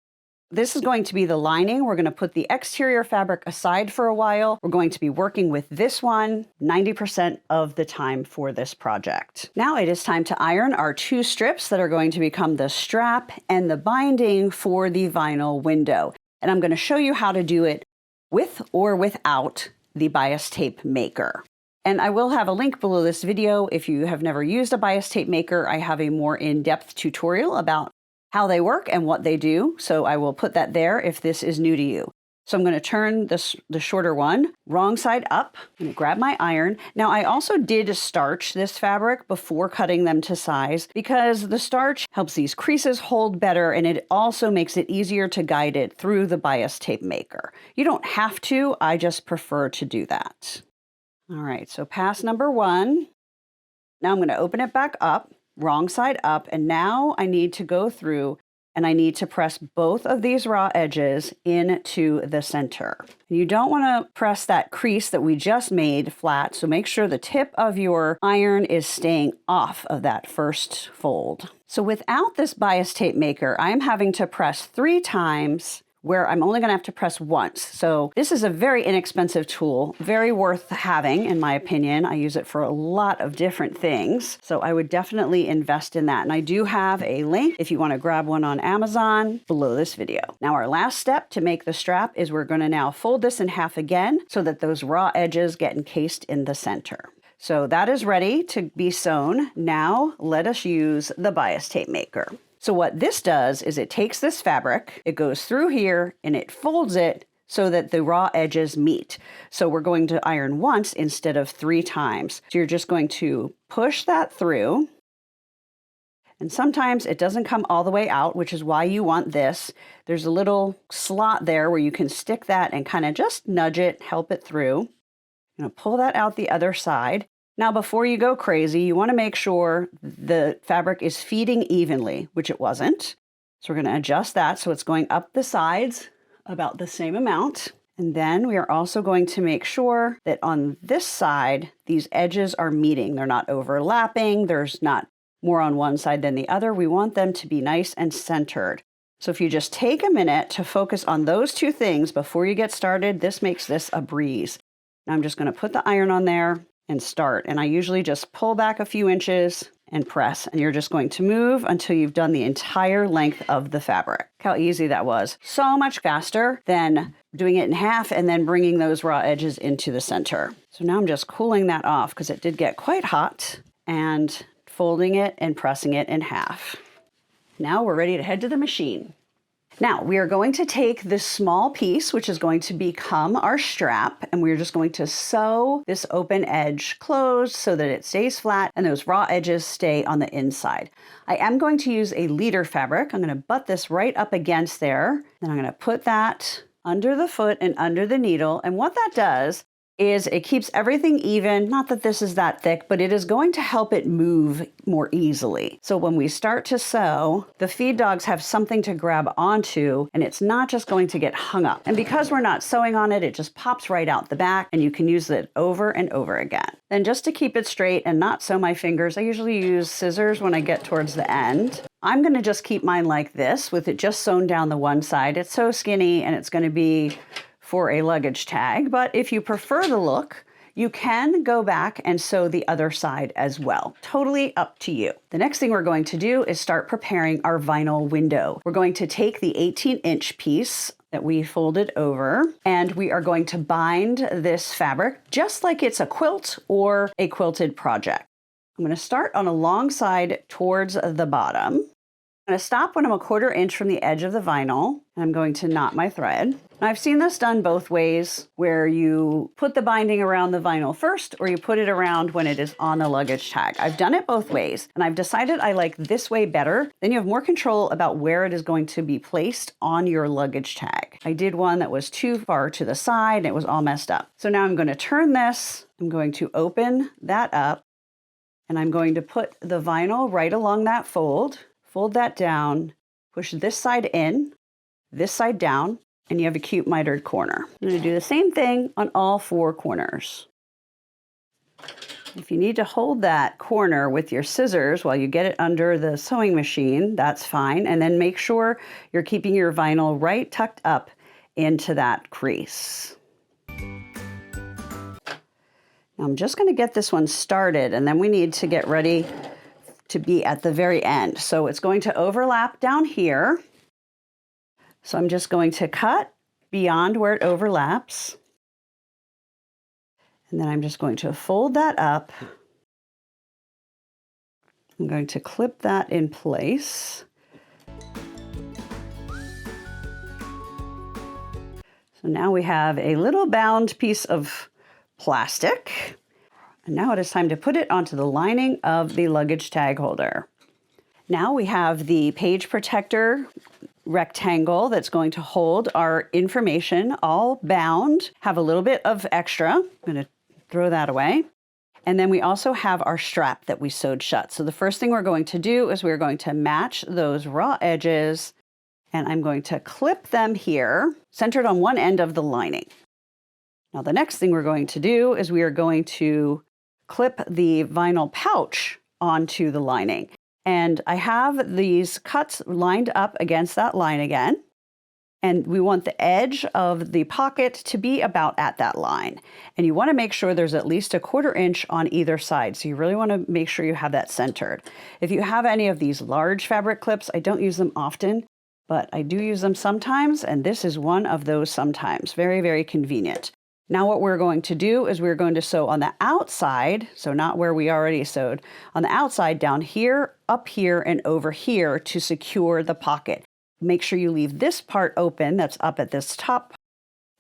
This is going to be the lining. We're going to put the exterior fabric aside for a while. We're going to be working with this one 90% of the time for this project. Now it is time to iron our 2 strips that are going to become the strap and the binding for the vinyl window. And I'm going to show you how to do it with or without the bias tape maker. And I will have a link below this video. If you have never used a bias tape maker, I have a more in-depth tutorial about how they work and what they do. So I will put that there if this is new to you. So I'm going to turn the shorter one, wrong side up, and grab my iron. Now I also did starch this fabric before cutting them to size because the starch helps these creases hold better and it also makes it easier to guide it through the bias tape maker. You don't have to, I just prefer to do that. All right, so pass number 1. Now I'm going to open it back up. Wrong side up, and now I need to go through and I need to press both of these raw edges into the center. You don't want to press that crease that we just made flat, so make sure the tip of your iron is staying off of that first fold. So without this bias tape maker, I'm having to press 3 times where I'm only going to have to press once. So this is a very inexpensive tool, very worth having in my opinion. I use it for a lot of different things. So I would definitely invest in that. And I do have a link if you want to grab one on Amazon below this video. Now our last step to make the strap is we're going to now fold this in half again so that those raw edges get encased in the center. So that is ready to be sewn. Now let us use the bias tape maker. So what this does is it takes this fabric, it goes through here, and it folds it so that the raw edges meet. So we're going to iron once instead of 3 times. So you're just going to push that through. And sometimes it doesn't come all the way out, which is why you want this. There's a little slot there where you can stick that and kind of just nudge it, help it through. I'm going to pull that out the other side. Now, before you go crazy, you want to make sure the fabric is feeding evenly, which it wasn't. So we're going to adjust that so it's going up the sides about the same amount. And then we are also going to make sure that on this side, these edges are meeting. They're not overlapping. There's not more on one side than the other. We want them to be nice and centered. So if you just take a minute to focus on those 2 things before you get started, this makes this a breeze. Now I'm just going to put the iron on there and start. And I usually just pull back a few inches and press. And you're just going to move until you've done the entire length of the fabric. How easy that was. So much faster than doing it in half and then bringing those raw edges into the center. So now I'm just cooling that off because it did get quite hot, and folding it and pressing it in half. Now we're ready to head to the machine. Now we are going to take this small piece, which is going to become our strap, and we're just going to sew this open edge closed so that it stays flat and those raw edges stay on the inside. I am going to use a leader fabric. I'm going to butt this right up against there. Then I'm going to put that under the foot and under the needle. And what that does is it keeps everything even. Not that this is that thick, but it is going to help it move more easily. So when we start to sew, the feed dogs have something to grab onto, and it's not just going to get hung up. And because we're not sewing on it, it just pops right out the back, and you can use it over and over again. Then just to keep it straight and not sew my fingers, I usually use scissors when I get towards the end. I'm going to just keep mine like this with it just sewn down the one side. It's so skinny, and it's going to be for a luggage tag, but if you prefer the look, you can go back and sew the other side as well. Totally up to you. The next thing we're going to do is start preparing our vinyl window. We're going to take the 18-inch piece that we folded over, and we are going to bind this fabric just like it's a quilt or a quilted project. I'm going to start on a long side towards the bottom. I'm going to stop when I'm 1/4 inch from the edge of the vinyl, and I'm going to knot my thread. Now, I've seen this done both ways, where you put the binding around the vinyl first, or you put it around when it is on the luggage tag. I've done it both ways, and I've decided I like this way better. Then you have more control about where it is going to be placed on your luggage tag. I did one that was too far to the side, and it was all messed up. So now I'm going to turn this, I'm going to open that up, and I'm going to put the vinyl right along that fold that down, push this side in, this side down, and you have a cute mitered corner. I'm going to do the same thing on all 4 corners. If you need to hold that corner with your scissors while you get it under the sewing machine, that's fine. And then make sure you're keeping your vinyl right tucked up into that crease. Now I'm just going to get this one started, and then we need to get ready to be at the very end. So it's going to overlap down here. So I'm just going to cut beyond where it overlaps. And then I'm just going to fold that up. I'm going to clip that in place. So now we have a little bound piece of plastic. And now it is time to put it onto the lining of the luggage tag holder. Now we have the page protector rectangle that's going to hold our information all bound, have a little bit of extra. I'm going to throw that away. And then we also have our strap that we sewed shut. So the first thing we're going to do is we're going to match those raw edges And I'm going to clip them here, centered on one end of the lining. Now the next thing we're going to do is we are going to clip the vinyl pouch onto the lining. And I have these cuts lined up against that line again. And we want the edge of the pocket to be about at that line. And you want to make sure there's at least 1/4 inch on either side. So you really want to make sure you have that centered. If you have any of these large fabric clips, I don't use them often, but I do use them sometimes. And this is one of those sometimes. Very, very convenient. Now what we're going to do is we're going to sew on the outside, so not where we already sewed, on the outside down here, up here, and over here to secure the pocket. Make sure you leave this part open that's up at this top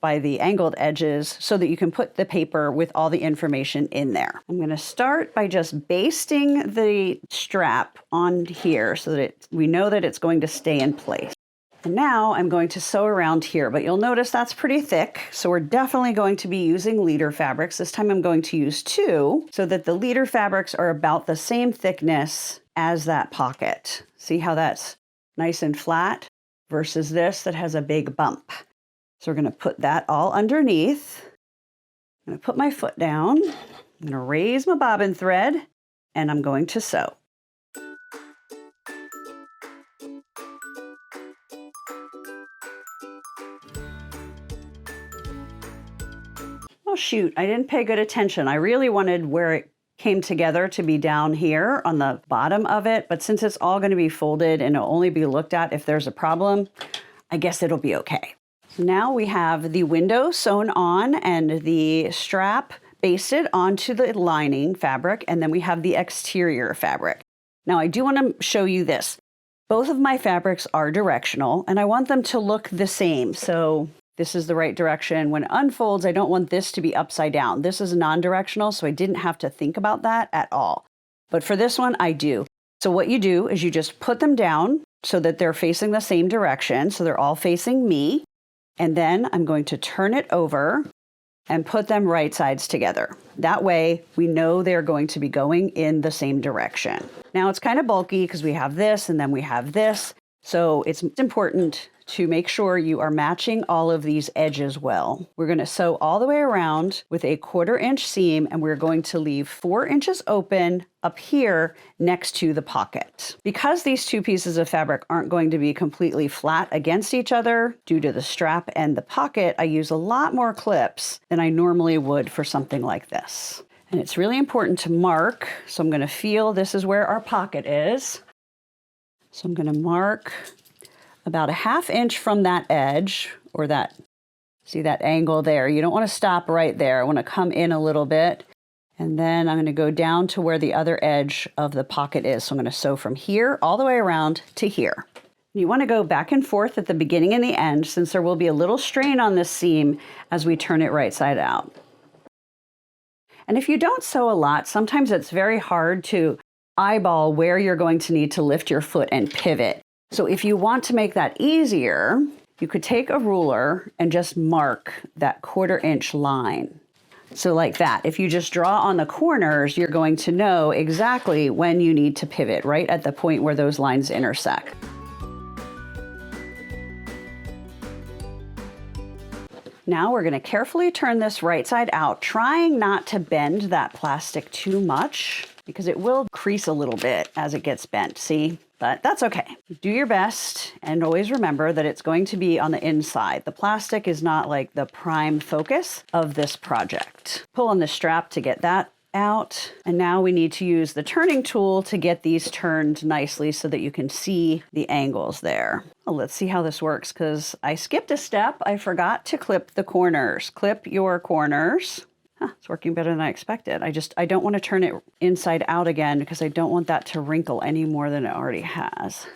by the angled edges so that you can put the paper with all the information in there. I'm going to start by just basting the strap on here so that we know that it's going to stay in place. And now I'm going to sew around here, but you'll notice that's pretty thick. So we're definitely going to be using leader fabrics. This time I'm going to use 2 so that the leader fabrics are about the same thickness as that pocket. See how that's nice and flat versus this that has a big bump. So we're going to put that all underneath. I'm going to put my foot down. I'm going to raise my bobbin thread and I'm going to sew. Oh shoot, I didn't pay good attention. I really wanted where it came together to be down here on the bottom of it, but since it's all going to be folded and it'll only be looked at if there's a problem, I guess it'll be okay. Now we have the window sewn on and the strap basted onto the lining fabric, and then we have the exterior fabric. Now I do want to show you this. Both of my fabrics are directional and I want them to look the same. So this is the right direction. When it unfolds, I don't want this to be upside down. This is non-directional, so I didn't have to think about that at all. But for this one, I do. So what you do is you just put them down so that they're facing the same direction. So they're all facing me. And then I'm going to turn it over and put them right sides together. That way we know they're going to be going in the same direction. Now it's kind of bulky because we have this and then we have this. So it's important to make sure you are matching all of these edges well. We're going to sew all the way around with a 1/4 inch seam, and we're going to leave 4 inches open up here next to the pocket. Because these two pieces of fabric aren't going to be completely flat against each other due to the strap and the pocket, I use a lot more clips than I normally would for something like this. And it's really important to mark. So I'm going to feel this is where our pocket is. So I'm going to mark about 1/2 inch from that edge, or that, see that angle there. You don't want to stop right there. I want to come in a little bit. And then I'm going to go down to where the other edge of the pocket is. So I'm going to sew from here all the way around to here. You want to go back and forth at the beginning and the end, since there will be a little strain on this seam as we turn it right side out. And if you don't sew a lot, sometimes it's very hard to eyeball where you're going to need to lift your foot and pivot. So if you want to make that easier, you could take a ruler and just mark that 1/4 inch line. So like that. If you just draw on the corners, you're going to know exactly when you need to pivot, right at the point where those lines intersect. Now we're going to carefully turn this right side out, trying not to bend that plastic too much because it will crease a little bit as it gets bent, see? But that's okay. Do your best and always remember that it's going to be on the inside. The plastic is not like the prime focus of this project. Pull on the strap to get that out. And now we need to use the turning tool to get these turned nicely so that you can see the angles there. Well, let's see how this works because I skipped a step. I forgot to clip the corners. Clip your corners. It's working better than I expected. I don't want to turn it inside out again because I don't want that to wrinkle any more than it already has.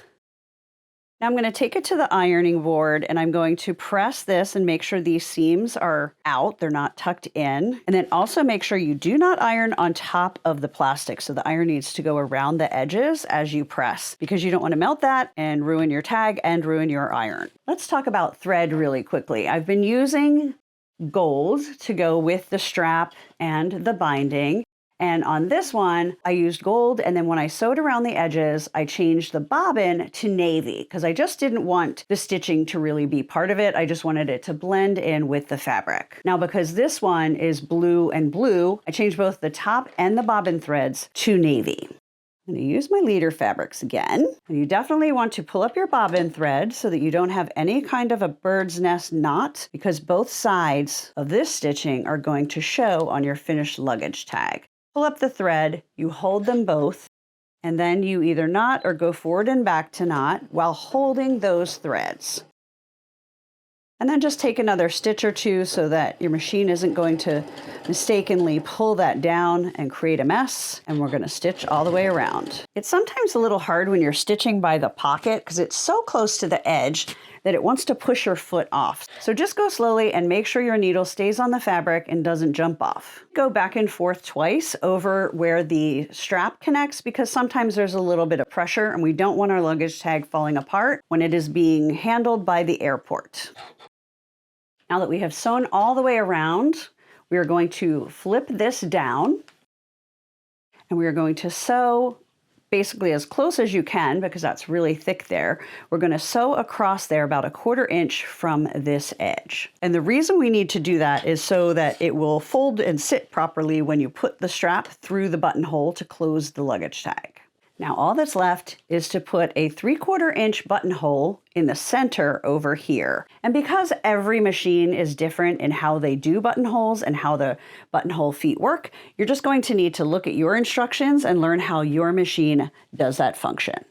Now I'm going to take it to the ironing board and I'm going to press this and make sure these seams are out. They're not tucked in. And then also make sure you do not iron on top of the plastic. So the iron needs to go around the edges as you press because you don't want to melt that and ruin your tag and ruin your iron. Let's talk about thread really quickly. I've been using gold to go with the strap and the binding. And on this one, I used gold, and then when I sewed around the edges, I changed the bobbin to navy because I just didn't want the stitching to really be part of it. I just wanted it to blend in with the fabric. Now, because this one is blue and blue, I changed both the top and the bobbin threads to navy. I'm going to use my leader fabrics again. And you definitely want to pull up your bobbin thread so that you don't have any kind of a bird's nest knot, because both sides of this stitching are going to show on your finished luggage tag. Pull up the thread, you hold them both, and then you either knot or go forward and back to knot while holding those threads. And then just take another stitch or two so that your machine isn't going to mistakenly pull that down and create a mess. And we're going to stitch all the way around. It's sometimes a little hard when you're stitching by the pocket because it's so close to the edge that it wants to push your foot off. So just go slowly and make sure your needle stays on the fabric and doesn't jump off. Go back and forth twice over where the strap connects because sometimes there's a little bit of pressure and we don't want our luggage tag falling apart when it is being handled by the airport. Now that we have sewn all the way around, we are going to flip this down and we are going to sew basically as close as you can because that's really thick there. We're going to sew across there about 1/4 inch from this edge. And the reason we need to do that is so that it will fold and sit properly when you put the strap through the buttonhole to close the luggage tag. Now all that's left is to put a 3/4 inch buttonhole in the center over here. And because every machine is different in how they do buttonholes and how the buttonhole feet work, you're just going to need to look at your instructions and learn how your machine does that function.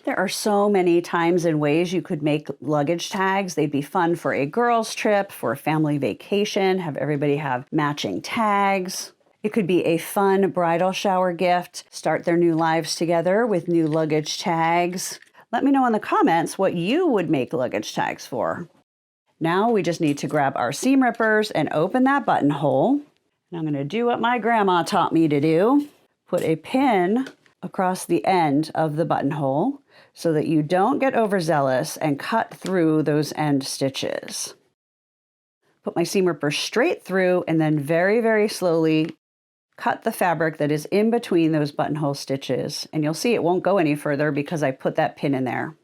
There are so many times and ways you could make luggage tags. They'd be fun for a girls' trip, for a family vacation, have everybody have matching tags. It could be a fun bridal shower gift, start their new lives together with new luggage tags. Let me know in the comments what you would make luggage tags for. Now we just need to grab our seam rippers and open that buttonhole. And I'm going to do what my grandma taught me to do. Put a pin across the end of the buttonhole so that you don't get overzealous and cut through those end stitches. Put my seam ripper straight through and then very, very slowly cut the fabric that is in between those buttonhole stitches, and you'll see it won't go any further because I put that pin in there.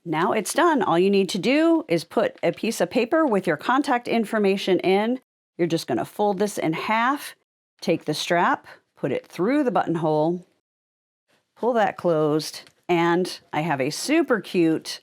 Now it's done. All you need to do is put a piece of paper with your contact information in. You're just going to fold this in half, take the strap, put it through the buttonhole, pull that closed, and I have a super cute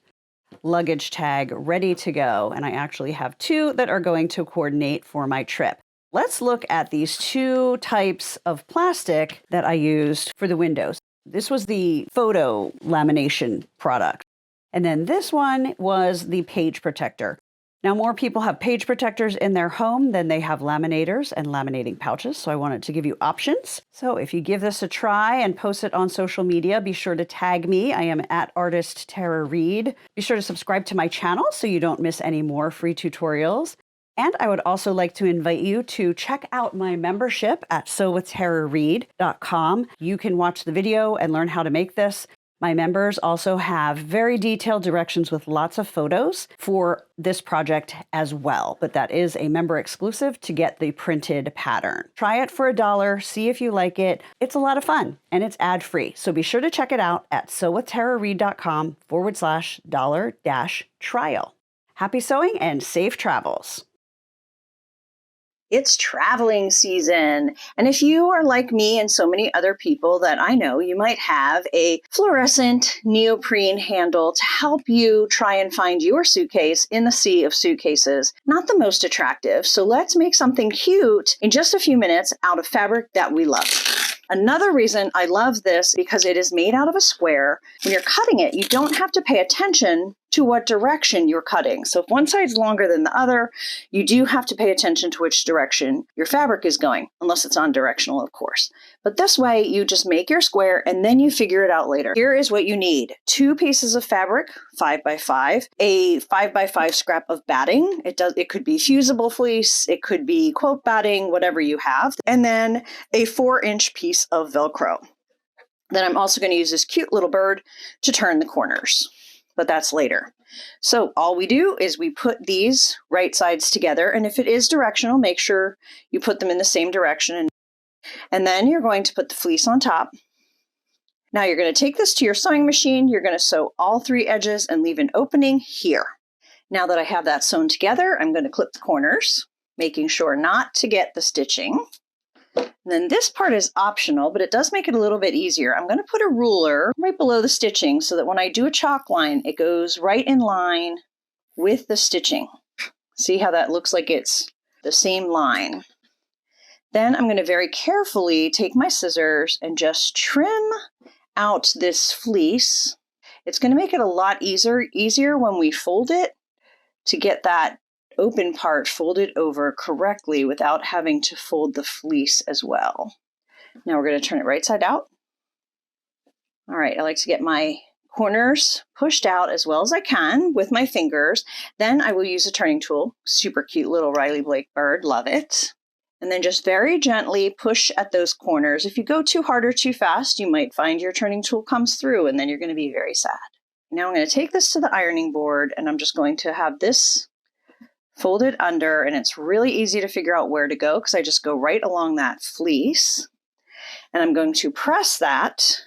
luggage tag ready to go. And I actually have 2 that are going to coordinate for my trip. Let's look at these 2 types of plastic that I used for the windows. This was the photo lamination product. And then this one was the page protector. Now, more people have page protectors in their home than they have laminators and laminating pouches, so I wanted to give you options. So if you give this a try and post it on social media, be sure to tag me. I am at Artist Tara Reid. Be sure to subscribe to my channel so you don't miss any more free tutorials. And I would also like to invite you to check out my membership at sewwithtarareid.com. You can watch the video and learn how to make this. My members also have very detailed directions with lots of photos for this project as well, but that is a member exclusive to get the printed pattern. Try it for $1, see if you like it. It's a lot of fun and it's ad-free. So be sure to check it out at sewwithtarareid.com/$trial. Happy sewing and safe travels. It's traveling season. And if you are like me and so many other people that I know, you might have a fluorescent neoprene handle to help you try and find your suitcase in the sea of suitcases. Not the most attractive. So let's make something cute in just a few minutes out of fabric that we love. Another reason I love this because it is made out of a square. When you're cutting it, you don't have to pay attention to what direction you're cutting. So if one side's longer than the other, you do have to pay attention to which direction your fabric is going, unless it's non-directional, of course. But this way, you just make your square and then you figure it out later. Here is what you need. 2 pieces of fabric, 5x5, a 5x5 scrap of batting. It could be fusible fleece, it could be quilt batting, whatever you have. And then a 4-inch piece of Velcro. Then I'm also going to use this cute little bird to turn the corners. But that's later. So all we do is we put these right sides together. And if it is directional, make sure you put them in the same direction. And And then you're going to put the fleece on top. Now you're going to take this to your sewing machine. You're going to sew all 3 edges and leave an opening here. Now that I have that sewn together, I'm going to clip the corners, making sure not to get the stitching. And then this part is optional, but it does make it a little bit easier. I'm going to put a ruler right below the stitching so that when I do a chalk line, it goes right in line with the stitching. See how that looks like it's the same line? Then I'm going to very carefully take my scissors and just trim out this fleece. It's going to make it a lot easier when we fold it to get that open part folded over correctly without having to fold the fleece as well. Now we're going to turn it right side out. All right, I like to get my corners pushed out as well as I can with my fingers. Then I will use a turning tool. Super cute little Riley Blake bird, love it. And then just very gently push at those corners. If you go too hard or too fast, you might find your turning tool comes through and then you're going to be very sad. Now I'm going to take this to the ironing board and I'm just going to have this folded under, and it's really easy to figure out where to go because I just go right along that fleece. And I'm going to press that,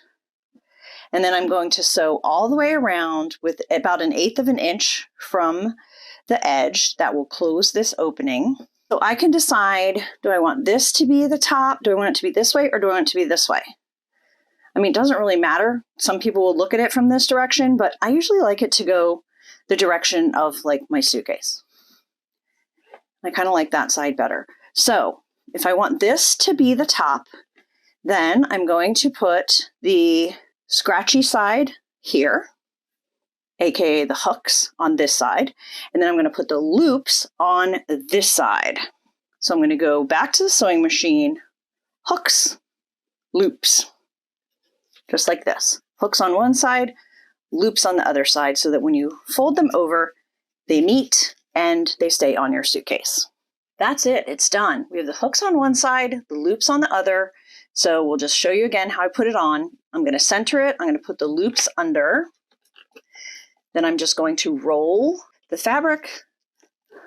and then I'm going to sew all the way around with about 1/8 of an inch from the edge. That will close this opening. So I can decide, do I want this to be the top? Do I want it to be this way, or do I want it to be this way? I mean, it doesn't really matter. Some people will look at it from this direction, but I usually like it to go the direction of like my suitcase. I kind of like that side better. So if I want this to be the top, then I'm going to put the scratchy side here, aka the hooks on this side, and then I'm going to put the loops on this side. So I'm going to go back to the sewing machine, hooks, loops, just like this. Hooks on one side, loops on the other side, so that when you fold them over, they meet and they stay on your suitcase. That's it, it's done. We have the hooks on one side, the loops on the other. So we'll just show you again how I put it on. I'm going to center it. I'm going to put the loops under. Then I'm just going to roll the fabric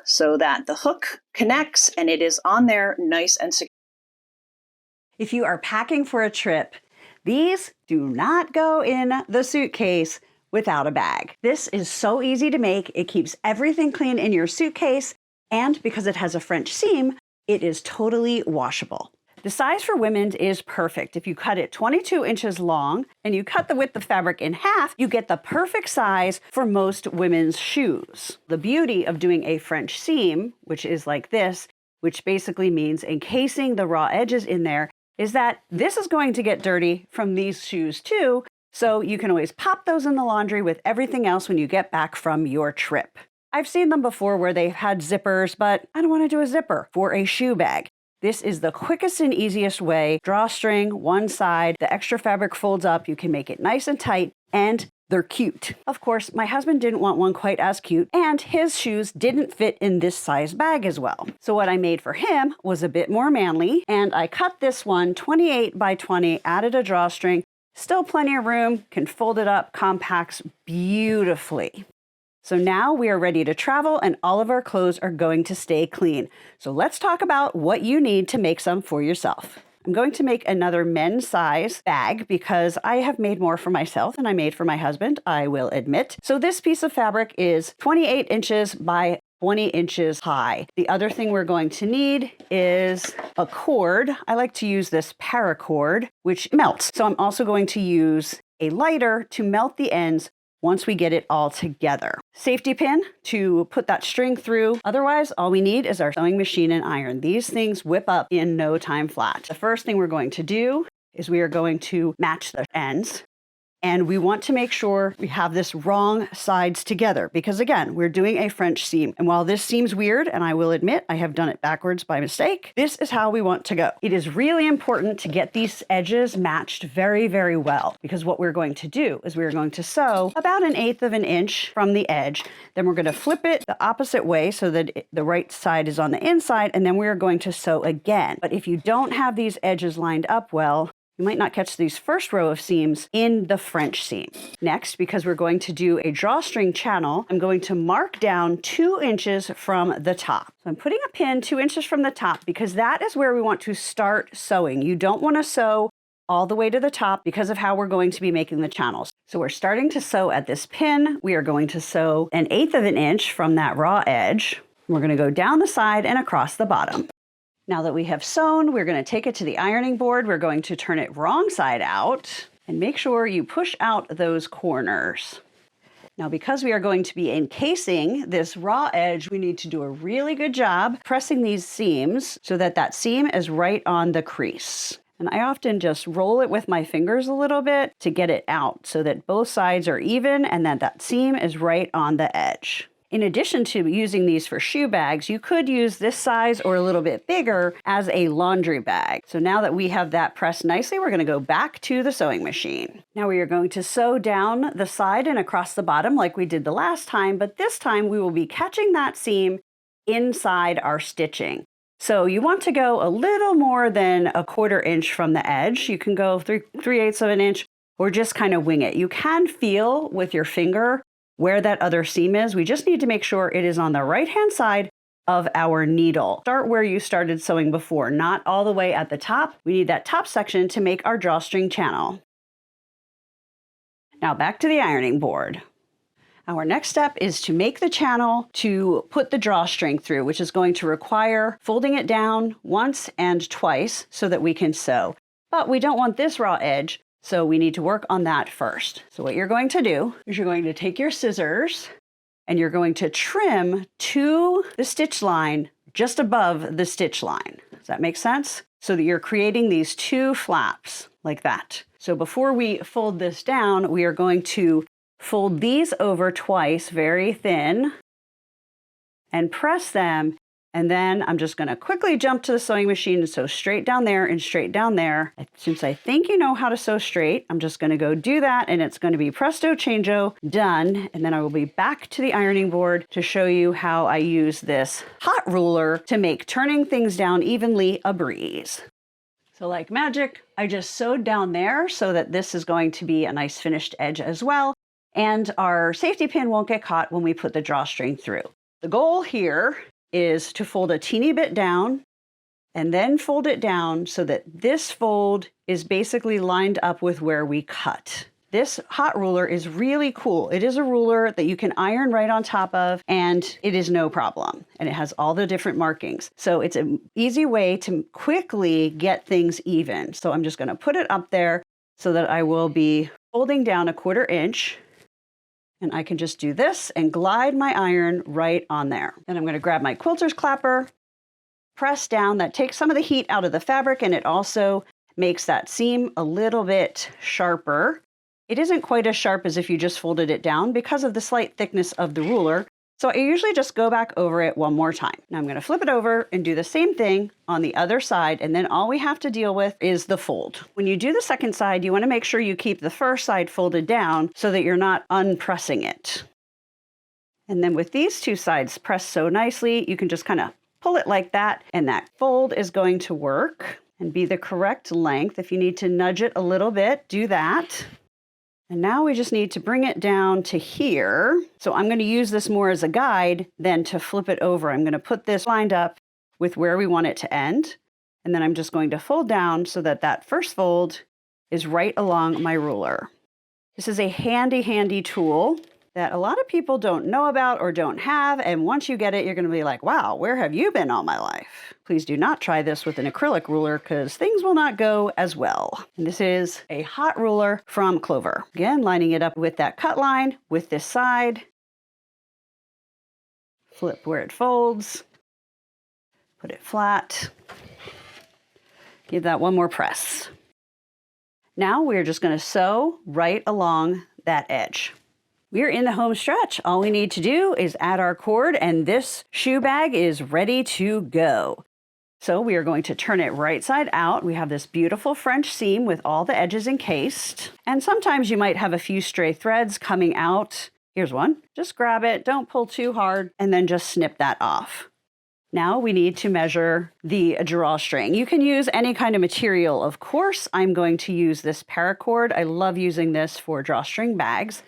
so that the hook connects and it is on there nice and secure. If you are packing for a trip, these do not go in the suitcase without a bag. This is so easy to make. It keeps everything clean in your suitcase, and because it has a French seam, it is totally washable. The size for women's is perfect. If you cut it 22 inches long and you cut the width of fabric in half, you get the perfect size for most women's shoes. The beauty of doing a French seam, which is like this, which basically means encasing the raw edges in there, is that this is going to get dirty from these shoes too, so you can always pop those in the laundry with everything else when you get back from your trip. I've seen them before where they've had zippers, but I don't want to do a zipper for a shoe bag. This is the quickest and easiest way. Drawstring, one side, the extra fabric folds up, you can make it nice and tight, and they're cute. Of course, my husband didn't want one quite as cute, and his shoes didn't fit in this size bag as well. So what I made for him was a bit more manly, and I cut this one 28 by 20, added a drawstring, still plenty of room, can fold it up, compacts beautifully. So now we are ready to travel and all of our clothes are going to stay clean. So let's talk about what you need to make some for yourself. I'm going to make another men's size bag because I have made more for myself than I made for my husband, I will admit. So this piece of fabric is 28 inches by 20 inches high. The other thing we're going to need is a cord. I like to use this paracord, which melts. So I'm also going to use a lighter to melt the ends once we get it all together. Safety pin to put that string through. Otherwise, all we need is our sewing machine and iron. These things whip up in no time flat. The first thing we're going to do is we are going to match the ends. And we want to make sure we have this wrong sides together because again, we're doing a French seam. And while this seems weird, and I will admit I have done it backwards by mistake, this is how we want to go. It is really important to get these edges matched very, very well because what we're going to do is we're going to sew about 1/8 of an inch from the edge. Then we're going to flip it the opposite way so that the right side is on the inside, and then we're going to sew again. But if you don't have these edges lined up well, You might not catch these first row of seams in the French seam. Next, because we're going to do a drawstring channel, I'm going to mark down 2 inches from the top. So I'm putting a pin 2 inches from the top because that is where we want to start sewing. You don't want to sew all the way to the top because of how we're going to be making the channels. So we're starting to sew at this pin. We are going to sew 1/8 of an inch from that raw edge. We're going to go down the side and across the bottom. Now that we have sewn, we're going to take it to the ironing board. We're going to turn it wrong side out and make sure you push out those corners. Now, because we are going to be encasing this raw edge, we need to do a really good job pressing these seams so that that seam is right on the crease. And I often just roll it with my fingers a little bit to get it out so that both sides are even and that that seam is right on the edge. In addition to using these for shoe bags, you could use this size or a little bit bigger as a laundry bag. So now that we have that pressed nicely, we're going to go back to the sewing machine. Now we are going to sew down the side and across the bottom like we did the last time, but this time we will be catching that seam inside our stitching. So you want to go a little more than 1/4 inch from the edge. You can go 3/8 of an inch or just kind of wing it. You can feel with your finger where that other seam is. We just need to make sure it is on the right-hand side of our needle. Start where you started sewing before, not all the way at the top. We need that top section to make our drawstring channel. Now back to the ironing board. Our next step is to make the channel to put the drawstring through, which is going to require folding it down once and twice so that we can sew. But we don't want this raw edge, so we need to work on that first. So what you're going to do is you're going to take your scissors and you're going to trim to the stitch line just above the stitch line. Does that make sense? So that you're creating these 2 flaps like that. So before we fold this down, we are going to fold these over twice, very thin, and press them. And then I'm just going to quickly jump to the sewing machine and sew straight down there and straight down there. Since I think you know how to sew straight, I'm just going to go do that, and it's going to be presto changeo, done. And then I will be back to the ironing board to show you how I use this hot ruler to make turning things down evenly a breeze. So like magic, I just sewed down there so that this is going to be a nice finished edge as well. And our safety pin won't get caught when we put the drawstring through. The goal here is to fold a teeny bit down and then fold it down so that this fold is basically lined up with where we cut. This hot ruler is really cool. It is a ruler that you can iron right on top of, and it is no problem. And it has all the different markings. So it's an easy way to quickly get things even. So I'm just going to put it up there so that I will be folding down 1/4 inch. And I can just do this and glide my iron right on there. Then I'm going to grab my quilter's clapper, press down. That takes some of the heat out of the fabric, and it also makes that seam a little bit sharper. It isn't quite as sharp as if you just folded it down because of the slight thickness of the ruler. So I usually just go back over it one more time. Now I'm going to flip it over and do the same thing on the other side, and then all we have to deal with is the fold. When you do the second side, you want to make sure you keep the first side folded down so that you're not unpressing it. And then with these 2 sides pressed so nicely, you can just kind of pull it like that, and that fold is going to work and be the correct length. If you need to nudge it a little bit, do that. And now we just need to bring it down to here. So I'm going to use this more as a guide than to flip it over. I'm going to put this lined up with where we want it to end. And then I'm just going to fold down so that that first fold is right along my ruler. This is a handy tool that a lot of people don't know about or don't have. And once you get it, you're going to be like, wow, where have you been all my life? Please do not try this with an acrylic ruler because things will not go as well. And this is a hot ruler from Clover. Again, lining it up with that cut line with this side. Flip where it folds. Put it flat. Give that one more press. Now we're just going to sew right along that edge. We're in the home stretch. All we need to do is add our cord, and this shoe bag is ready to go. So we are going to turn it right side out. We have this beautiful French seam with all the edges encased. And sometimes you might have a few stray threads coming out. Here's one. Just grab it, don't pull too hard, and then just snip that off. Now we need to measure the drawstring. You can use any kind of material, of course. I'm going to use this paracord. I love using this for drawstring bags.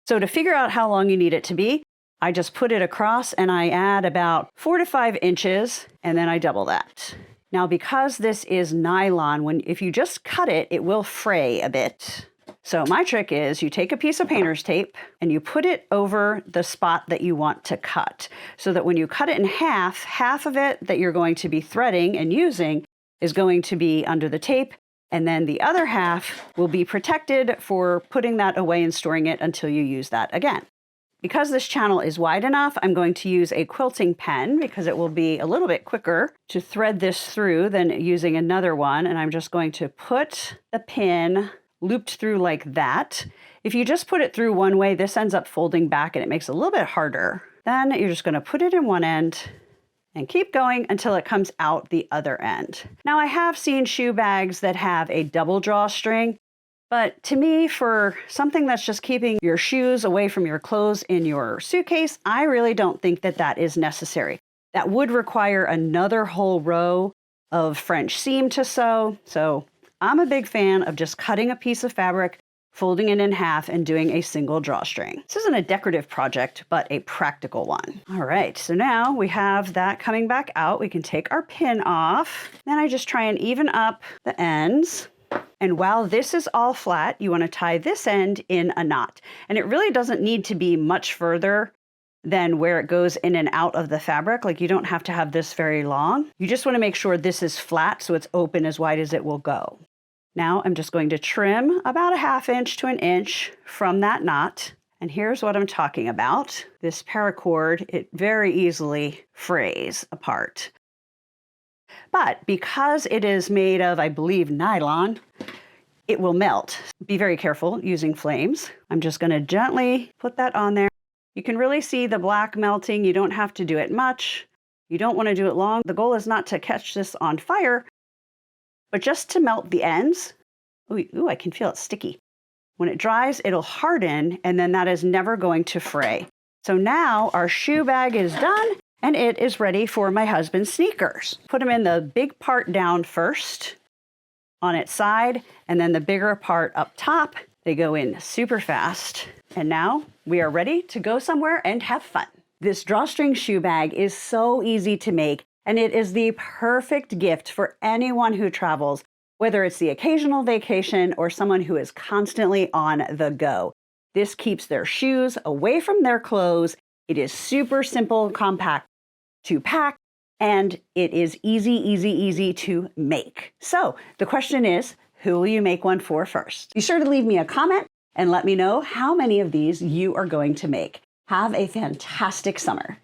So to figure out how long you need it to be, I just put it across and I add about 4 to 5 inches, and then I double that. Now, because this is nylon, if you just cut it, it will fray a bit. So my trick is you take a piece of painter's tape and you put it over the spot that you want to cut, so that when you cut it in half of it that you're going to be threading and using is going to be under the tape, and then the other half will be protected for putting that away and storing it until you use that again. Because this channel is wide enough, I'm going to use a quilting pen because it will be a little bit quicker to thread this through than using another one. And I'm just going to put the pin looped through like that. If you just put it through one way, this ends up folding back and it makes it a little bit harder. Then you're just going to put it in one end and keep going until it comes out the other end. Now, I have seen shoe bags that have a double drawstring. But to me, for something that's just keeping your shoes away from your clothes in your suitcase, I really don't think that that is necessary. That would require another whole row of French seam to sew. So I'm a big fan of just cutting a piece of fabric, folding it in half, and doing a single drawstring. This isn't a decorative project, but a practical one. All right, so now we have that coming back out. We can take our pin off. Then I just try and even up the ends. And while this is all flat, you want to tie this end in a knot. And it really doesn't need to be much further than where it goes in and out of the fabric. Like, you don't have to have this very long. You just want to make sure this is flat so it's open as wide as it will go. Now I'm just going to trim about a 1/2 inch to 1 inch from that knot. And here's what I'm talking about. This paracord, it very easily frays apart. But because it is made of, I believe, nylon, it will melt. Be very careful using flames. I'm just going to gently put that on there. You can really see the black melting. You don't have to do it much. You don't want to do it long. The goal is not to catch this on fire, but just to melt the ends. Ooh, I can feel it sticky. When it dries, it'll harden, and then that is never going to fray. So now our shoe bag is done. And it is ready for my husband's sneakers. Put them in the big part down first on its side, and then the bigger part up top. They go in super fast. And now we are ready to go somewhere and have fun. This drawstring shoe bag is so easy to make, and it is the perfect gift for anyone who travels, whether it's the occasional vacation or someone who is constantly on the go. This keeps their shoes away from their clothes. It is super simple, compact to pack, and it is easy to make. So the question is, who will you make one for first? Be sure to leave me a comment and let me know how many of these you are going to make. Have a fantastic summer.